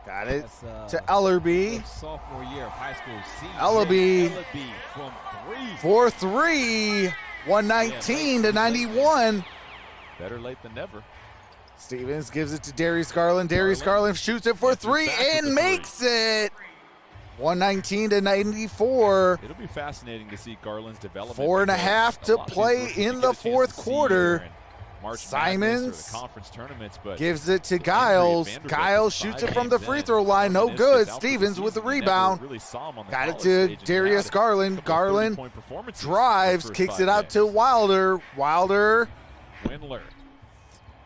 Got it That's, to Ellerby. Sophomore year of high school. Ellerby from 3. for 3. 119 to 91. Better late than never. Stevens gives it to Darius Garland. Darius Garland shoots it for 3 and makes it. 119 to 94. It'll be fascinating to see Garland's development. 4.5 to play in the fourth quarter. Simons the conference tournaments, but gives it to Giles. Giles shoots it from the free throw line. No good. Stevens with the rebound. Got it to Darius Garland. Garland drives, kicks it out to Wilder. Wilder. Windler.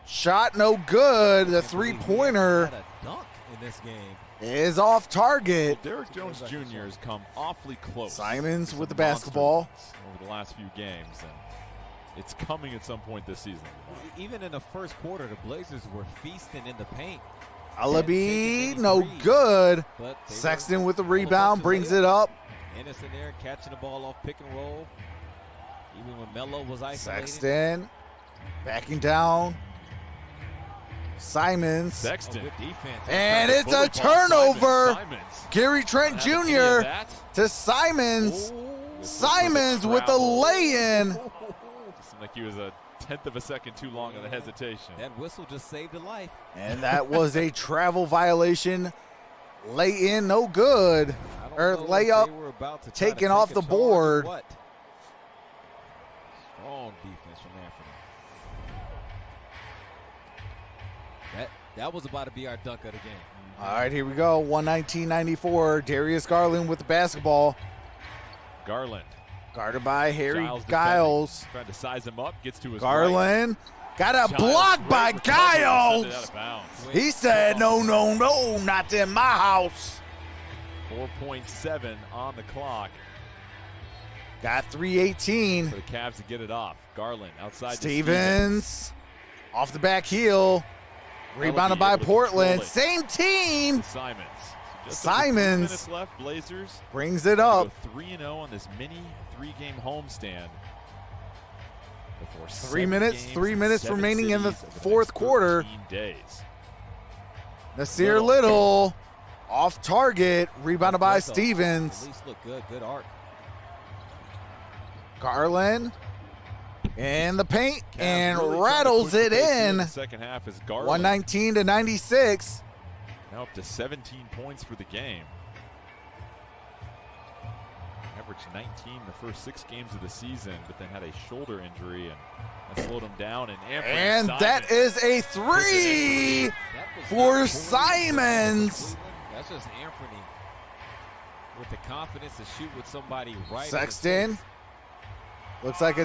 Shot no good. The three-pointer Dunk in this game. is off target. Derrick Jones Jr. has come awfully close. Simons with the basketball over the last few games, and it's coming at some point this season. Even in the first quarter, the Blazers were feasting in the paint. Alabi, no good. But Sexton with the rebound, brings it up. Ennis in there catching the ball off pick and roll. Even when Melo was isolated. Sexton backing down. Simons. Sexton. And it's a turnover. Gary Trent Jr. to Simons. Simons with the lay-in. Seemed like he was a tenth of a second too long on the hesitation. That whistle just saved a life. And that was a travel violation. Lay in, no good. Or layup taken off the board. Strong defense from Anthony. That was about to be our dunk of the game. All right, here we go. 119-94. Darius Garland with the basketball. Garland. Guarded by Harry Giles. Trying to size him up. Gets to his Garland. Right. Got a block by Giles. He said, no, not in my house. 4.7 on the clock. Got 3:18. For the Cavs to get it off. Garland outside. Stevens. Off the back heel. Rebounded by Portland. Same team. Simons. Simons minutes left. Blazers brings it up. 3-0 on this mini 3-game homestand. 3 minutes remaining in the fourth quarter. Days. Nasir Little off target. Rebounded by Stevens. At least look good. Good arc. Garland in the paint and rattles it in. The second half is Garland. 119 to 96. Now up to 17 points for the game. Averaged 19 the first 6 games of the season, but then had a shoulder injury and that slowed him down. And that is a 3 for Simons. That's just Anthony with the confidence to shoot with somebody right. Sexton. Looks like a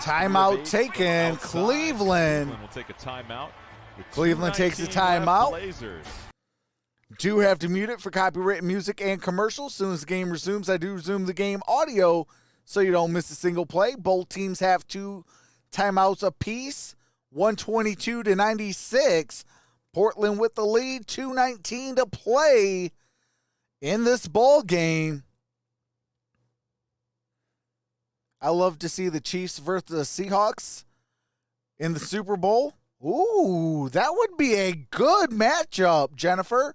timeout taken. Cleveland. Will take a timeout. Cleveland takes a timeout. Blazers. Do have to mute it for copyright music and commercials. As soon as the game resumes, I do resume the game audio so you don't miss a single play. Both teams have 2 timeouts apiece. 122 to 96. Portland with the lead. 2:19 to play in this ball game. I love to see the Chiefs versus the Seahawks in the Super Bowl. Ooh, that would be a good matchup, Jennifer.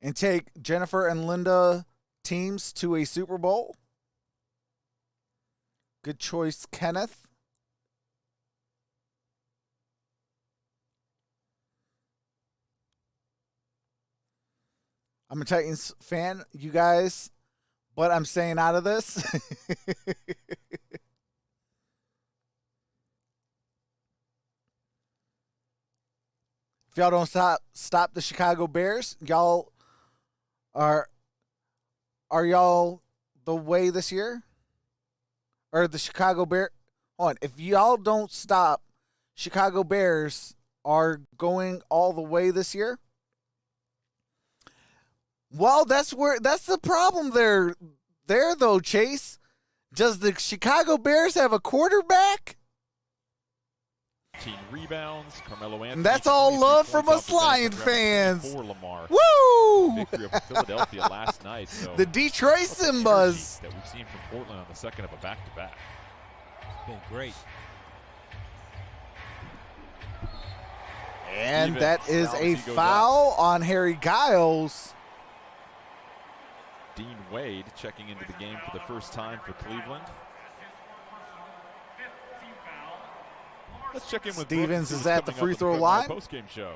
And take Jennifer and Linda teams to a Super Bowl. Good choice, Kenneth. I'm a Titans fan, you guys, but I'm staying out of this. If y'all don't stop the Chicago Bears, y'all are y'all the way this year? Or the Chicago Bears? Hold on. If y'all don't stop, Chicago Bears are going all the way this year? Well, that's the problem there though, Chase. Does the Chicago Bears have a quarterback? 13 rebounds. Carmelo Anthony. And that's all love from us Lions fans. For Lamar. Woo! Victory over Philadelphia last night. So the Detroit Simbas that we've seen from Portland on the second of a back-to-back. It's been great. And that is a foul on Harry Giles. Dean Wade checking into the game for the first time for Cleveland. Let's check in with Stevens Brooks, is at the free throw line. Post-game show.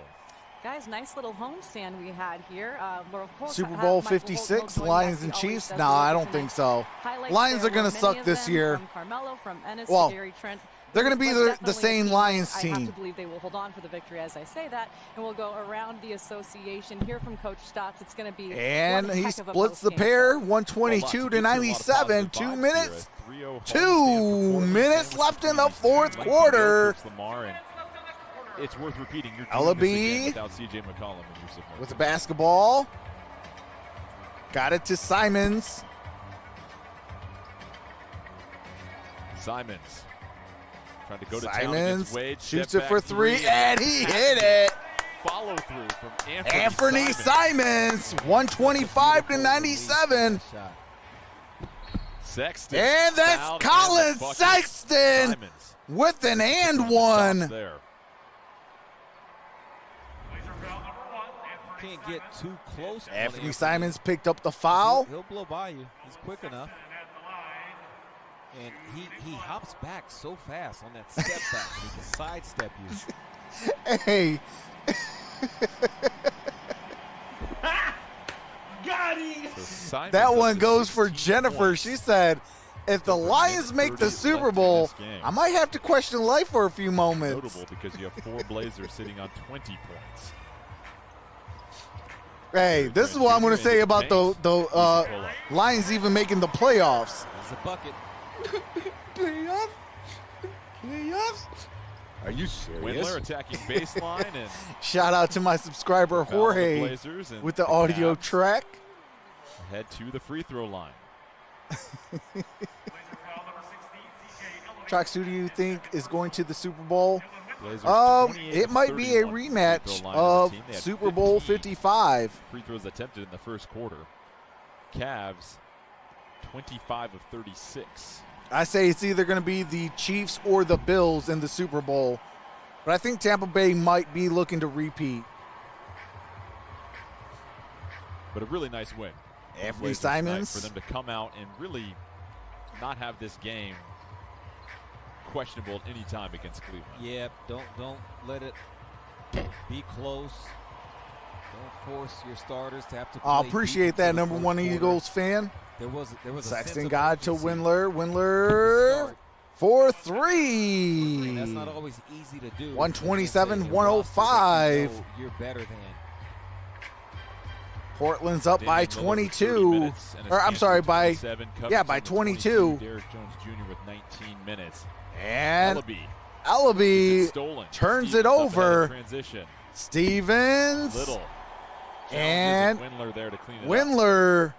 Guys, nice little homestand we had here. Of course, Super Bowl 56, Lions and Chiefs. No, I don't think so. Lions are going to suck this year. From Carmelo, from Ennis, well, Gary Trent. they're going to be the same Lions team. I have to believe they will hold on for the victory as I say that. And we'll go around the association, hear from Coach Stotts. It's going to be and he splits the pair, 122 to 97, 2 minutes. 2 minutes left in the fourth quarter. It's worth repeating. Ellaby without CJ McCollum with the basketball. Got it to Simons. Simons trying to go to Simons town Wade, shoots it for three, and he hit it. Follow through from Anthony Simons, 125 to 97. Sexton. And that's Colin Sexton with an and one. There. Can't get too close. Anthony Simons picked up the foul. He'll blow by you. He's quick enough. And he hops back so fast on that step back. He can sidestep you. Hey. Got him. So that one goes for Jennifer. She said, if the Lions make the Super Bowl, I might have to question life for a few moments. Notable because you have 4 Blazers sitting on 20 points. Hey, this is what I'm going to say about the Lions even making the playoffs. It's a bucket. Playoffs? Are you serious? Windler attacking baseline. And shout out to my subscriber Jorge with the audio track. Head to the free throw line. Trax, who do you think is going to the Super Bowl? It might be a rematch of Super Bowl 55. Free throws attempted in the first quarter. Cavs, 25 of 36. I say it's either going to be the Chiefs or the Bills in the Super Bowl. But I think Tampa Bay might be looking to repeat. But a really nice win. Anthony Simons. For them to come out and really not have this game questionable at any time against Cleveland. Yeah, don't let it be close. Don't force your starters to have to play. I appreciate that, number one Eagles fan. There was Sexton got to Windler. Windler for three. And that's not always easy to do. 127, 105. You're better than. Portland's up by 22. Or I'm sorry, by 22. Derek Jones Jr. with 19 minutes. And Ellaby turns it over. Stevens. Little. And Windler there to clean it up. Windler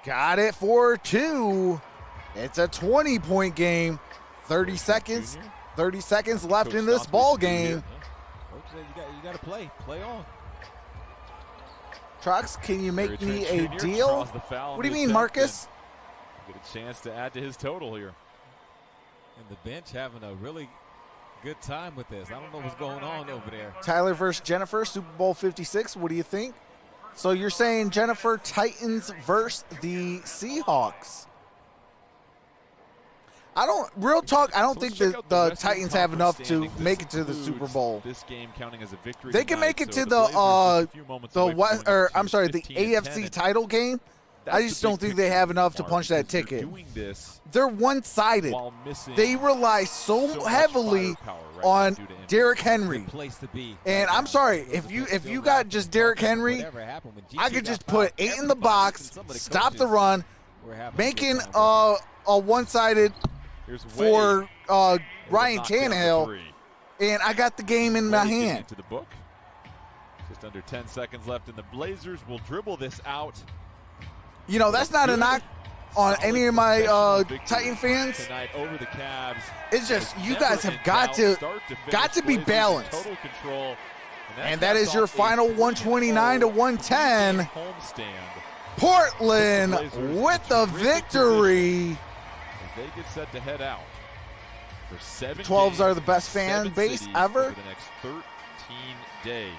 got it for 2. It's a 20-point game. 30 seconds. 30 seconds left in this ball game. You got to play. Play on. Trucks, can you make me a deal? What do you mean, Marcus? Get a chance to add to his total here. And the bench having a really good time with this. I don't know what's going on over there. Tyler versus Jennifer, Super Bowl 56. What do you think? So you're saying Jennifer Titans versus the Seahawks. I don't think that the Titans have enough to make it to the Super Bowl. This game counting as a victory. They can make it to the AFC title game. I just don't think they have enough to punch that ticket. They're one-sided. They rely so heavily on Derrick Henry. And I'm sorry, if you got just Derrick Henry, I could just put 8 in the box, stop the run, making a one-sided for Ryan Tannehill, and I got the game in my hand. Just under 10 seconds left, and the Blazers will dribble this out. You know, that's not a knock on any of my Titan fans. Tonight over the Cavs. It's just you guys have got to be balanced. Total control. And that is your final 129 to 110. Portland with the victory. As they get set to head out for 7 12s games, are the best fan base ever. over the next 13 days.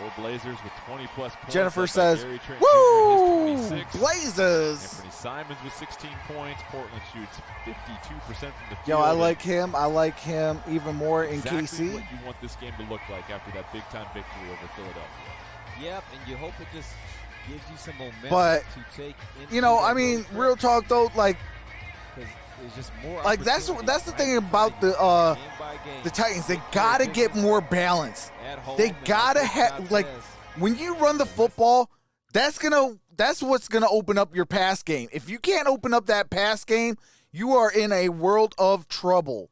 4 Blazers with 20-plus points. Jennifer led by says, Gary Trent "Woo, Jr., his 26. Blazers!" Anthony Simons with 16 points. Portland shoots 52% from the field. Yo, I like him. I like him even more in exactly KC. what you want this game to look like after that big-time victory over Philadelphia. Yep, and you hope it just gives you some momentum But, to take into you know, that I mean, road trip, real talk though, like 'cause there's just more that's the opportunities, thing right? about Game by game. the Titans. They gotta get more balance. At home They and gotta against have top like tests. when you run the football. That's what's gonna open up your pass game. If you can't open up that pass game, you are in a world of trouble.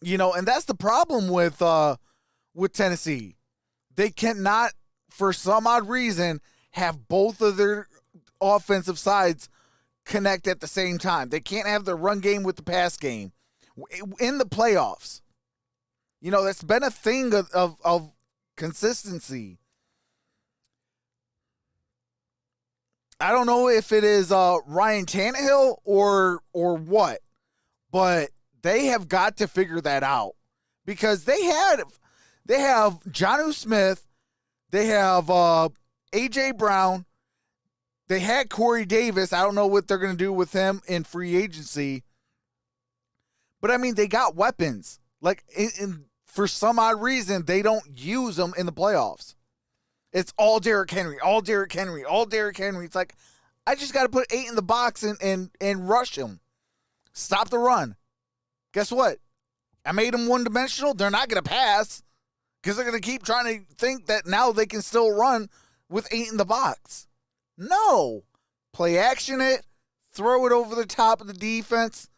You know, and that's the problem with Tennessee. They cannot, for some odd reason, have both of their offensive sides connect at the same time. They can't have the run game with the pass game in the playoffs. You know, that's been a thing of consistency. I don't know if it is Ryan Tannehill or what, but they have got to figure that out because they have Jonnu Smith, they have A.J. Brown, they had Corey Davis. I don't know what they're going to do with him in free agency, but I mean they got weapons. Like for some odd reason, they don't use them in the playoffs. It's all Derrick Henry, all Derrick Henry, all Derrick Henry. It's like, I just got to put 8 in the box and rush him. Stop the run. Guess what? I made them one-dimensional. They're not going to pass because they're going to keep trying to think that now they can still run with 8 in the box. No. Play action it, throw it over the top of the defense,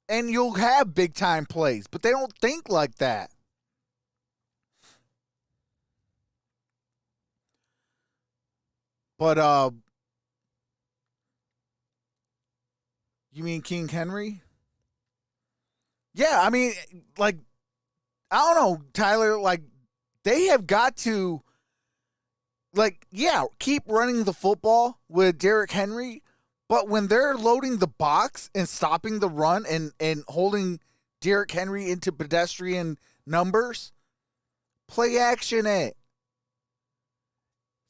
and you'll have big-time plays. But they don't think like that. But, you mean King Henry? Yeah, I mean, like, I don't know, Tyler, like, they have got to, like, yeah, keep running the football with Derrick Henry, but when they're loading the box and stopping the run and holding Derrick Henry into pedestrian numbers, play action it.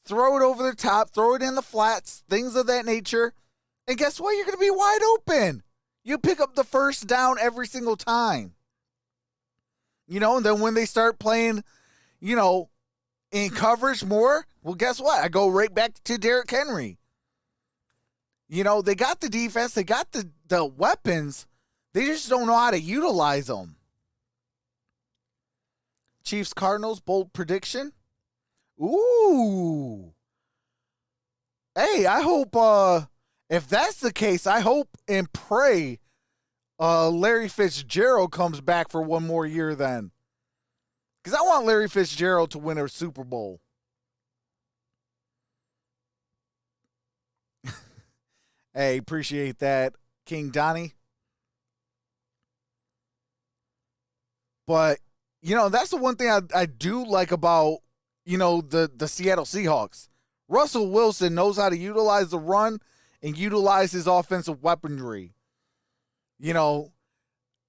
Throw it over the top, throw it in the flats, things of that nature. And guess what? You're going to be wide open. You pick up the first down every single time. You know, and then when they start playing, you know, in coverage more, well, guess what? I go right back to Derrick Henry. You know, they got the defense, they got the weapons. They just don't know how to utilize them. Chiefs Cardinals, bold prediction. Ooh. Hey, I hope if that's the case, I hope and pray Larry Fitzgerald comes back for one more year then. Because I want Larry Fitzgerald to win a Super Bowl. Hey, appreciate that, King Donnie. But, you know, that's the one thing I do like about, you know, the Seattle Seahawks. Russell Wilson knows how to utilize the run and utilize his offensive weaponry. You know,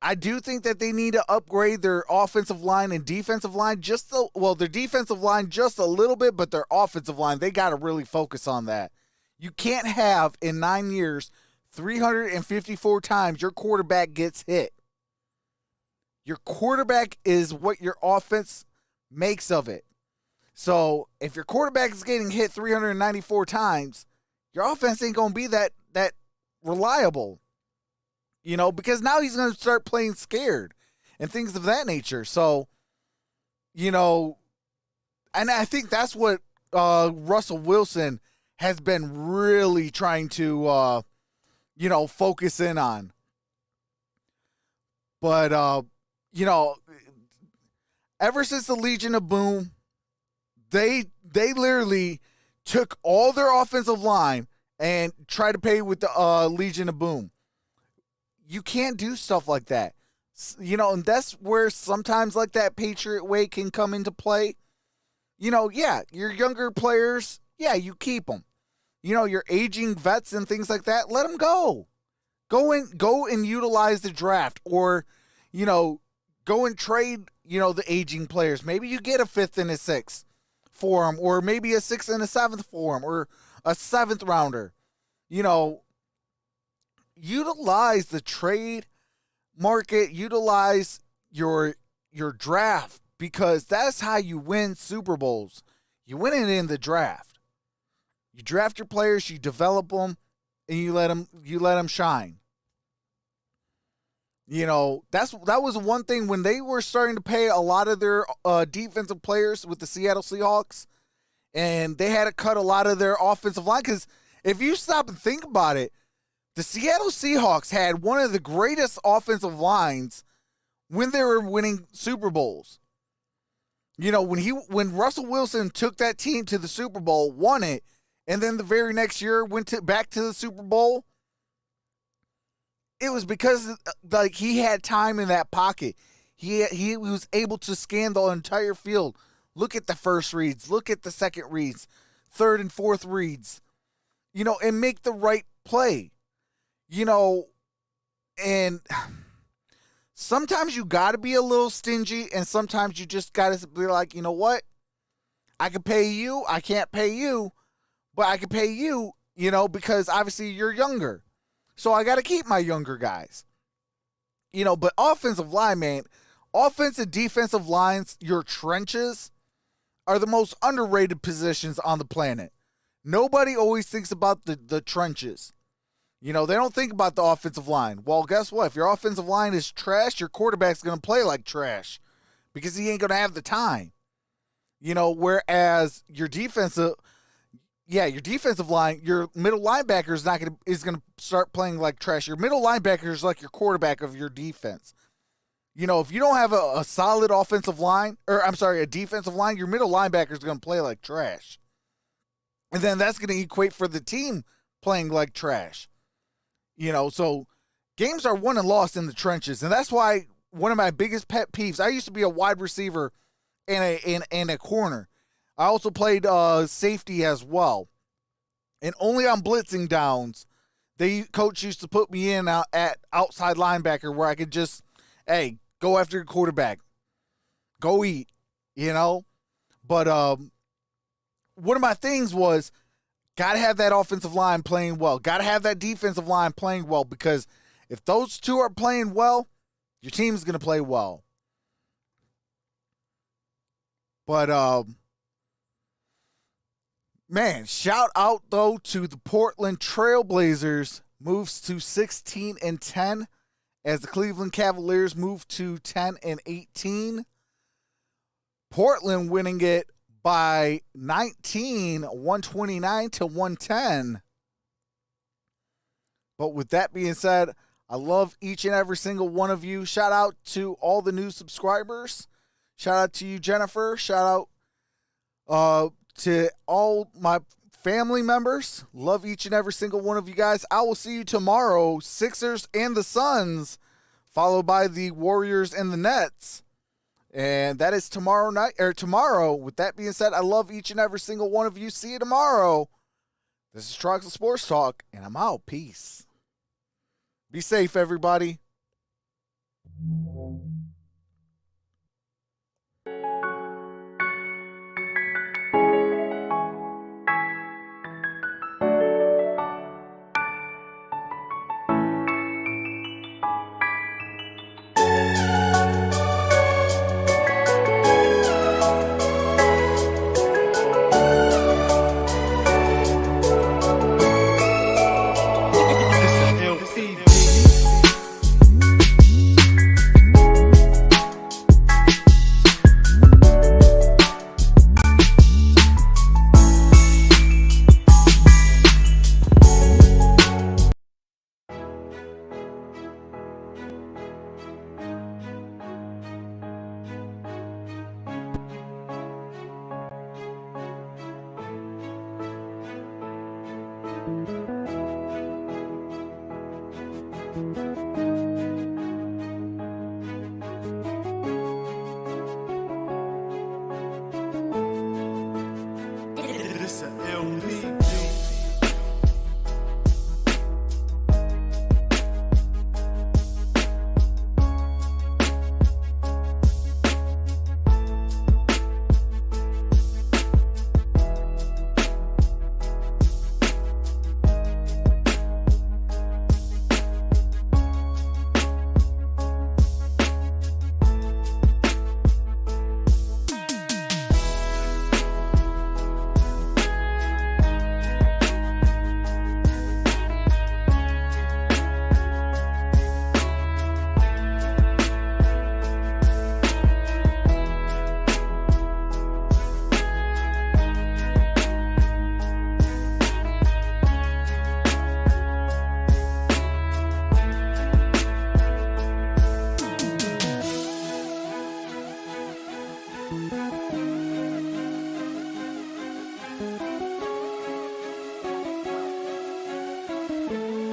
I do think that they need to upgrade their offensive line and defensive line their defensive line just a little bit, but their offensive line, they got to really focus on that. You can't have in 9 years 354 times your quarterback gets hit. Your quarterback is what your offense makes of it. So if your quarterback is getting hit 394 times, your offense ain't going to be that reliable, you know, because now he's going to start playing scared and things of that nature. So, you know, and I think that's what Russell Wilson has been really trying to, you know, focus in on. But, you know, ever since the Legion of Boom, they literally took all their offensive line and try to pay with the Legion of Boom. You can't do stuff like that. You know, and that's where sometimes like that Patriot way can come into play. You know, yeah, your younger players, yeah, you keep them. You know, your aging vets and things like that, let them go. Go and utilize the draft, or, you know, go and trade, you know, the aging players. Maybe you get a 5th and a 6th for them, or maybe a 6th and a 7th for them, or a 7th rounder. You know, utilize the trade market, utilize your draft, because that's how you win Super Bowls. You win it in the draft. You draft your players, you develop them, and you let them shine. You know, that was one thing when they were starting to pay a lot of their defensive players with the Seattle Seahawks, and they had to cut a lot of their offensive line, because if you stop and think about it, the Seattle Seahawks had one of the greatest offensive lines when they were winning Super Bowls. You know, when Russell Wilson took that team to the Super Bowl, won it, and then the very next year went back to the Super Bowl, it was because like he had time in that pocket. He was able to scan the entire field, look at the first reads, look at the second reads, third and fourth reads, you know, and make the right play. You know, and sometimes you got to be a little stingy, and sometimes you just got to be like, you know what? I can pay you. I can't pay you, but I can pay you, you know, because obviously you're younger. So I got to keep my younger guys. You know, but offensive line, man, offensive, defensive lines, your trenches are the most underrated positions on the planet. Nobody always thinks about the trenches. You know, they don't think about the offensive line. Well, guess what? If your offensive line is trash, your quarterback's going to play like trash because he ain't going to have the time. You know, whereas your defensive line, your middle linebacker is going to start playing like trash. Your middle linebacker is like your quarterback of your defense. You know, if you don't have a solid offensive line, a defensive line, your middle linebacker is going to play like trash. And then that's going to equate for the team playing like trash. You know, so games are won and lost in the trenches. And that's why one of my biggest pet peeves, I used to be a wide receiver and a corner. I also played safety as well. And only on blitzing downs, coach used to put me in at outside linebacker where I could just, hey, go after your quarterback. Go eat, you know. But one of my things was, got to have that offensive line playing well. Got to have that defensive line playing well, because if those two are playing well, your team's going to play well. But, man, shout out, though, to the Portland Trailblazers. Moves to 16-10 as the Cleveland Cavaliers move to 10-18. Portland winning it by 19, 129-110. But with that being said, I love each and every single one of you. Shout out to all the new subscribers. Shout out to you, Jennifer. Shout out to all my family members. Love each and every single one of you guys. I will see you tomorrow. Sixers and the Suns, followed by the Warriors and the Nets. And that is tomorrow. With that being said, I love each and every single one of you. See you tomorrow. This is Troxel Sports Talk, and I'm out. Peace. Be safe, everybody. It's a LP.